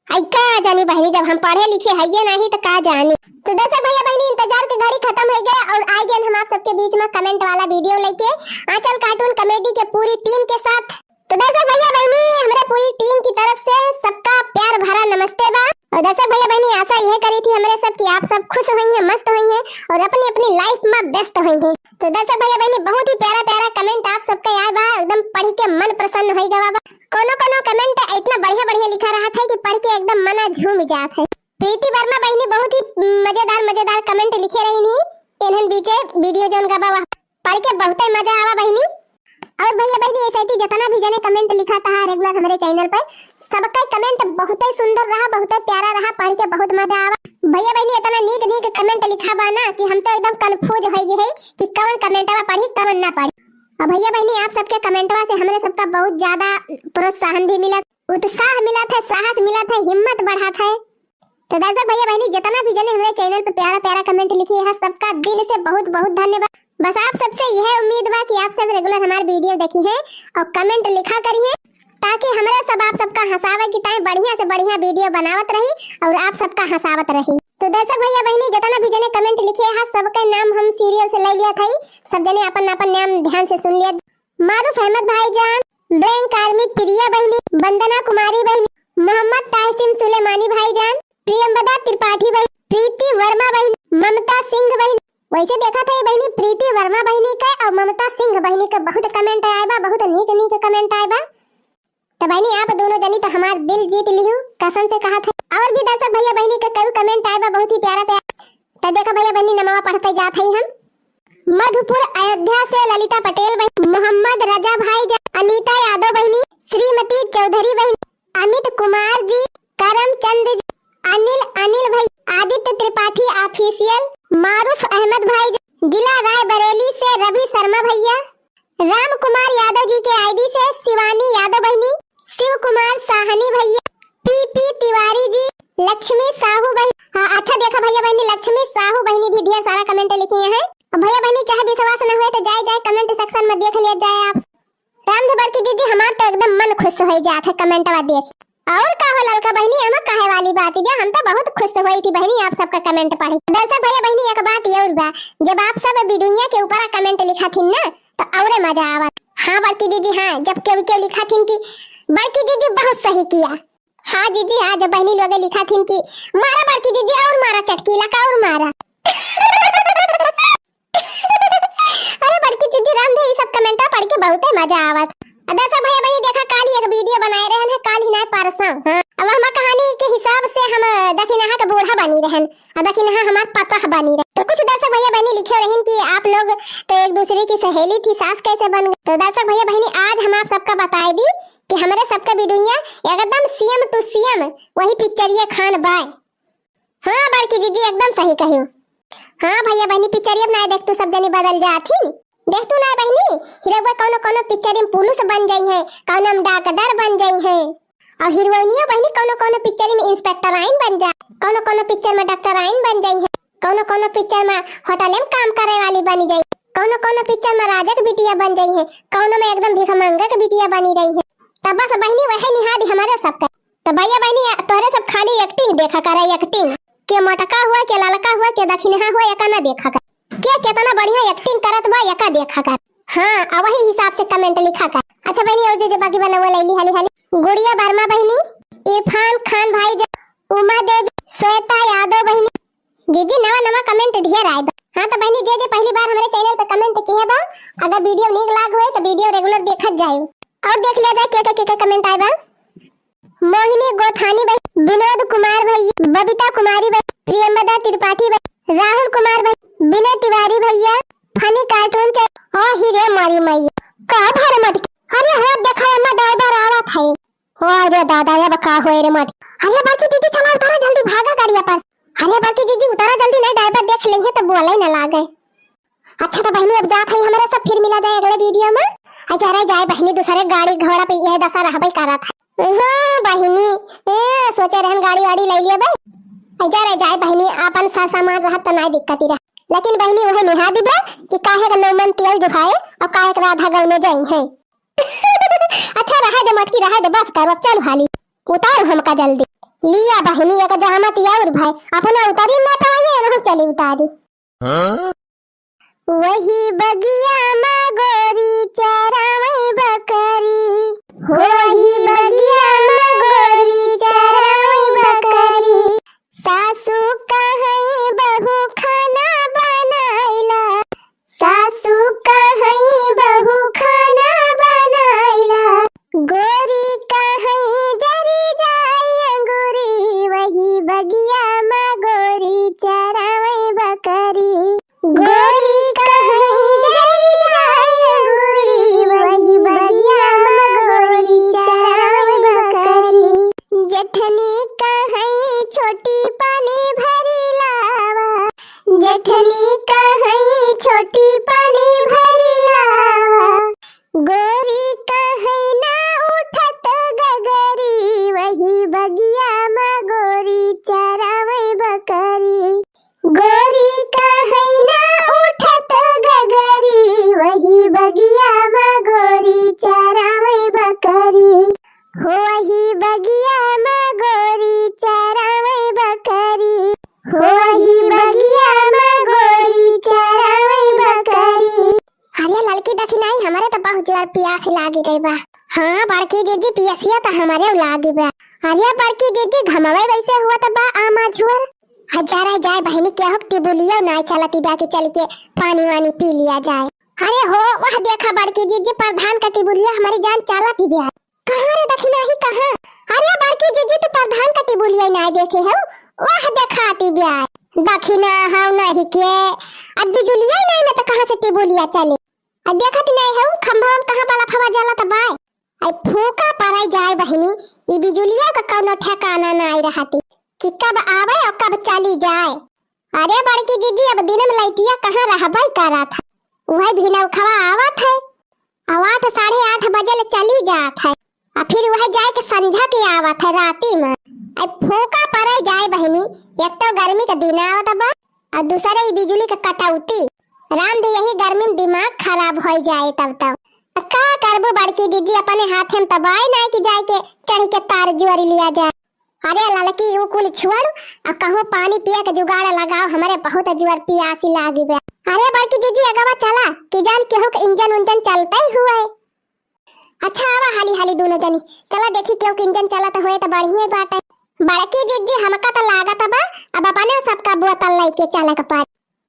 आई का जानी बहनी जब हम पढ़े लिखे है ये नहीं तो का जानी। तो दर्शक भैया बहनी इंतजार की घड़ी खत्म हो गया और आ गए हम आप सबके बीच में कमेंट वाला वीडियो लेके आंचल कार्टून कॉमेडी के पूरी टीम के साथ। तो दर्शक भैया बहनी हमारे पूरी टीम की तरफ से सबका प्यार भरा नमस्ते बा। और दर्शक भैया बहनी आशा यह करी थी हमारे सब की आप सब खुश हुई हैं मस्त हुई हैं और अपनी अपनी लाइफ में व्यस्त हुई हैं। तो दर्शक भैया बहनी बहुत ही प्यारा प्यारा कमेंट आप सबका याद बा एकदम पढ़ के मन प्रसन्न हो गया बा। कोनो कमेंट इतना बढ़िया बढ़िया लिखा रहा था कि पढ़ के एकदम मना झूम जात है। प्रीति वर्मा बहनी बहुत ही मजेदार कमेंट लिखे रही थी इन्हन बीचे वीडियो जोन का बा पढ़ के बहुत ही मजा आवा बहनी। और भैया बहनी ऐसे ही जितना भी जने कमेंट लिखा था रेगुलर हमारे चैनल पर सबका कमेंट बहुत ही सुंदर रहा बहुत ही प्यारा रहा पढ़ के बहुत मजा आवा। भैया बहनी इतना नीक कमेंट लिखा बा ना कि हम तो एकदम कंफ्यूज हो गए है कि कौन कमेंटवा पढ़ी कौन ना पढ़ी। और भैया बहनी आप सबके कमेंटवा से हमारे सबका बहुत ज्यादा प्रोत्साहन भी मिला उत्साह मिला था साहस मिला था हिम्मत बढ़ा था। तो दर्शक भैया बहनी जितना भी जने हमारे चैनल पे प्यारा प्यारा कमेंट लिखे है सबका दिल से बहुत बहुत धन्यवाद। बस आप सबसे यह उम्मीद बा कि आप सब रेगुलर हमारे वीडियो देखी है और कमेंट लिखा करिए ताकि हमारे सब आप सबका हंसावे की टाइम बढ़िया से बढ़िया वीडियो बनावत रही और आप सबका हंसावत रही। तो दर्शक भैया बहनी जितना भी जने कमेंट लिखे है सबका नाम हम सीरियल से ले लिया था सब जने अपन नाम ध्यान से सुन लिया। मारूफ अहमद भाईजान, बैंक आर्मी प्रिया बहनी, वंदना कुमारी बहनी, मोहम्मद ताहसीम सुलेमानी भाईजान, प्रियंवदा त्रिपाठी बहनी, प्रीति वर्मा बहनी, ममता सिंह बहनी। वैसे देखा था ये बहनी प्रीति वर्मा बहनी का और ममता सिंह बहनी का बहुत कमेंट आया बा बहुत नीक कमेंट आया बा। तो बहनी आप दोनों जनी तो हमारा दिल जीत लियो कसम से कहा था। और भी दर्शक भैया बहनी का कई कमेंट आया बा बहुत ही प्यारा प्यारा। तो देखा भैया बहनी नमवा पढ़ते जात है हम। मधुपुर अयोध्या से ललिता पटेल बहनी, मोहम्मद रजा भाई, अनीता यादव बहनी, श्रीमती चौधरी बहनी, अमित कुमार जी, करमचंद जी, अनिल भाई, आदित्य त्रिपाठी ऑफिशियल, मारूफ अहमद भाई, जिला राय बरेली से रवि शर्मा भैया, राम कुमार यादव जी के आईडी से शिवानी यादव बहनी, शिव कुमार साहनी भैया, किए हैं। भैया बहनी चाहे विश्वास न हुए तो जाए कमेंट सेक्शन में देख लिया जाए आप। रामदेव बड़की दीदी हमार तो एकदम मन खुश हो जात है कमेंटवा देख। और का हो ललका बहनी हम कहे वाली बात है, हम तो बहुत खुश हुई थी बहनी आप सबका कमेंट पढ़ी। दरअसल भैया बहनी एक बात ये और बा, जब आप सब वीडियो के ऊपर कमेंट लिखा थी ना तो और मजा आवत। हाँ बड़की दीदी हाँ, जब क्यों लिखा थी कि बड़की दीदी बहुत सही किया। हाँ दीदी हाँ, जब बहनी लोग लिखा थी कि मारा बड़की दीदी और मारा चटकीला का और मारा। अरे बड़की दीदी रामदेव ये सब कमेंट पढ़ के बहुत मजा आवत। दरअसल भैया बहनी देखा काल एक वीडियो बनाए रहन है, काल ही ना परसों। हाँ अब हम कहानी के हिसाब से हम दखिनहा का बूढ़ा बनी रहन और दखिनहा हमार पता बनी रहे। तो कुछ दर्शक भैया बहनी लिखे रहन कि आप लोग तो एक दूसरे की सहेली थी, सास कैसे बन गई। तो दर्शक भैया बहनी आज हम आप सबका बताए दी कि हमारे सबका वीडियो एकदम सीएम टू सीएम वही पिक्चरिया खान बाय। हाँ बड़की दीदी एकदम सही कही। हाँ भैया बहनी पिक्चरिया ना देख तू सब जनी बदल जाती। देख तू ना बहनी हीरो कोनो कोनो पिक्चर में पुलिस बन जाई है, कोनो में डाकटर बन जाई है और हीरोइनिया बहनी कोनो कोनो पिक्चर में इंस्पेक्टर आइन बन जा, कोनो कोनो पिक्चर में डॉक्टर आइन बन जाई है, कोनो कोनो पिक्चर में होटल में काम करे वाली बन जाई, कोनो कोनो पिक्चर में राजा की बिटिया बन जाई है, कोनो में एकदम भिखमंगा की बिटिया बनी रही है। तब बस बहनी वही निहाद हमारे सबका। तो भैया बहनी तोरे सब खाली एक्टिंग देखा करे, एक्टिंग के मोटका हुआ के ललका हुआ के दखिनहा हुआ एका ना देखा कर, क्या कितना बढ़िया एक्टिंग करत बा एका देखा कर। हाँ अब वही हिसाब से कमेंट लिखा कर। अच्छा बहनी और जो बाकी बना हुआ लैली हाली हाली गुड़िया वर्मा बहनी, इरफान खान भाई, उमा देवी, श्वेता यादव बहनी, दीदी नवा नवा कमेंट ढेर आए बा। हाँ तो बहनी जे पहली बार हमारे चैनल पे कमेंट किए बा, अगर वीडियो नीक लाग होए तो वीडियो रेगुलर देखत जाए और देख लिया जाए क्या कमेंट आए बा। मोहिनी गोथानी भाई, विनोद कुमार भाई, बबीता कुमारी भाई, प्रियंवदा त्रिपाठी भाई, राहुल कुमार भाई, विनय तिवारी भैया, फनी कार्टून और हीरे मारी मैया का भर मत। अरे हो देखा अम्मा ड्राइवर आवत है। हो अरे दादा ये बका होए रे मत। अरे बाकी दीदी चला उतारा जल्दी भागा गाड़िया पर। अरे बाकी दीदी उतारा जल्दी नहीं ड्राइवर देख लेंगे तो बोले ना लागे। अच्छा तो बहनी अब जात है हमारे सब फिर मिला जाए अगले वीडियो में। अच्छा रे जाए बहनी दूसरे गाड़ी घोड़ा पे यह दशा रहबे करा था। हां बहनी सोचे रहन गाड़ी वाड़ी ले लिए भाई। अच्छा रे जाए बहनी अपन सामान रहत तो नहीं दिक्कत ही रह, लेकिन बहनी वह निहा दिबे कि काहे का नौमन तेल जुखाए और काहे का राधा गौने जाई है। अच्छा रहा दे मटकी रहा दे बस कर चल हाली उतार हमका जल्दी लिया बहनी एक जहामत और भाई अपना उतारी ना पाए ना चली उतारी। वही बगिया में गोरी चरावे बकरी, वही बगिया में गोरी चरावे बकरी, सासू कहे बहू खाना बनाइला, सासू कहे बहू खाना बनाइला, गोरी कहे जरी जाए अंगूरी, वही बगिया में गोरी चरावे बकरी, गोरी कहे जरी जाए अंगूरी, वही बगिया में गोरी चरावे बकरी, जेठनी कहे छोटी पानी भरी लावा, जेठनी कहे छोटी पानी भरी लावा, गोरी कहे ना उठत गगरी, वही बगिया में गोरी चरावे बकरी, गोरी कहे ना उठत गगरी, वही बगिया में गोरी चरावे बकरी, वही बगिया में गोरी चरावे बकरी, वही बगिया में गोरी चरावे बकरी। अरे लड़की दखिनाई हमारे तो बहुत जोर प्यास लागी गई बा। हाँ बड़की दीदी पियसिया तो हमारे लागी बा। अरे बड़की दीदी घमवे वैसे हुआ तो बा आमा झुअल। हजार जाए बहनी क्या हो टिबुलिया ना चलती बा के चल के पानी वानी पी लिया जाए। अरे हो वह देखा बड़की दीदी प्रधान का टिबुलिया हमारी जान चलती बा। कहाँ रे दखिना ही कहाँ? अरे बड़की दीदी तो प्रधान का टिबुलिया ना देखे हो वह दिखाती बा। दखिना हाउ नहीं के अब बिजुलिया नहीं में तो कहाँ से टिबुलिया चले। अब देखत नहीं है खंभा में कहाँ वाला फवा जाला तो बाय आई फूका पराई जाए बहनी ये बिजुलिया का कोनो ठिकाना नहीं रहती कि कब आवे और कब चली जाए। अरे बड़की दीदी अब दिन में लाइटिया कहाँ रहबई करा था वही भी नौखवा आवत है 8 साढ़े 8 बजे ले चली जात है और फिर वह जाए के संझा के आवत है राती में। आई फूका पराई जाए बहनी एक तो गर्मी का दिन आवत बा और दूसरा ये बिजली का कटौती राम दे यही गर्मी में दिमाग खराब हो जाए तब का करबो बड़की दीदी अपने हाथ में तबाई ना कि जाए के चढ़ के तार जुआरी लिया जाए। अरे ललकी यू कुल छुआड़ अब कहो पानी पिया के जुगाड़ लगाओ हमारे बहुत जुआर पियासी लागी बे। अरे बड़की दीदी अगवा चला कि जान केहू के इंजन उंजन चलता ही हुआ है। अच्छा आवा हाली हाली दोनों जनी चला देखी केहू के इंजन चलत होए तो बढ़िया बात है। बड़की दीदी हमका तो लागत बा अब अपने सबका बोतल लेके चले के पार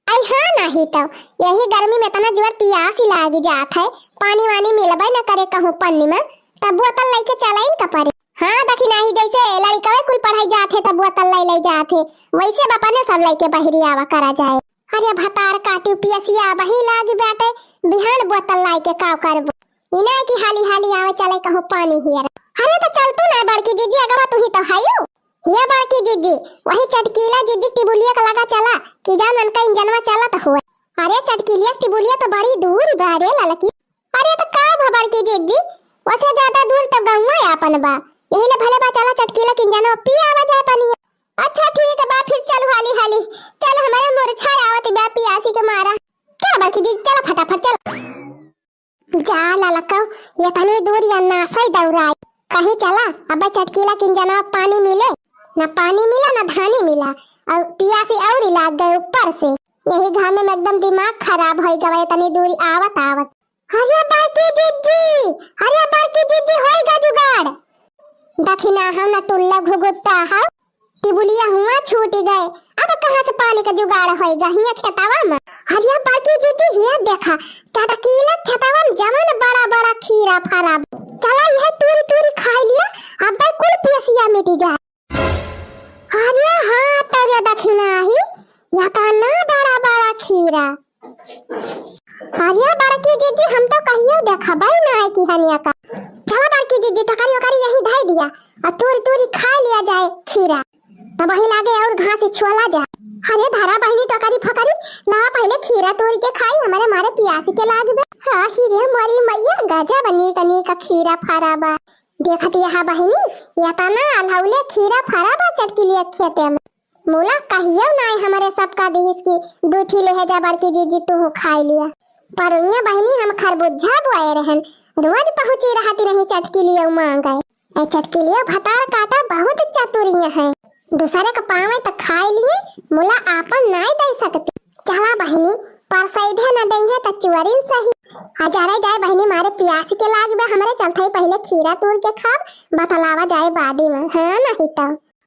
आई। हाँ नहीं तो यही गर्मी में तना जुआर पियासी लागी जात है पानी वानी मिलबे न करे कहूं पन्नी में तब बोतल लेके चलाइन का पारे। हाँ देखी नहीं जैसे लड़का कुल पढ़ाई जाते तब बोतल ले जाते वैसे बापा ने सब लेके बहरी आवा करा जाए। अरे भतार काटी पियसिया बही लागी बाटे बिहान बोतल लाई के काव करबो इना की हाली हाली आवे चले कहूं पानी हियर। अरे तो चल तू ना बड़की दीदी अगवा तू ही तो हायो ये बड़की दीदी वही चटकीला दीदी टिबुलिया का लगा चला कि जान उनका इंजनवा चला तो हुआ। अरे चटकीलिया टिबुलिया तो बड़ी दूर बा रे ललकी। अरे तो का भा बड़की दीदी वैसे ज्यादा दूर तो गंगा अपन बा यही ले भले बा चला चटकीला के इंजनवा पी आवा जाए पानी। अच्छा ठीक है बा फिर चल हाली हाली चल हमारे मुरछा आवत बा पियासी के मारा। क्या बड़की दीदी चला फटाफट चल जा ललका ये तनी दूर या ना सही दौड़ाई कहीं चला अब चटकीला के इंजनवा पानी मिले ना पानी मिला ना धानी मिला और पियासी और लाग गए ऊपर से यही घामे में एकदम दिमाग खराब हो गए तनी दूरी आवत आवत। अरे बड़की दीदी होएगा जुगाड़ दखिना हम ना टुल्ला घुगुत्ता हा टिबुलिया हुआ छूट गए अब कहां से पानी का जुगाड़ होएगा हिया खेतावा में। अरे बड़की दीदी हिया देखा चटकीला खेतावा में जमन बड़ा बड़ा खीरा फरा चला यह तूरी तूरी खा लिया अब कुल पियसिया मिट जाए। अरे हाँ तेरे दखिना ही या ना बड़ा बड़ा खीरा। अरे बड़की दीदी हम तो कहियो देखा भाई ना है कि हनिया का चला बड़की दीदी टकारी वकारी यही धाई दिया और तूरी तूरी खा लिया जाए खीरा तो वही लागे और घास से छुआ जाए। अरे धारा बहनी टकारी फकारी ना पहले खीरा तोड़ के खाई हमारे मारे पियासी के लागे बे। हाँ हीरे मरी मैया गजा बनी कनी का खीरा फरा बा देखती यहाँ बहनी या तना अलहौले खीरा फरा बा चटकीलिया खेते में मोला कहियो ना हमारे सबका देश की दूठी ले जा बड़की दीदी तू खाई लिया पर उन्या बहनी हम खरबूजा बोए रहन रोज पहुंची रहती नहीं चटकीलिया मांग गए चटकीलिया भतार काटा बहुत चतुरिया है दूसरे का पावे तक खाई लिए मोला आपन नहीं दे सकती। चला बहनी पर सीधे न दई है त चुअरिन सही हजारे जाए बहनी मारे पियासी के लाग बे हमारे चलते ही पहले खीरा तोड़ के खाब बतलावा जाए बादी में। हाँ नहीं तो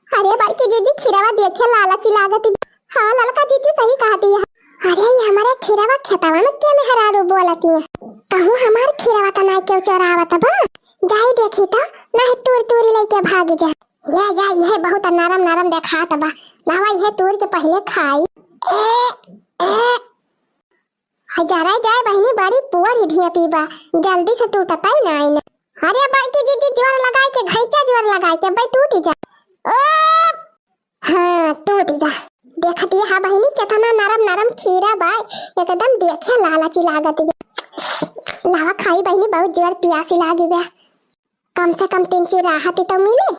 अरे बड़की दीदी खीरावा देखे लालची लागती। हाँ ललका दीदी सही कहती है। अरे ये हमारे खीरावा खेतावा में क्या मेहरारू बोलती है कहूँ हमारे खीरावा तो नहीं क्यों चोरावत बा जाई देखी तो नहीं तूर तूरी लेके भाग जा यह बहुत नरम नरम देखात बा लावा यह तोड़ के पहले खाई। हजारा जाए बहनी बड़ी पुअर हिडिया पीबा जल्दी से टूटता ही नहीं ना। अरे बड़की दीदी जोर लगाई के घैचा जोर लगाई के भाई टूटी जा। हाँ टूटी जा देखती है बहनी कितना नरम नरम खीरा बा एकदम देखे लालची लागत बे लावा खाई बहनी बहुत जोर पियासी लागी बे कम से कम 3 चीज राहत तो मिले।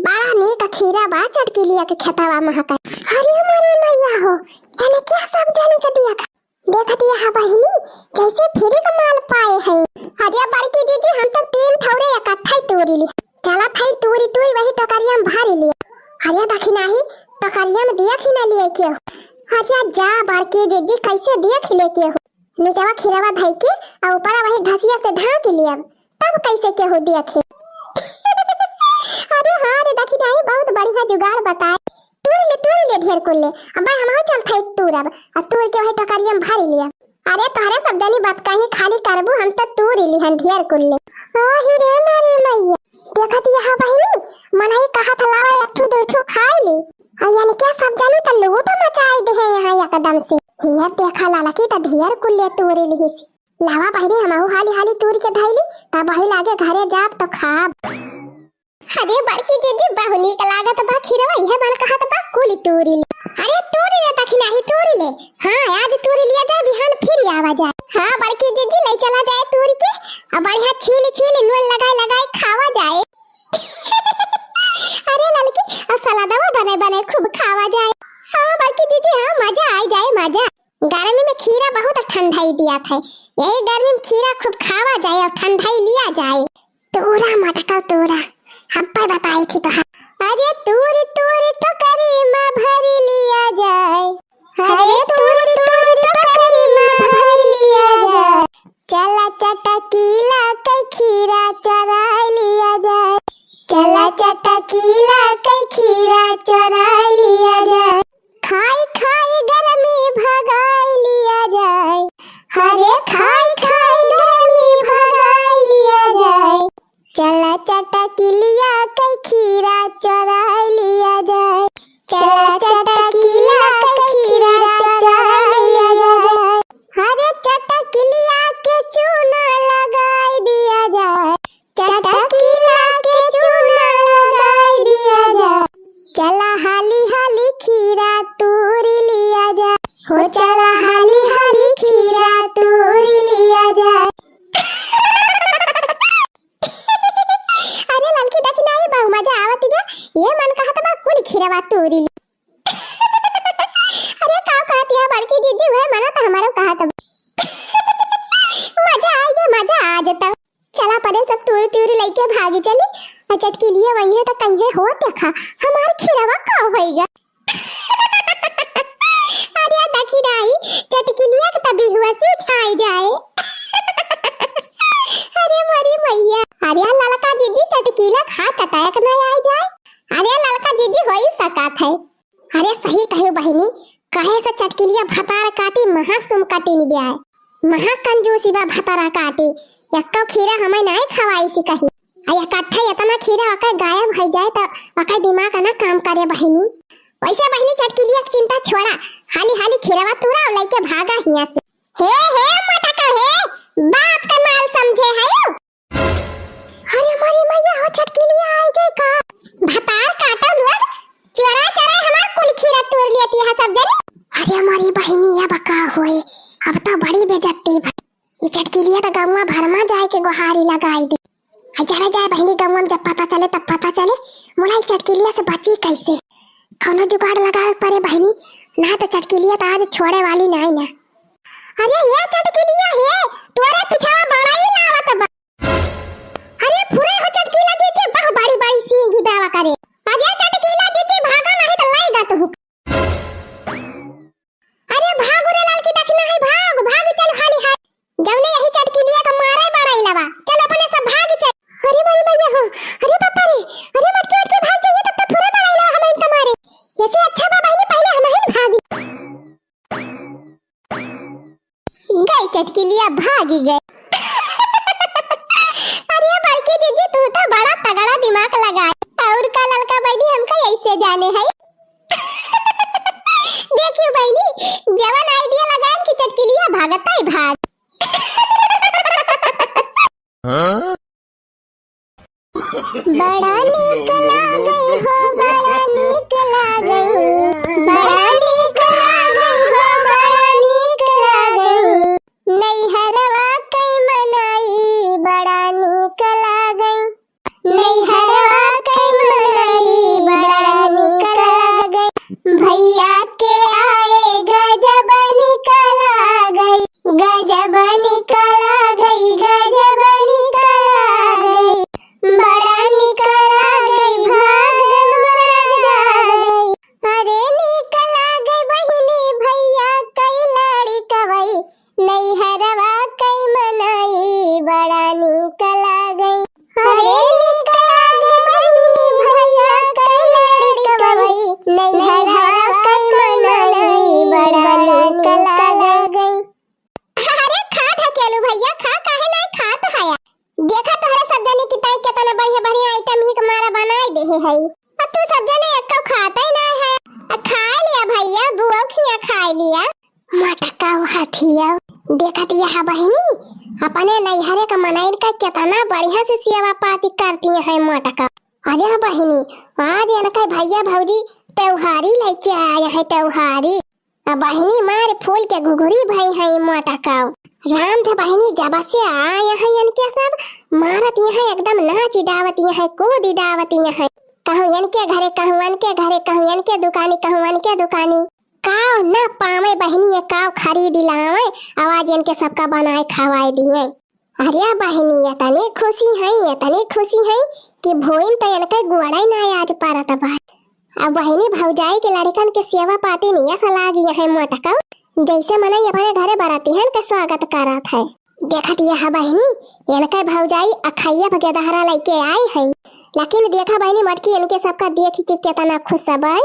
बड़ा नीक खीरा बा चटकीलिया के खेतावा महका। अरे हमारे मैया हो यानी क्या सब जाने का दिया था देखती है बहनी जैसे फ्री का माल पाए हैं। अरे बड़की दीदी हम तो 3 थौरे इकट्ठा तोड़ी ली चला थाई तूरी तूरी वही टोकरिया में भर लिया। अरे देखी नहीं टोकरिया में दिया खिना लिए क्यों। अरे जा बड़की दीदी कैसे दिया खिले के हो नीचवा खीरावा धई के और ऊपर वही घसिया से ढाक लिया तब कैसे के हो दिया खे। अरे हाँ रे देखी नहीं बहुत बढ़िया जुगाड़ बताए तूर ले ढेर कुल ले अब हम हो चल थाई तूरब और तूर के वही टोकरिया में भर लिया। अरे तोहरे सब जनी बात कहीं खाली करबू हम तो तूर ली हन ढेर कुल ले। ओही रे मारे मैया देखती है बहनी मनई कहा था लावा एक ठो 2 ठो खाई ली और यानी क्या सब जनी तो लूट मचाई दे है यहाँ एकदम से हियर देखा लाला की तो ढेर कुल ले तूर ली लावा बहनी हम हाली हाली तूर के धइली तब वही लागे घरे जाब तो खाब। अरे बड़की दीदी बहुनी का लागत बा खीरवा यह मन कहा तो बा कुली तूरी ले। अरे तूरी ले तक नहीं तूरी ले। हाँ आज तूरी लिया जाए बिहान फिर आवा जाए। हाँ बड़की दीदी ले चला जाए तूरी के अब बढ़िया छील नून लगाए खावा जाए। अरे लड़की अब सलादवा बने खूब खावा जाए। बल्कि दीदी हाँ मजा आ जाए मजा। गर्मी में खीरा बहुत ठंडाई दिया था, यही गर्मी में खीरा खूब खावा जाए और ठंडाई लिया जाए। तोरा मटका तोरा हम पर बताई थी तो अरे तूरी तूरी तो करीमा भर लिया जाए, अरे तूरी तूरी तो करीमा भर लिया जाए, चला चटकीला कई खीरा चरा लिया जाए, चला चटकीला कई खीरा चरा लिया जाए, खाई खाई गर्मी भगाई लिया जाए, अरे खाई खाई गर्मी भगाई लिया जाए, चला चटकीलिया कई खीरा चरा लिया जाए, चला चटकीला कई खीरा चरा लिया जाए, अरे चटकीलिया के चूना लगाई दिया जाए, चटकीला के चूना लगाई दिया जाए, चला हाली हाली खीरा तूरी लिया जाए, हो चला हाली हाली खीरा तूरी लिया जाए। अरे लड़की देखी नहीं बहु मजा आवत बा, ये मन कहत बा कुल खीरवा तूरी ली। अरे का कहती है बड़की जीजी है मना तो हमारा कहत बा। मजा आएगा मजा आ जाता। चला परे सब तूरी तूरी लेके भागी चली और चटकी लिए वही है तो कहीं हो देखा हमार खीरवा का होएगा। अरे देखी नहीं चटकी लिया के तभी हुआ से छाई जाए। अरे मरी मैया, अरे लड़का जीजी चटकीला खा टटक न आ जाए, अरे लड़का जीजी हो ही सकत है। अरे सही कहो बहिनी, कहे से चटकीलिया भतार काटी महासुम काटी नि ब्याह, महा कंजूसी बा भतारा काटी, यक्का खीरा हमें नहीं खवाई सी कही, आ इकट्ठा इतना खीरा अकर गायब हो जाए तो अकर दिमाग ना काम करे बहिनी। वैसे बहिनी चटकीलिया की चिंता छोड़ा, हाली हाली खीरावा तूरा और लेके भागा हिया से। हे मटका हे बाप का माल समझे है यो। अरे मरी मैया हो चटकीलिया आई गई का, भतार काटा लोग चोरा चोरा हमार कुल खीरा तोड़ लेती है सब जने। अरे हमारी बहिनी ये बका होए, अब तो बड़ी बेइज्जती भाई। ये चटकीलिया तो गौवा भर में जाए के गुहारी लगाई दे, जरा जाए बहिनी गौवा में जब पता चले तब पता चले मुलाई चटकीलिया से बची कैसे। कौनो जुगाड़ लगाए परे बहिनी, ना तो चटकीलिया तो आज छोड़े वाली नहीं ना। अरे ये चटकीलिया है तोरे पिछावा बड़ा ही लावत बा। अरे पूरे हो चटकीला जीजी बहु बड़ी बड़ी सींगी दावा करे, अरे चटकीला जीजी भागा नहीं तो लाई दा तू। अरे भाग रे लड़की देखना है, भाग भाग चल हाली हाली, जवने यही चटकीलिया का मारे बड़ा ही लवा, चल अपने सब भाग चल। अरे मेरी मैया हो, अरे पापा रे, अरे मत क्यों के भाग जाइए तब तक पूरा बड़ा ही लवा हमें तुम्हारे, ऐसे अच्छा बाबा ने पहले हम ही भागी गई चटकीलिया भागी गए। अरे बड़की जीजी तू तो बड़ा तगड़ा दिमाग लगा, और का लड़का बहनी हमका ऐसे जाने है। देखियो बहनी जवान आइडिया लगान की चटकीलिया भागता ही भाग। बड़ा निकला गई हो, बड़ा निकला गई, बड़ा निकला गई हो, बड़ा निकला गई, नहीं हरवा कई मनाई, बड़ा निकला गई, नहीं हरवा कई मनाई, बड़ा निकला गई, भैया के आए गजब निकला गई, गजब निकला गई, गजब निकला गई, बड़ा निकला गई, भाग मर गई, अरे निकला गई बहिनी भैया कई लाड़ी कवई, नहीं हरवा कई मनाई, बड़ा निकला गई, अरे निकला गई बहिनी भैया कई लाड़ी कवई, नहीं हरवा कई मनाई, बड़ा निकला गई। अरे खा ढकेलू भैया खा, काहे नहीं खा तो हाया, देखा तोहरे सब जने की ताई केतना बढ़िया बढ़िया आइटम ही हमारा बनाई दे है, और तू सब जने एक खाता ही ना है, खा लिया भैया बुआ खिया खा लिया, मटका हाथिया देखा दिया है बहिनी, अपने नैहरे का मनाइन का केतना बढ़िया से सेवा पाती करती है मटका। अरे बहिनी आज इनका भैया भौजी त्योहारी लेके आया है, त्योहारी बहिनी मार फूल के घुघुरी भई है मटका, राम थे बहिनी जब से आए हैं इनके सब मारत यहाँ एकदम नाच डावत यहाँ कूद डावत यहाँ, कहूँ इनके घरे कहूँ इनके घरे कहूँ इनके दुकानी कहूँ इनके दुकानी, काव ना पावे बहनी काव खरीद लावे आवाज इनके सबका बनाए खवाए दिए। अरे बहनी इतनी खुशी है कि भोइन तो इनके गुआड़ा ही ना आज पारत बात। अब बहनी भौजाई के लड़कन के सेवा पाती नहीं ऐसा लागी है मोटका जैसे मने अपने घरे बराती है के स्वागत करत है। देखत यह बहनी इनके भौजाई अखैया भगेदहरा लेके आई है, लेकिन देखा बहनी मटकी इनके सबका देख के कितना खुश सब है।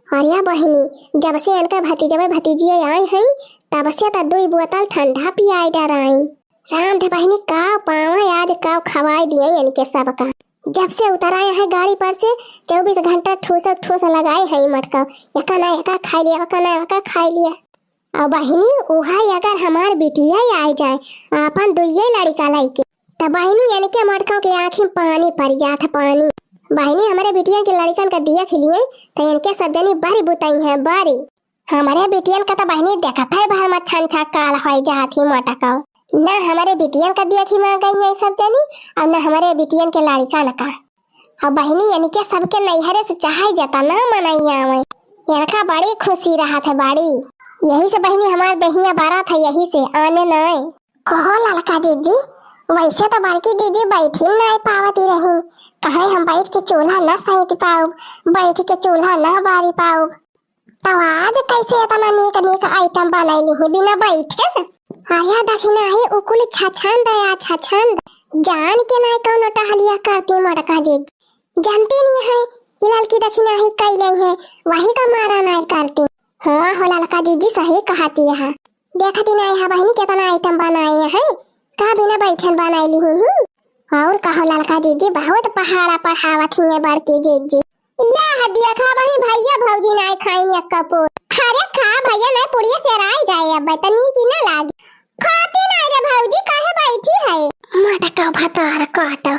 और यह बहनी जब से इनका भतीजे भतीजी आए हैं तब से तो 2 बोतल ठंडा पियाई डराई। राम थे बहनी काव पावे आज काव खवाई दिए इनके सबका। जब से उतर आए हैं गाड़ी पर से 24 घंटा ठूस लगाए है मटका एका ना एका खा लिया एका ना एका खा लिया। और बहनी उहा अगर हमार बिटिया आ जाए अपन 2 लड़का लाइके तो बहनी इनके मटका के आँखी में पानी पड़ जात पानी। बहनी हमारे बिटिया के लड़कन का दिया खिलिए तो इनके सब जनी बारी बुताई है बारी। हमारे बिटियन का तो बहनी देखत है भर में छन छा काल हो जाती मटका ना हमारे बिटियन का दिया खी मांग गई है सब जनी और ना हमारे बिटियन के लड़का का। और बहनी इनके सबके नैहरे से चाहे जाता ना मनाई आवे इनका बड़ी खुशी रहा था बड़ी। यही से बहनी हमारे दहिया बारा था यही से आने न कहो लड़का जीजी वैसे तो बड़की जीजी बैठी नहीं पावती रही कहे हम बैठ के चूल्हा न सहित पाऊ बैठ के चूल्हा न बारी पाऊ तो आज कैसे इतना नीक आइटम बनाई ही बिना बैठे। आया दखिना ही उकुल छछंद जान के नहीं कौन टहलिया करती मटका जीजी जानती नहीं है कि लड़की दखिना ही कैले है वही का मारा नहीं करती। हाँ हो लड़का जीजी सही कहती है देखती नहीं है बहनी कितना आइटम बनाए हैं का बिना बैठन बनाई ली हूँ। और कहो लड़का जीजी बहुत पहाड़ा पढ़ावत ही बड़की जीजी यह देखा बही भैया भौजी नहीं खाएंगे कपूर। अरे खा भैया नहीं पुड़िया से राय जाए अब तनी की ना लागे खाती नहीं रे भौजी काहे बैठी है मटका भतार काटो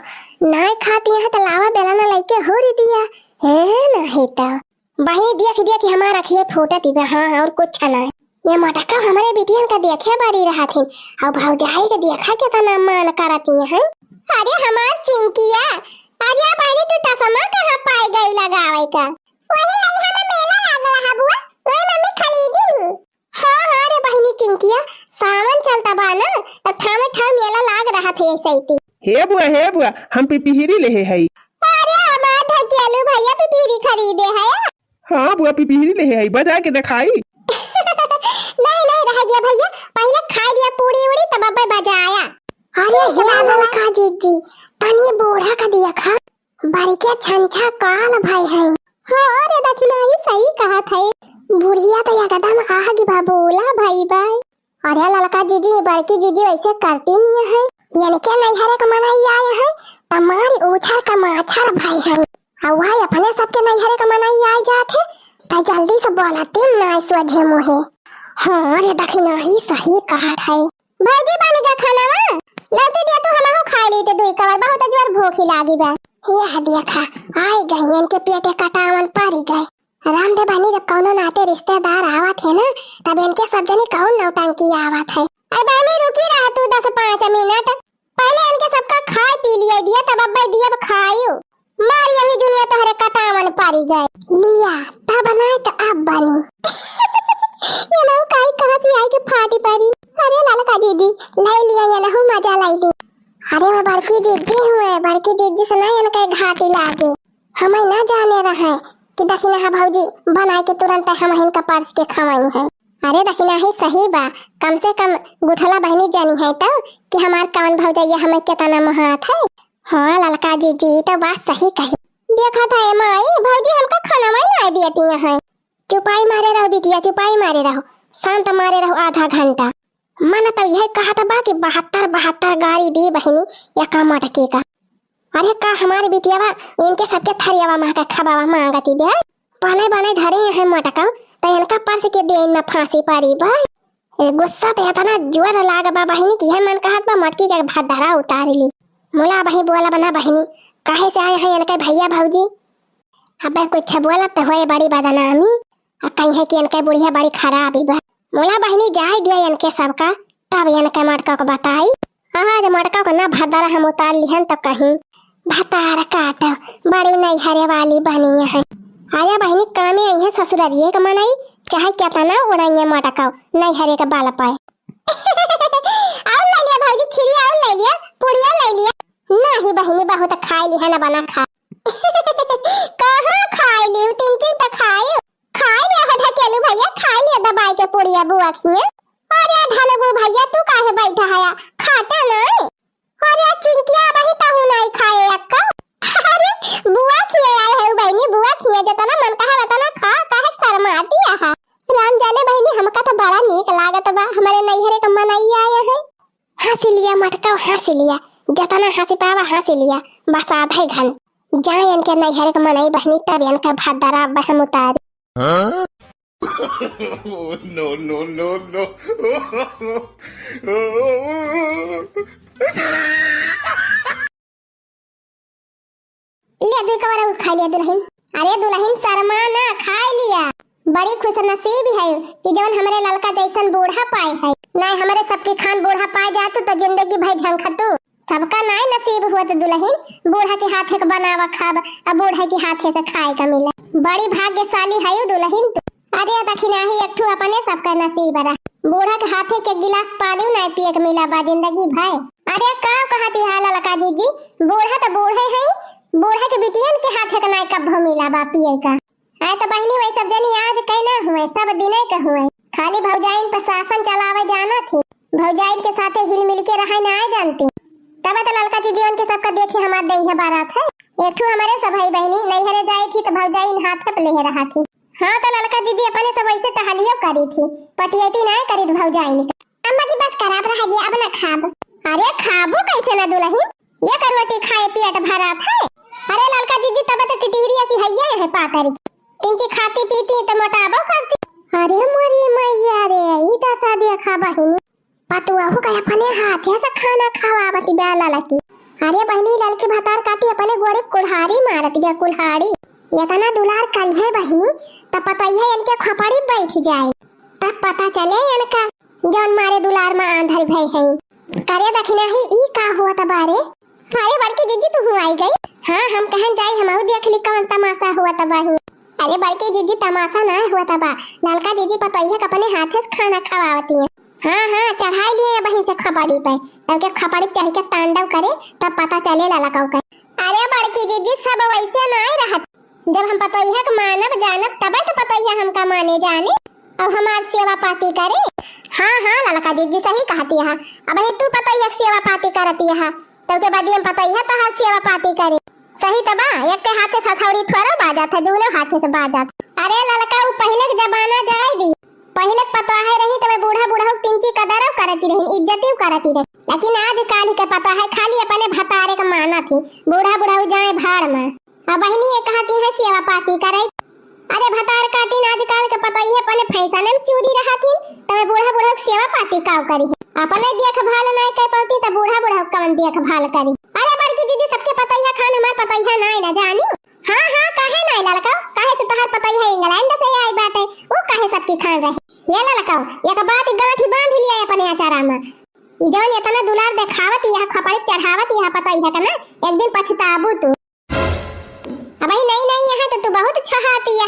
नहीं खाती है तो लावा बेलना लेके हो रही दिया है नहीं तो बहनी देख हमारा खिए फूटती हाँ और कुछ नहीं। ये मटका हमारे बिटियन का देखे बारी रहा थी और भौजाई के देखा कितना मान करती है। अरे हमार चिंकिया अरे बहनी तू टसमा कहां पाई गई लगावे का वही लइहा में मेला लागल है बुआ वही मम्मी खरीदी नी। हां रे बहनी चिंकिया सावन चलता बा ना तो ठाम मेला लाग रहा थे ऐसे ही। हे बुआ हम पिपीहिरी ले है। अरे हमार ढकेलू भैया पिपीहिरी खरीदे है। हाँ बुआ पिपीहिरी ले है बजा के दिखाई। नहीं रह गया भैया पहले खा लिया पूरी उड़ी तब अब बजाया। अरे हिला खा जीजी तनी बूढ़ा का दिया खा बड़के छंछा काल भाई है। हाँ अरे दखिना ही सही कहा था बुढ़िया तो एकदम आगे बाबूला भाई भाई। अरे लड़का जीजी बड़की जीजी वैसे करती नहीं है यानी क्या नहीं हरे का मनाई आया है हमारी उछल का माछर भाई है और वही अपने सबके नहीं हरे का मनाई आ जाते तो जल्दी से बोलती ना सोझे मुहे। हाँ अरे दखिना ही सही कहा था भौजी बन गया खाना लौटी दिया तो हम खा ली थे 2 कवर बहुत जोर भूख लागी बा। यह देखा आई गई इनके पेटे कटावन पड़ी गए। रामदेव बहनी जब कौनो नाते रिश्तेदार आवत है ना तब इनके सब जनी कौन नौटंकी आवत है। अरे बहनी रुकी रहा तू 10-5 मिनट पहले इनके सबका खा पी लिया दिया तब अब दिया खायू मार यही दुनिया तोहरे कटावन पड़ी गए लिया तब बनाए तो अब बनी ये लोग काई कहां से आई के फाटी पड़ी। अरे ललका दीदी लाई लिया ये ना मजा लाई ली। अरे मैं बड़की दीदी से नहीं इनके घाटी लागे हमें ना जाने रहा कि दखिना भौजी बनाए के तुरंत हम इनका पर्स के खवाई है। अरे दखिना ही सही बा कम से कम गुठला बहनी जानी है तो कि हमार कौन भौजैया हमें कितना महात है। हाँ ललका जीजी तो बात सही कही देखा था माई भौजी हमका खाना में नहीं देती है। चुपाई मारे रहो बिटिया चुपाई मारे रहो शांत मारे रहो आधा घंटा मन तो यह कहा था बाकी 72 गाड़ी दी बहनी या का मटके का। अरे का हमारे बिटिया बा इनके सबके थरियावा मां का खबावा मांगती बे बने धरे है मटका तो इनका पर्स के दे न फांसी पारी बा। गुस्सा तो इतना जोर लाग बा बहनी की है मन कहत बा मटकी के भात धरा उतार ली मोला बही बोला बना बहनी काहे से आए हैं इनके भैया भौजी अबे कुछ बोला तो होए बड़ी बदनामी कहीं है कि इनके बुढ़िया बड़ी खराब ही बा मोला बहनी जाए दिया इनके सबका तब इनके मटका को बताई। आज मटका को ना भदरा हम उतार लिहन तो कहीं भतार काट बड़ी नहीं हरे वाली बनी है। आया बहनी कामे आई है ससुरारिये का मनाई चाहे क्या था ना उड़ाइए मटकाओ नहीं हरे का बाल पाए और ले लिया भाई खीरी और ले लिया पुड़िया ले लिया नहीं बहनी बहुत खाई ली है ना बना खा कहाँ खाई ली 3 तक खाई खाई लिया है ढकेलू भैया खाई लिया दबाई के पुड़िया बुआ खिए अरे ढलगू भैया तू काहे बैठा है खाता नहीं अरे चिंकिया बही ताहू नहीं खाए अक्का अरे बुआ खिए आए है बहनी बुआ खिए जतना मन कहा बतना खा काहे शर्माती है राम जाने बहनी हमका तो बड़ा नीक लागत बा हमारे नैहरे का मनाई आए हैं हंसी लिया मटका हंसी लिया जतना हंसी पावा हंसी लिया बस आधा घन जाए इनके नैहरे का मनाई बहनी तब इनका भादरा बहम उतारी no, no, no, no. ले दे कवर खा लिया दुल्हन अरे दुल्हन शर्मा ना खा लिया बड़ी खुश नसीब है कि जवन हमारे लड़का जैसन बूढ़ा पाए है ना हमारे सबके खान बूढ़ा पाए जाते तो जिंदगी भाई झंखतू सबका ना नसीब हुआ तो दुल्हन बूढ़ा के हाथे का बनावा खाब अब बूढ़ा के हाथे से खाए का मिला बड़ी भाग्यशाली है दुल्हन तू अरे दखिनाही एक ठू अपने सबका नसीब रहा बूढ़ा के हाथे के गिलास पानी नहीं पिए के मिला बा जिंदगी भाई अरे का कहती है लड़का जी बूढ़ा तो बूढ़े है बूढ़ा के बिटियन के हाथे का नहीं कब मिला बा पिए का आए तो बहनी वही सब जनी आज कहना हुए सब दिने के हुए खाली भौजाइन पर शासन चलावे जाना थी भौजाइन के साथे हिल मिल के रहे ना जानती तब तो लड़का जी जीवन के सबका देखे हमारे दही बारात है एक ठू हमारे सब भाई बहनी नैहरे जाई थी तो भौजाइन हाथ पे ले रहा थी हाँ तो लड़का जी अपने सब ऐसे टहलियो करी थी पटियती ना करी भौजाइन अम्मा जी बस खराब रह गया अब ना खाब अरे खाबो कैसे ना दुल्हन ये करवटी खाए पेट भरा था अरे लड़का जी तब तो टिटहरी ऐसी है पातर तिंची खाती पीती तो मोटाबो करती अरे मोरी मैया रे ई तो सादिया खाबा ही पतुआ हो गया अपने हाथे से खाना खावावती बेला लकी अरे बहनी लड़की भतार काटी अपने गोरे कुल्हाड़ी मारती बे कुल्हाड़ी इतना दुलार कल है बहनी तब पता ही है इनके खपड़ी बैठ जाए तब पता चले इनका जौन मारे दुलार में आंधल भई है करे दखिना ही ई का हुआ तबारे अरे बड़की जीजी तू आई गई हाँ हम कहन जाई हमहु देख ली कौन तमाशा हुआ तबाही अरे बड़की जीजी तमाशा ना हुआ तबा लड़का जीजी पता ही है अपने हाथे से खाना खवावती है हाँ चढ़ाई लिए बहन से खपड़ी पे तब के खपड़ी चढ़ के तांडव करे तब पता चले ललकाऊ का अरे बड़की जीजी सब वैसे ना रहत जब हम पता ही है कि मानव जानब तब तो पता ही है हमका माने जाने और हमार सेवा पाती करे हाँ लड़का जीजी सही कहती है अब तू पता ही है सेवा पाती करती है तो के बाद हम पता ही है तो हर सेवा पाती करे सही तबा एक के हाथे हथौड़ी थोड़ा बाजात है दोनों हाथे से बाजात अरे लड़का वो पहले के जमाना जाए दी पहले पता है रही तब बूढ़ा तिंची कदर करती रही इज्जत करती रही लेकिन आज काल के पता है खाली अपने भतारे का माना थी बूढ़ा जाए भाड़ में अब बहनी ये कहती है सेवा पाती करे अरे भतार काटी आज काल के पता ही है अपने फैशन में चूरी रहा थी तब बूढ़ा सेवा पाती काव करी अपने देखभाल नहीं कर पाती तो बूढ़ा कौन देखभाल करी अरे बड़की दीदी सबके पता ही है खान हमार पता ही है ना जानी हाँ काहे नहीं लड़का काहे से तहार पता ही है इंग्लैंड से आई बात है वो काहे सबकी खान रहे ये लड़का एक बात गांठी बांध लिया अपने आचारा में जौन इतना दुलार देखावत यह खपड़ी चढ़ावत यह पता ही है ना एक दिन पछताबू तू अब नहीं यहाँ तो तू बहुत छहाती है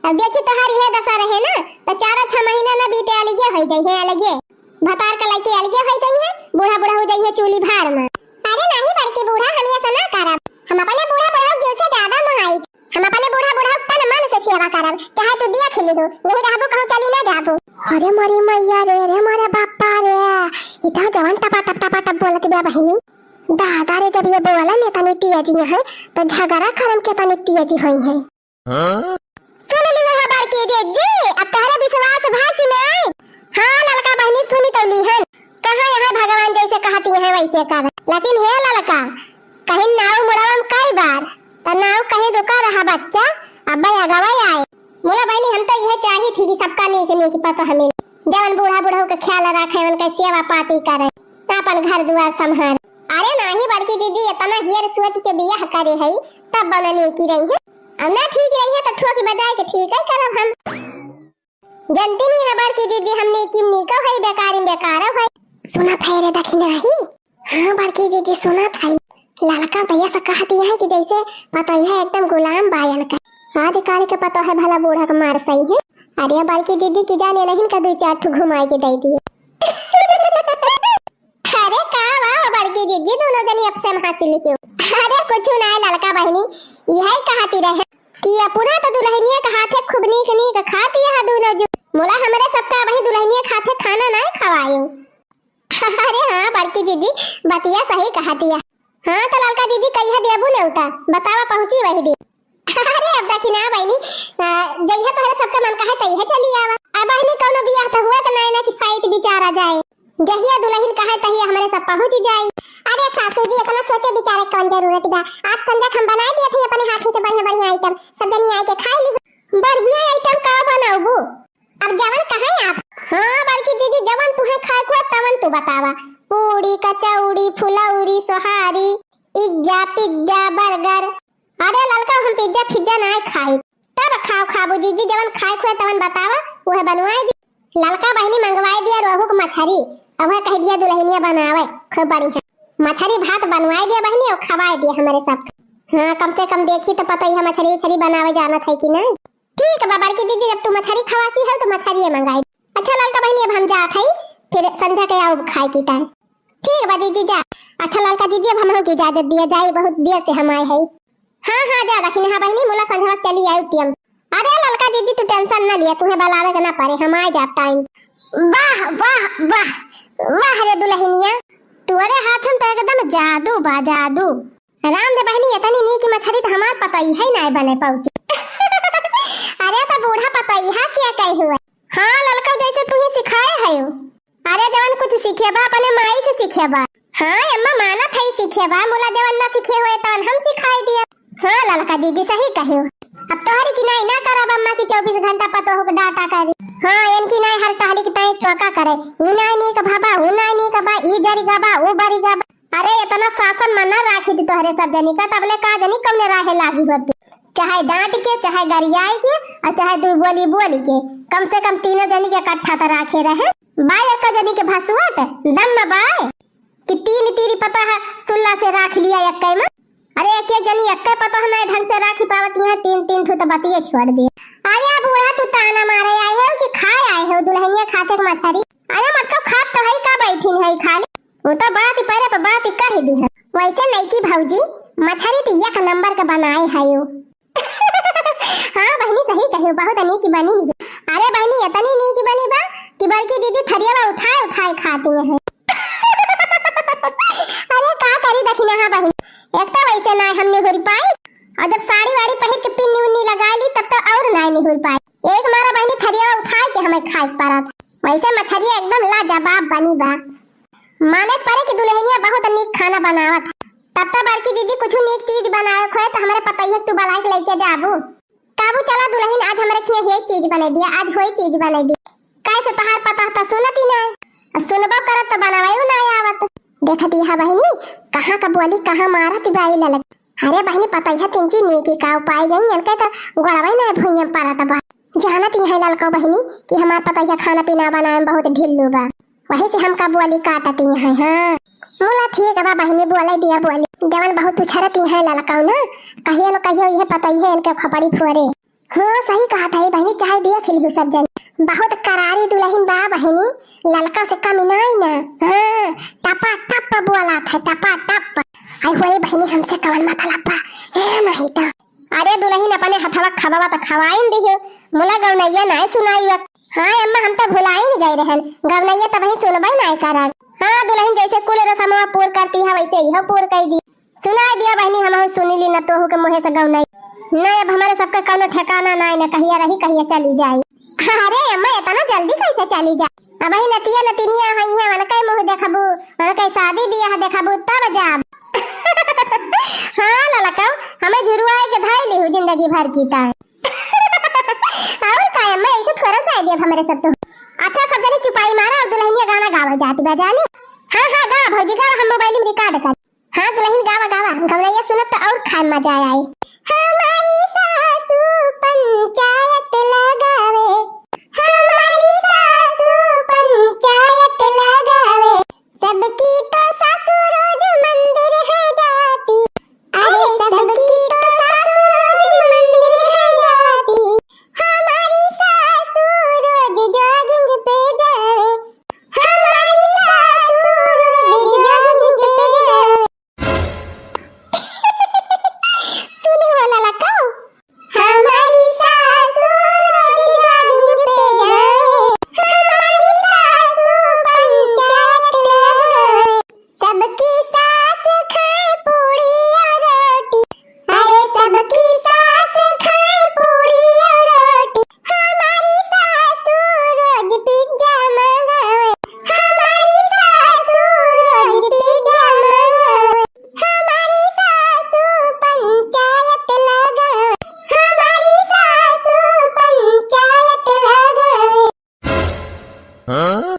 अब देखी तोहार यह दशा रहे ना तो 4-6 महीना में बीते अलगे हो जाई है अलगे भतार का लड़के अलगे हो जाई है बूढ़ा हो जाई है चूली भार में अरे नहीं बड़की बूढ़ा हम ये सना करब हम अपने बूढ़ा जीव से ज्यादा मोहाई हम अपने बूढ़ा तन मन से सेवा करब चाहे तू दिया खिली हो यही रहबो कहूं चली ना जाबो अरे मोरी मैया रे मोरे बापा रे इतना जवान टपा बोलत बे बहिनी दादा रे जब ये बोला ने तनी तियाजी है तो झगड़ा खरम के तनी तियाजी होई है सुन ली खबर की जी अब तोहरे विश्वास भा कि नहीं हां लड़का बहनी सुनी तो ली है कहां यहां भगवान जैसे कहती है वैसे कर लेकिन हे लड़का कहीं नाव मुड़ावम कई बार तो नाव कहीं रुका रहा बच्चा अब अगवाई आए मोला बहनी हम तो यह चाही थी कि सबका नीक पता हमें जवन बूढ़ा के ख्याल रखे उनका सेवा पाती करे अपन घर दुआर संभाल अरे नहीं बड़की दीदी इतना हियर सोच के बियाह करे है तब बनने की रही है अब ना ठीक रही है तो ठोकी बजाए के ठीक है करब हम जनती नहीं है बड़की दीदी हमने की नीको है बेकार है सुना था रे दखिना ही हां बड़की दीदी सुना था लड़का भैया से कहती है कि जैसे पता है एकदम गुलाम बायन का आज काल के पता है भला बूढ़ा का मार सही है अरे बड़की दीदी की जाने नहीं का 2-4 ठो घुमाई के दे दिए। अरे का वाह बड़की दीदी दोनों जनी अब से हासिल क्यों? अरे कुछ ना लड़का बहनी यही कहती रहे कि पूरा तो दुल्हनिया का हाथे खूब नीक नीक खाती है दोनों जो मोला हमारे सबका वही दुल्हनिया खाते खाना ना खवायो। अरे हाँ बड़की दीदी बतिया सही कहती है। हाँ तो लड़का दीदी कहिया देबू नेवता बतावा पहुंची वही दिन। अरे अब देखी ना बहनी जइहा पहले सबका मन कहे तइहा चली आवा। अब बहनी कोनो बियाह तो हुआ तो नहीं ना कि साइट बिचारा जाए जहिया दुल्हन कहे तहिया हमारे सब पहुंच जाए। अरे सासू जी इतना सोचे बिचारे कौन जरूरत बा। आज संध्या हम बना दिए थे अपने हाथ से बढ़िया बढ़िया आइटम सब जनी आए के खा ली। बढ़िया आइटम का बनाऊबू अब जवन कहे आप? हाँ बड़की दीदी जवन तुहे खाए को तवन तू बतावा। पूड़ी कचौड़ी फुलौड़ी सोहारी इज्जा पिज्जा बर्गर। अरे ललका हम पिज्जा फिज्जा ना खाई तब खाओ खाबू दीदी जवन खाए को तवन बतावा वह बनवाए दी। ललका बहनी मंगवाए दिया रोहू को मछली अब वह कह दिया दुल्हनिया बनावे खूब बढ़िया मछली भात बनवाए दिया बहनी और खवाए दिया हमारे सब। हाँ कम से कम देखी तो पता ही मछली उछली बनावे जाना था कि नहीं। ठीक है बड़की दीदी जब तू मछली खवासी है तो मछली मंगाई। अच्छा ललका बहनी अब हम जात हई फिर संध्या के आओ खाए की टाइम। ठीक है दीदी जा। अच्छा ललका दीदी अब हम की इजाजत दिया जाए बहुत देर से हम आए हैं। हाँ हाँ जा रखी ना बहनी मोला संध्या चली आई टीएम। अरे ललका दीदी तू टेंशन ना लिया तुम्हें बुलावे के ना पड़े हम आ जा टाइम। वाह वाह वाह वाह रे दुल्हनिया तुम्हारे हाथ में तो एकदम जादू बा जादू। राम दे बहनी इतनी नी की मछली तो हमार पता ही है ना बने पाउती। अरे तो बूढ़ा पता ही है क्या कहे हुए। हाँ ललका जैसे तू ही सिखाए है। अरे जवन कुछ सीखे बा अपने माई से सीखे बा। हाँ अम्मा माना था ही सीखे बा मोला जवन ना सीखे हुए तो हम सिखाई दिया। हाँ ललका दीदी सही कहे अब तोहरी की नहीं ना करब अम्मा की 24 घंटा पतो हो डाटा करी। हाँ इनकी नहीं हर टहली की तय टोका करे ई नहीं का भाबा उ नहीं का बा ई जरी गबा उ बरी गबा। अरे इतना शासन मन ना राखी थी तोहरे सब जनी का तबले का जनी कम ने राहे लागी होती चाहे डांट के चाहे गरियाई के और चाहे दू बोली बोली के कम से कम तीनों जनी के इकट्ठा तो राखे रहे। बाय एक जनी के भसुआट दम में बाय कि तीन तीरी पता है सुल्ला से राख लिया एक में। अरे एक जनी एक पता है नहीं ढंग से राखी पावती है तीन तीन ठो तो बतिए छोड़ दिए। अरे अब बूढ़ा तू ताना मारे आए हो कि खाए आए हो दुल्हनिया खाते मछली। अरे मतलब खात तो है का बैठी है खाली वो तो बात ही पहले तो बात ही कर दी है वैसे नहीं की भौजी मछली तो एक नंबर का बनाए है यो। हाँ बहनी सही कही बहुत नी की बनी। अरे बहनी इतनी नी की बनी बा कि बड़की दीदी थरिया उठाए उठाए खाती है। अरे का करी देखी ना बहनी एक तो वैसे ना हमने हो पाई और जब साड़ी वाड़ी पहन के पिन्नी उन्नी लगा ली तब तो और नहीं हो पाई। एक मारा बहनी थरिया उठाए के हमें खाए पड़ा था वैसे मछली एकदम लाजवाब बनी बा। माने पड़े कि दुल्हनिया बहुत नीक खाना बनावत तब तो बड़की दीदी कुछ नीक चीज बनाए खोए तो हमारे पता ही तू बना के लेके जाबू काबू चला दुल्हन आज हमारे खिए ये चीज बना दिया आज वही चीज बना दी कैसे तहार पता तो सुनती ना सुनबो करत तो बनावे ना आवत। देखती है बहनी कहां का बोली कहां मारत बाई ललक। अरे बहनी पता ही तीन चीज नी की का पाई गई इनके तो गोड़वा ना भुइया पारत बा जानती है ललका बहनी कि हमार पता है खाना पीना बनाए में बहुत ढिल्लू बा वही से हम का बोली काटती है। हाँ मोला ठीक बा बहनी बोले दिया बोली जवन बहुत उछरती है ललका ना कहियो ये पता ही है इनके खपड़ी फोरे। हाँ सही कहा था बहनी चाहे दिया खिली सब जन बहुत करारी दुल्हन बा बहनी ललका से कमी नहीं ना। हाँ टपा टप बोला था टपा टप आई होए बहनी हमसे कवन मतलब बा है नहीं तो। अरे दुल्हन अपने हथवा खबावा तो खवाइन दियो मोला गौनैया नहीं सुनाई। हाँ अम्मा हम तो भुला ही नहीं गए रहन गौनैया तो वही सुनबे नहीं करन। हाँ दुल्हन जैसे कुल रस्मवा पूर करती है वैसे यह पूर कर दी सुना दिया बहनी हम सुनी ली न तो हो के मुहे से गौनैया नहीं अब हमारे सबका कोनो ठिकाना नहीं न कहिया रही कहिया चली जाए। अरे अम्मा इतना जल्दी कैसे चली जाए अब ही नतिया नतिनिया हई है मन कई मुंह देखबू मन कई शादी बियाह देखबू तब जाब। हाँ ललका हमें झुरुआए के धाई ली जिंदगी भर की ता और का अम्मा ऐसे थोड़ा चाह दिया हमारे सब तो। अच्छा सब जने चुपाई मारा और दुल्हनिया गाना गावे जाती बजाने। हाँ हाँ गा भौजी गा हम मोबाइल में रिकॉर्ड कर। हाँ दुल्हन गावा गावा गौनैया सुनत तो और खाए मजा आए। हमारी सासू पंचायत लगावे हमारी सासू पंचायत लगावे सबकी तो सासू रोज मंदिर है जाती। अरे सबकी तो सासू रोज मंदिर है जाती हमारी सासू हाँ?